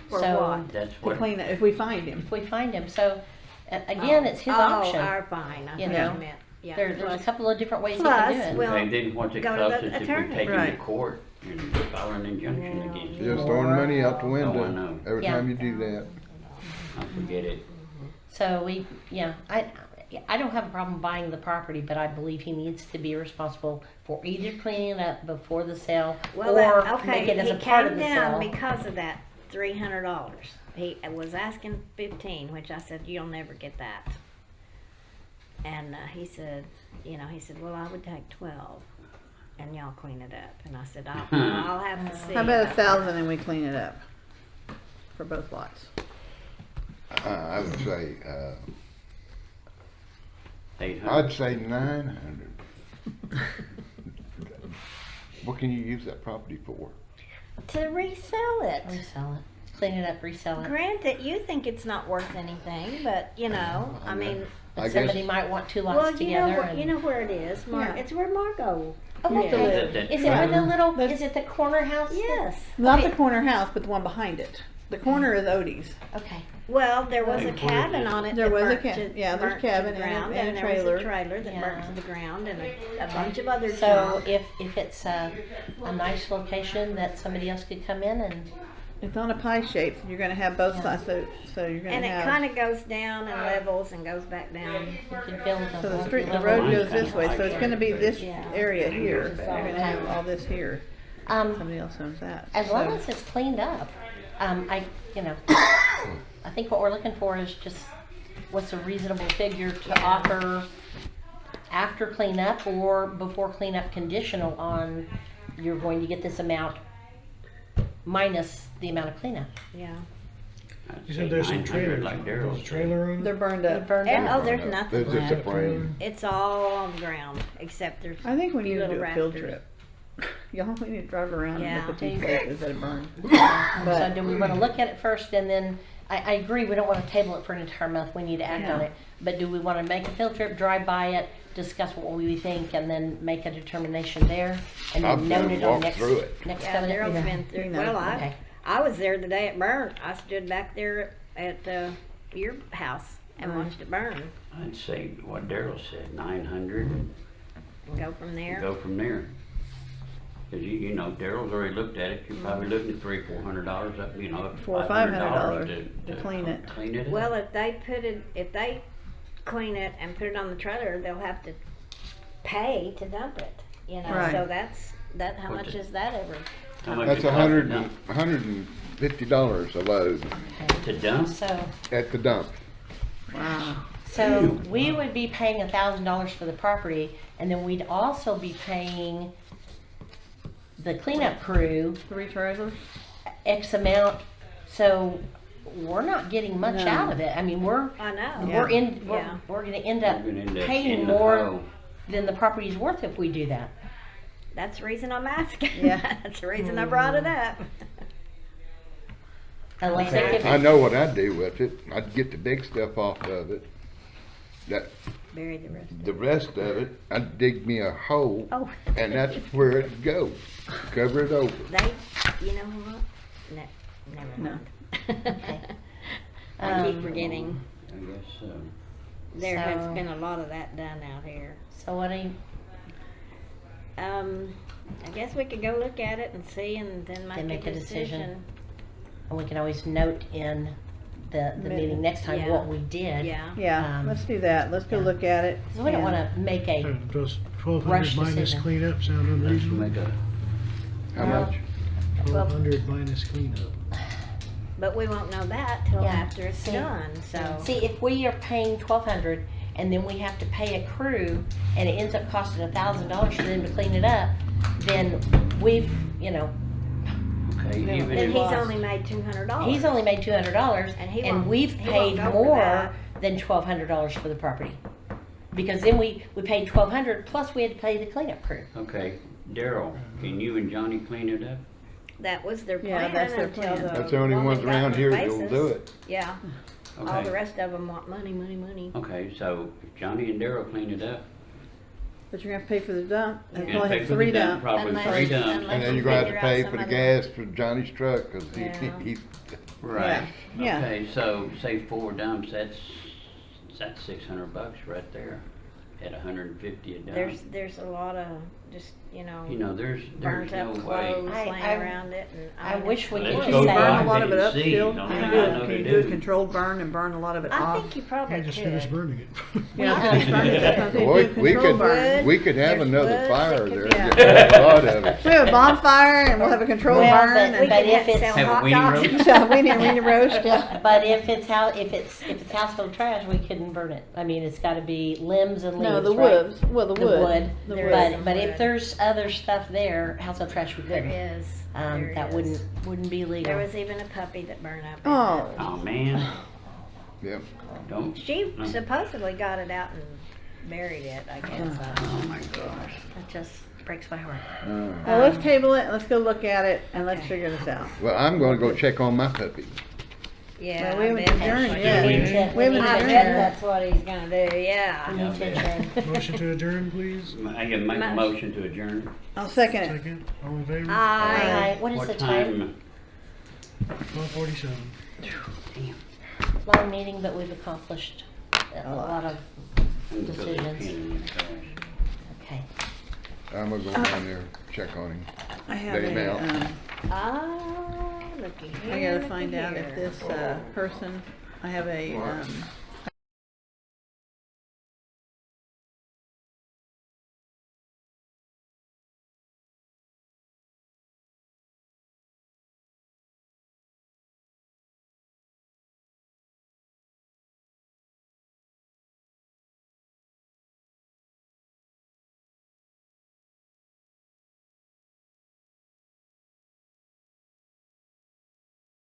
[SPEAKER 4] For
[SPEAKER 5] So-
[SPEAKER 4] what?
[SPEAKER 8] That's
[SPEAKER 6] to
[SPEAKER 8] what,
[SPEAKER 6] clean it if we find him.
[SPEAKER 5] If we find him, so, again, it's his
[SPEAKER 4] Oh,
[SPEAKER 5] option.
[SPEAKER 4] our fine, I
[SPEAKER 5] You
[SPEAKER 4] thought
[SPEAKER 5] know,
[SPEAKER 4] you meant. Yeah.
[SPEAKER 5] There's a
[SPEAKER 4] Plus-
[SPEAKER 5] couple of different ways he
[SPEAKER 4] Plus,
[SPEAKER 5] can do it.
[SPEAKER 4] we'll-
[SPEAKER 8] okay, then what's it
[SPEAKER 4] go to
[SPEAKER 8] cost
[SPEAKER 4] the
[SPEAKER 8] us if we
[SPEAKER 4] attorney.
[SPEAKER 8] take him to
[SPEAKER 6] Right.
[SPEAKER 8] court and file an injunction against him?
[SPEAKER 2] Just throwing money out the
[SPEAKER 8] Oh, I
[SPEAKER 2] window
[SPEAKER 8] know.
[SPEAKER 2] every
[SPEAKER 5] Yeah.
[SPEAKER 2] time you do that.
[SPEAKER 8] I forget it.
[SPEAKER 5] So we, yeah, I don't have a problem buying the property, but I believe he needs to be responsible for either cleaning it up before the sale
[SPEAKER 4] Well,
[SPEAKER 5] or
[SPEAKER 4] okay,
[SPEAKER 5] make it as
[SPEAKER 4] he
[SPEAKER 5] a part of
[SPEAKER 4] came
[SPEAKER 5] the
[SPEAKER 4] down
[SPEAKER 5] sale.
[SPEAKER 4] because of that $300. He was asking 15, which I said, you'll never get that. And he said, he said, well, I would take 12 and y'all clean it up. And I said, I'll have to see.
[SPEAKER 6] How about
[SPEAKER 4] that.
[SPEAKER 6] 1,000 and we clean it up for both lots?
[SPEAKER 2] I would say,
[SPEAKER 8] 800.
[SPEAKER 2] I'd say 900. What can you use that property for?
[SPEAKER 4] To resell it.
[SPEAKER 5] Resell it, clean it up, resell it.
[SPEAKER 4] Granted, you think it's not worth anything, but I mean,
[SPEAKER 2] I
[SPEAKER 5] Somebody
[SPEAKER 2] guess,
[SPEAKER 5] might want two
[SPEAKER 4] well,
[SPEAKER 5] lots together. and-
[SPEAKER 4] you know where it is.
[SPEAKER 6] Yeah.
[SPEAKER 4] It's where Margot.
[SPEAKER 5] Oh,
[SPEAKER 6] used to
[SPEAKER 5] okay.
[SPEAKER 6] live.
[SPEAKER 8] That-
[SPEAKER 5] Is it where the little,
[SPEAKER 6] The-
[SPEAKER 5] is it the corner house? that-
[SPEAKER 4] Yes.
[SPEAKER 6] Not
[SPEAKER 5] Okay.
[SPEAKER 6] the corner house, but the one behind it. The corner is Odie's.
[SPEAKER 5] Okay.
[SPEAKER 4] Well, there was a
[SPEAKER 8] Right.
[SPEAKER 4] cabin on it.
[SPEAKER 6] There
[SPEAKER 4] that
[SPEAKER 6] was a
[SPEAKER 4] burnt
[SPEAKER 6] cabin.
[SPEAKER 4] to-
[SPEAKER 6] Yeah, there's
[SPEAKER 4] burnt to
[SPEAKER 6] cabin
[SPEAKER 4] the
[SPEAKER 6] and a-
[SPEAKER 4] ground,
[SPEAKER 6] and a
[SPEAKER 4] there was
[SPEAKER 6] trailer.
[SPEAKER 4] a trailer that burnt
[SPEAKER 5] Yeah.
[SPEAKER 4] to the ground, and a bunch of other
[SPEAKER 5] So
[SPEAKER 4] junk.
[SPEAKER 5] if it's a nice location that somebody else could come in and,
[SPEAKER 6] It's on a pie shape. So you're gonna have both
[SPEAKER 5] Yeah.
[SPEAKER 6] sides. So you're gonna
[SPEAKER 4] And it
[SPEAKER 6] have.
[SPEAKER 4] kind of goes down and levels and goes back down.
[SPEAKER 5] you could build a.
[SPEAKER 6] So the street, the
[SPEAKER 5] level
[SPEAKER 6] road
[SPEAKER 5] line
[SPEAKER 6] goes
[SPEAKER 5] kind
[SPEAKER 6] this
[SPEAKER 5] of
[SPEAKER 6] way.
[SPEAKER 5] like
[SPEAKER 6] So it's
[SPEAKER 5] that.
[SPEAKER 6] gonna be this
[SPEAKER 4] Yeah.
[SPEAKER 6] area here. But you're gonna have all this here.
[SPEAKER 5] Um,
[SPEAKER 6] Somebody else owns that.
[SPEAKER 5] as long
[SPEAKER 6] So-
[SPEAKER 5] as it's cleaned up, I think what we're looking for is just what's a reasonable figure to offer after cleanup or before cleanup, conditional on you're going to get this amount minus the amount of cleanup.
[SPEAKER 4] Yeah.
[SPEAKER 8] I'd
[SPEAKER 1] You
[SPEAKER 8] say
[SPEAKER 1] said there's some
[SPEAKER 8] 900
[SPEAKER 1] trailers.
[SPEAKER 8] like
[SPEAKER 1] There's
[SPEAKER 8] Daryl's
[SPEAKER 1] a trailer on
[SPEAKER 6] They're
[SPEAKER 1] it?
[SPEAKER 6] burned
[SPEAKER 5] It
[SPEAKER 6] up.
[SPEAKER 5] burned
[SPEAKER 4] And,
[SPEAKER 5] out.
[SPEAKER 4] oh, there's nothing
[SPEAKER 2] There's just a
[SPEAKER 4] left.
[SPEAKER 2] frame.
[SPEAKER 4] It's all on the ground, except there's.
[SPEAKER 6] I think we need to
[SPEAKER 4] little
[SPEAKER 6] do a field
[SPEAKER 4] rafters.
[SPEAKER 6] trip. Y'all, we need to drive around
[SPEAKER 4] Yeah.
[SPEAKER 6] and look at these places that are burned.
[SPEAKER 5] So
[SPEAKER 6] But
[SPEAKER 5] do we want to look at it first and then, I agree, we don't want to table it for an entire month, we need to act on
[SPEAKER 6] Yeah.
[SPEAKER 5] it. But do we want to make a field trip, drive by it, discuss what we think, and then make a determination there? And
[SPEAKER 2] I've
[SPEAKER 5] then note
[SPEAKER 2] been
[SPEAKER 5] it on
[SPEAKER 2] walked
[SPEAKER 5] next,
[SPEAKER 2] through it.
[SPEAKER 5] next
[SPEAKER 4] Yeah,
[SPEAKER 5] covenant?
[SPEAKER 4] Daryl's
[SPEAKER 6] Yeah.
[SPEAKER 4] been through.
[SPEAKER 6] You know.
[SPEAKER 4] Well,
[SPEAKER 5] Okay.
[SPEAKER 4] I was there the day it burned. I stood back there at your house and watched it burn.
[SPEAKER 8] I'd say what Daryl said, 900, and
[SPEAKER 4] Go from there.
[SPEAKER 8] go from there. Cause you know, Daryl's already looked at it, you're probably looking at $300-400 up, up to
[SPEAKER 6] $400 or
[SPEAKER 8] $500
[SPEAKER 6] to clean it.
[SPEAKER 8] Clean it up.
[SPEAKER 4] Well, if they clean it and put it on the trailer, they'll have to pay to dump it.
[SPEAKER 6] Right.
[SPEAKER 4] So how
[SPEAKER 8] What's
[SPEAKER 4] much
[SPEAKER 8] it?
[SPEAKER 4] is that every?
[SPEAKER 8] How much
[SPEAKER 2] That's
[SPEAKER 8] it costs to dump?
[SPEAKER 2] $150 a load
[SPEAKER 8] To dump?
[SPEAKER 5] So,
[SPEAKER 2] at the dump.
[SPEAKER 6] wow.
[SPEAKER 5] So we would be paying $1,000 for the property, and then we'd also be paying the cleanup crew
[SPEAKER 6] 3 trailers?
[SPEAKER 5] X amount. So we're not getting much
[SPEAKER 6] No.
[SPEAKER 5] out of it. I mean, we're
[SPEAKER 4] I know.
[SPEAKER 5] we're in
[SPEAKER 4] Yeah.
[SPEAKER 5] we're going to end up
[SPEAKER 8] We're gonna end up
[SPEAKER 5] paying
[SPEAKER 8] in the
[SPEAKER 5] more
[SPEAKER 8] hole.
[SPEAKER 5] than the property's worth if we do that.
[SPEAKER 4] That's the reason I'm asking.
[SPEAKER 6] Yeah.
[SPEAKER 4] That's the reason I brought it up.
[SPEAKER 5] Unless they give
[SPEAKER 2] I know what I'd do with it. I'd get the big stuff off of it. That,
[SPEAKER 4] Bury the rest.
[SPEAKER 2] the rest of it, I'd dig me a hole,
[SPEAKER 4] Oh.
[SPEAKER 2] and that's where it'd go. Cover it over.
[SPEAKER 4] They, you know what? Never
[SPEAKER 6] No.
[SPEAKER 4] mind. I keep forgetting.
[SPEAKER 8] I guess so.
[SPEAKER 4] There has
[SPEAKER 5] So-
[SPEAKER 4] been a lot of that done out here.
[SPEAKER 5] So what do you,
[SPEAKER 4] I guess we could go look at it and see and then make a decision.
[SPEAKER 5] and we can always note in the meeting next time
[SPEAKER 4] Yeah.
[SPEAKER 5] what we did.
[SPEAKER 4] Yeah.
[SPEAKER 6] Yeah,
[SPEAKER 5] Um,
[SPEAKER 6] let's do that. Let's go
[SPEAKER 5] yeah.
[SPEAKER 6] look at it.
[SPEAKER 5] 'Cause we don't
[SPEAKER 6] and-
[SPEAKER 5] wanna make a,
[SPEAKER 1] Does 1,200
[SPEAKER 5] Rush
[SPEAKER 1] minus
[SPEAKER 5] decision.
[SPEAKER 1] cleanup sound
[SPEAKER 8] Let's
[SPEAKER 1] unreasonable?
[SPEAKER 8] make a,
[SPEAKER 2] How
[SPEAKER 5] Well,
[SPEAKER 2] much?
[SPEAKER 1] 1,200 minus cleanup.
[SPEAKER 4] But we won't know that till
[SPEAKER 5] Yeah.
[SPEAKER 4] after it's
[SPEAKER 5] See.
[SPEAKER 4] done, so.
[SPEAKER 5] see, if we are paying 1,200 and then we have to pay a crew and it ends up costing $1,000 for them to clean it up, then we've,
[SPEAKER 8] okay, even
[SPEAKER 4] Then
[SPEAKER 8] if,
[SPEAKER 4] he's only made $200.
[SPEAKER 5] he's only made $200
[SPEAKER 4] And he
[SPEAKER 5] and
[SPEAKER 4] won't-
[SPEAKER 5] we've
[SPEAKER 4] he won't
[SPEAKER 5] paid
[SPEAKER 4] go for
[SPEAKER 5] more
[SPEAKER 4] that.
[SPEAKER 5] than $1,200 for the property. Because then we paid 1,200 plus we had to pay the cleanup crew.
[SPEAKER 8] okay, Daryl, can you and Johnny clean it up?
[SPEAKER 4] That was their
[SPEAKER 6] Yeah,
[SPEAKER 4] plan
[SPEAKER 6] that's their
[SPEAKER 4] until
[SPEAKER 6] plan.
[SPEAKER 4] the.
[SPEAKER 2] That's the only
[SPEAKER 4] woman
[SPEAKER 2] ones
[SPEAKER 4] got
[SPEAKER 2] around
[SPEAKER 4] in
[SPEAKER 2] here
[SPEAKER 4] the
[SPEAKER 2] that'll
[SPEAKER 4] faces.
[SPEAKER 2] do it.
[SPEAKER 4] Yeah, all the
[SPEAKER 8] Okay,
[SPEAKER 4] rest of them want money, money, money.
[SPEAKER 8] okay, so if Johnny and Daryl clean it up,
[SPEAKER 6] But you're gonna have to pay for the dump. And
[SPEAKER 8] you're gonna
[SPEAKER 6] probably
[SPEAKER 8] pay
[SPEAKER 6] have
[SPEAKER 8] for
[SPEAKER 6] 3
[SPEAKER 8] the dump,
[SPEAKER 6] dump.
[SPEAKER 8] probably
[SPEAKER 4] Unless-
[SPEAKER 8] 3 dumps.
[SPEAKER 4] unless-
[SPEAKER 2] And then
[SPEAKER 4] we
[SPEAKER 2] you're gonna have to
[SPEAKER 4] figure out
[SPEAKER 2] pay
[SPEAKER 4] some
[SPEAKER 2] for the
[SPEAKER 4] other-
[SPEAKER 2] gas for Johnny's truck, cause
[SPEAKER 4] Yeah.
[SPEAKER 2] he
[SPEAKER 8] Right.
[SPEAKER 6] Yeah.
[SPEAKER 8] Okay, so say 4 dumps, that's $600 right there, at 150 a dump.
[SPEAKER 4] There's a lot of just,
[SPEAKER 8] You know, there's
[SPEAKER 4] burnt
[SPEAKER 8] no
[SPEAKER 4] up
[SPEAKER 8] way.
[SPEAKER 4] clothes
[SPEAKER 5] I-
[SPEAKER 4] laying
[SPEAKER 5] I-
[SPEAKER 4] around it and.
[SPEAKER 5] I wish we
[SPEAKER 8] Let's
[SPEAKER 5] could
[SPEAKER 8] go
[SPEAKER 5] say.
[SPEAKER 6] Burn a
[SPEAKER 8] drive
[SPEAKER 6] lot
[SPEAKER 8] it
[SPEAKER 6] of it
[SPEAKER 8] and
[SPEAKER 6] up
[SPEAKER 8] see.
[SPEAKER 6] still.
[SPEAKER 8] Don't
[SPEAKER 6] You
[SPEAKER 8] think
[SPEAKER 6] do
[SPEAKER 8] I
[SPEAKER 6] it-
[SPEAKER 8] know
[SPEAKER 6] Can
[SPEAKER 8] to
[SPEAKER 6] you do a
[SPEAKER 8] do.
[SPEAKER 6] controlled burn and burn a lot of it
[SPEAKER 4] I
[SPEAKER 6] off?
[SPEAKER 4] think you probably
[SPEAKER 1] Yeah,
[SPEAKER 4] could.
[SPEAKER 1] just finish burning it.
[SPEAKER 6] Yeah, finish burning it. That's what I'm saying,
[SPEAKER 2] Boy,
[SPEAKER 6] do a controlled burn.
[SPEAKER 2] we could have
[SPEAKER 4] There's
[SPEAKER 2] another
[SPEAKER 4] wood
[SPEAKER 2] fire
[SPEAKER 4] that could
[SPEAKER 2] there,
[SPEAKER 4] be-
[SPEAKER 2] and get a lot of it.
[SPEAKER 6] We have a bonfire and we'll have a controlled
[SPEAKER 5] Well,
[SPEAKER 6] burn
[SPEAKER 5] but
[SPEAKER 4] We
[SPEAKER 6] and
[SPEAKER 5] if
[SPEAKER 4] could
[SPEAKER 5] it's-
[SPEAKER 4] sell
[SPEAKER 8] Have a
[SPEAKER 4] hot
[SPEAKER 8] weenie
[SPEAKER 4] dogs.
[SPEAKER 8] roast?
[SPEAKER 6] yeah, we need to roast, yeah.
[SPEAKER 5] But if it's household trash, we couldn't burn it. I mean, it's gotta be limbs and leaves,
[SPEAKER 6] No, the
[SPEAKER 5] right?
[SPEAKER 6] woods, well, the
[SPEAKER 5] The
[SPEAKER 6] wood.
[SPEAKER 5] wood.
[SPEAKER 6] The
[SPEAKER 4] There
[SPEAKER 6] wood.
[SPEAKER 4] is
[SPEAKER 5] But,
[SPEAKER 4] some
[SPEAKER 5] but
[SPEAKER 4] wood.
[SPEAKER 5] if there's other stuff there, household trash, we
[SPEAKER 4] There
[SPEAKER 5] couldn't.
[SPEAKER 4] is. There
[SPEAKER 5] That
[SPEAKER 4] is.
[SPEAKER 5] wouldn't be legal.
[SPEAKER 4] There was even a puppy that burned up. in
[SPEAKER 6] Oh.
[SPEAKER 4] it.
[SPEAKER 8] Oh, man,
[SPEAKER 2] Yep.
[SPEAKER 8] don't,
[SPEAKER 4] She
[SPEAKER 8] No.
[SPEAKER 4] supposedly got it out and buried it, I guess.
[SPEAKER 8] oh my gosh.
[SPEAKER 5] That just breaks my heart.
[SPEAKER 6] Well, let's table it, and let's go look at it, and let's
[SPEAKER 4] Okay.
[SPEAKER 6] figure this out.
[SPEAKER 2] Well, I'm gonna go check on my puppy.
[SPEAKER 4] Yeah.
[SPEAKER 6] Well, we haven't
[SPEAKER 4] I bet
[SPEAKER 6] adjourned
[SPEAKER 4] that's
[SPEAKER 6] yet.
[SPEAKER 4] what-
[SPEAKER 5] We need to-
[SPEAKER 6] We haven't
[SPEAKER 4] I
[SPEAKER 6] adjourned.
[SPEAKER 4] bet that's what he's gonna do,
[SPEAKER 5] We
[SPEAKER 4] yeah.
[SPEAKER 5] need to adjourn.
[SPEAKER 1] Motion to adjourn, please.
[SPEAKER 8] I can make a
[SPEAKER 4] Much.
[SPEAKER 8] motion to adjourn.
[SPEAKER 6] I'll second it.
[SPEAKER 1] Second, all in favor?
[SPEAKER 4] I,
[SPEAKER 5] What is the
[SPEAKER 8] What
[SPEAKER 5] time?
[SPEAKER 8] time?
[SPEAKER 1] 12:47.
[SPEAKER 5] Long meeting, but we've accomplished a lot of,
[SPEAKER 8] I'm gonna put this
[SPEAKER 5] Decisions.
[SPEAKER 8] pen in the trash.
[SPEAKER 5] okay.
[SPEAKER 2] I'm gonna go down there, check on him.
[SPEAKER 6] I have
[SPEAKER 2] Let him
[SPEAKER 6] a,
[SPEAKER 2] out.
[SPEAKER 4] ah, looky here.
[SPEAKER 6] I gotta
[SPEAKER 4] looky
[SPEAKER 6] find out
[SPEAKER 4] here.
[SPEAKER 6] if this, person, I have a,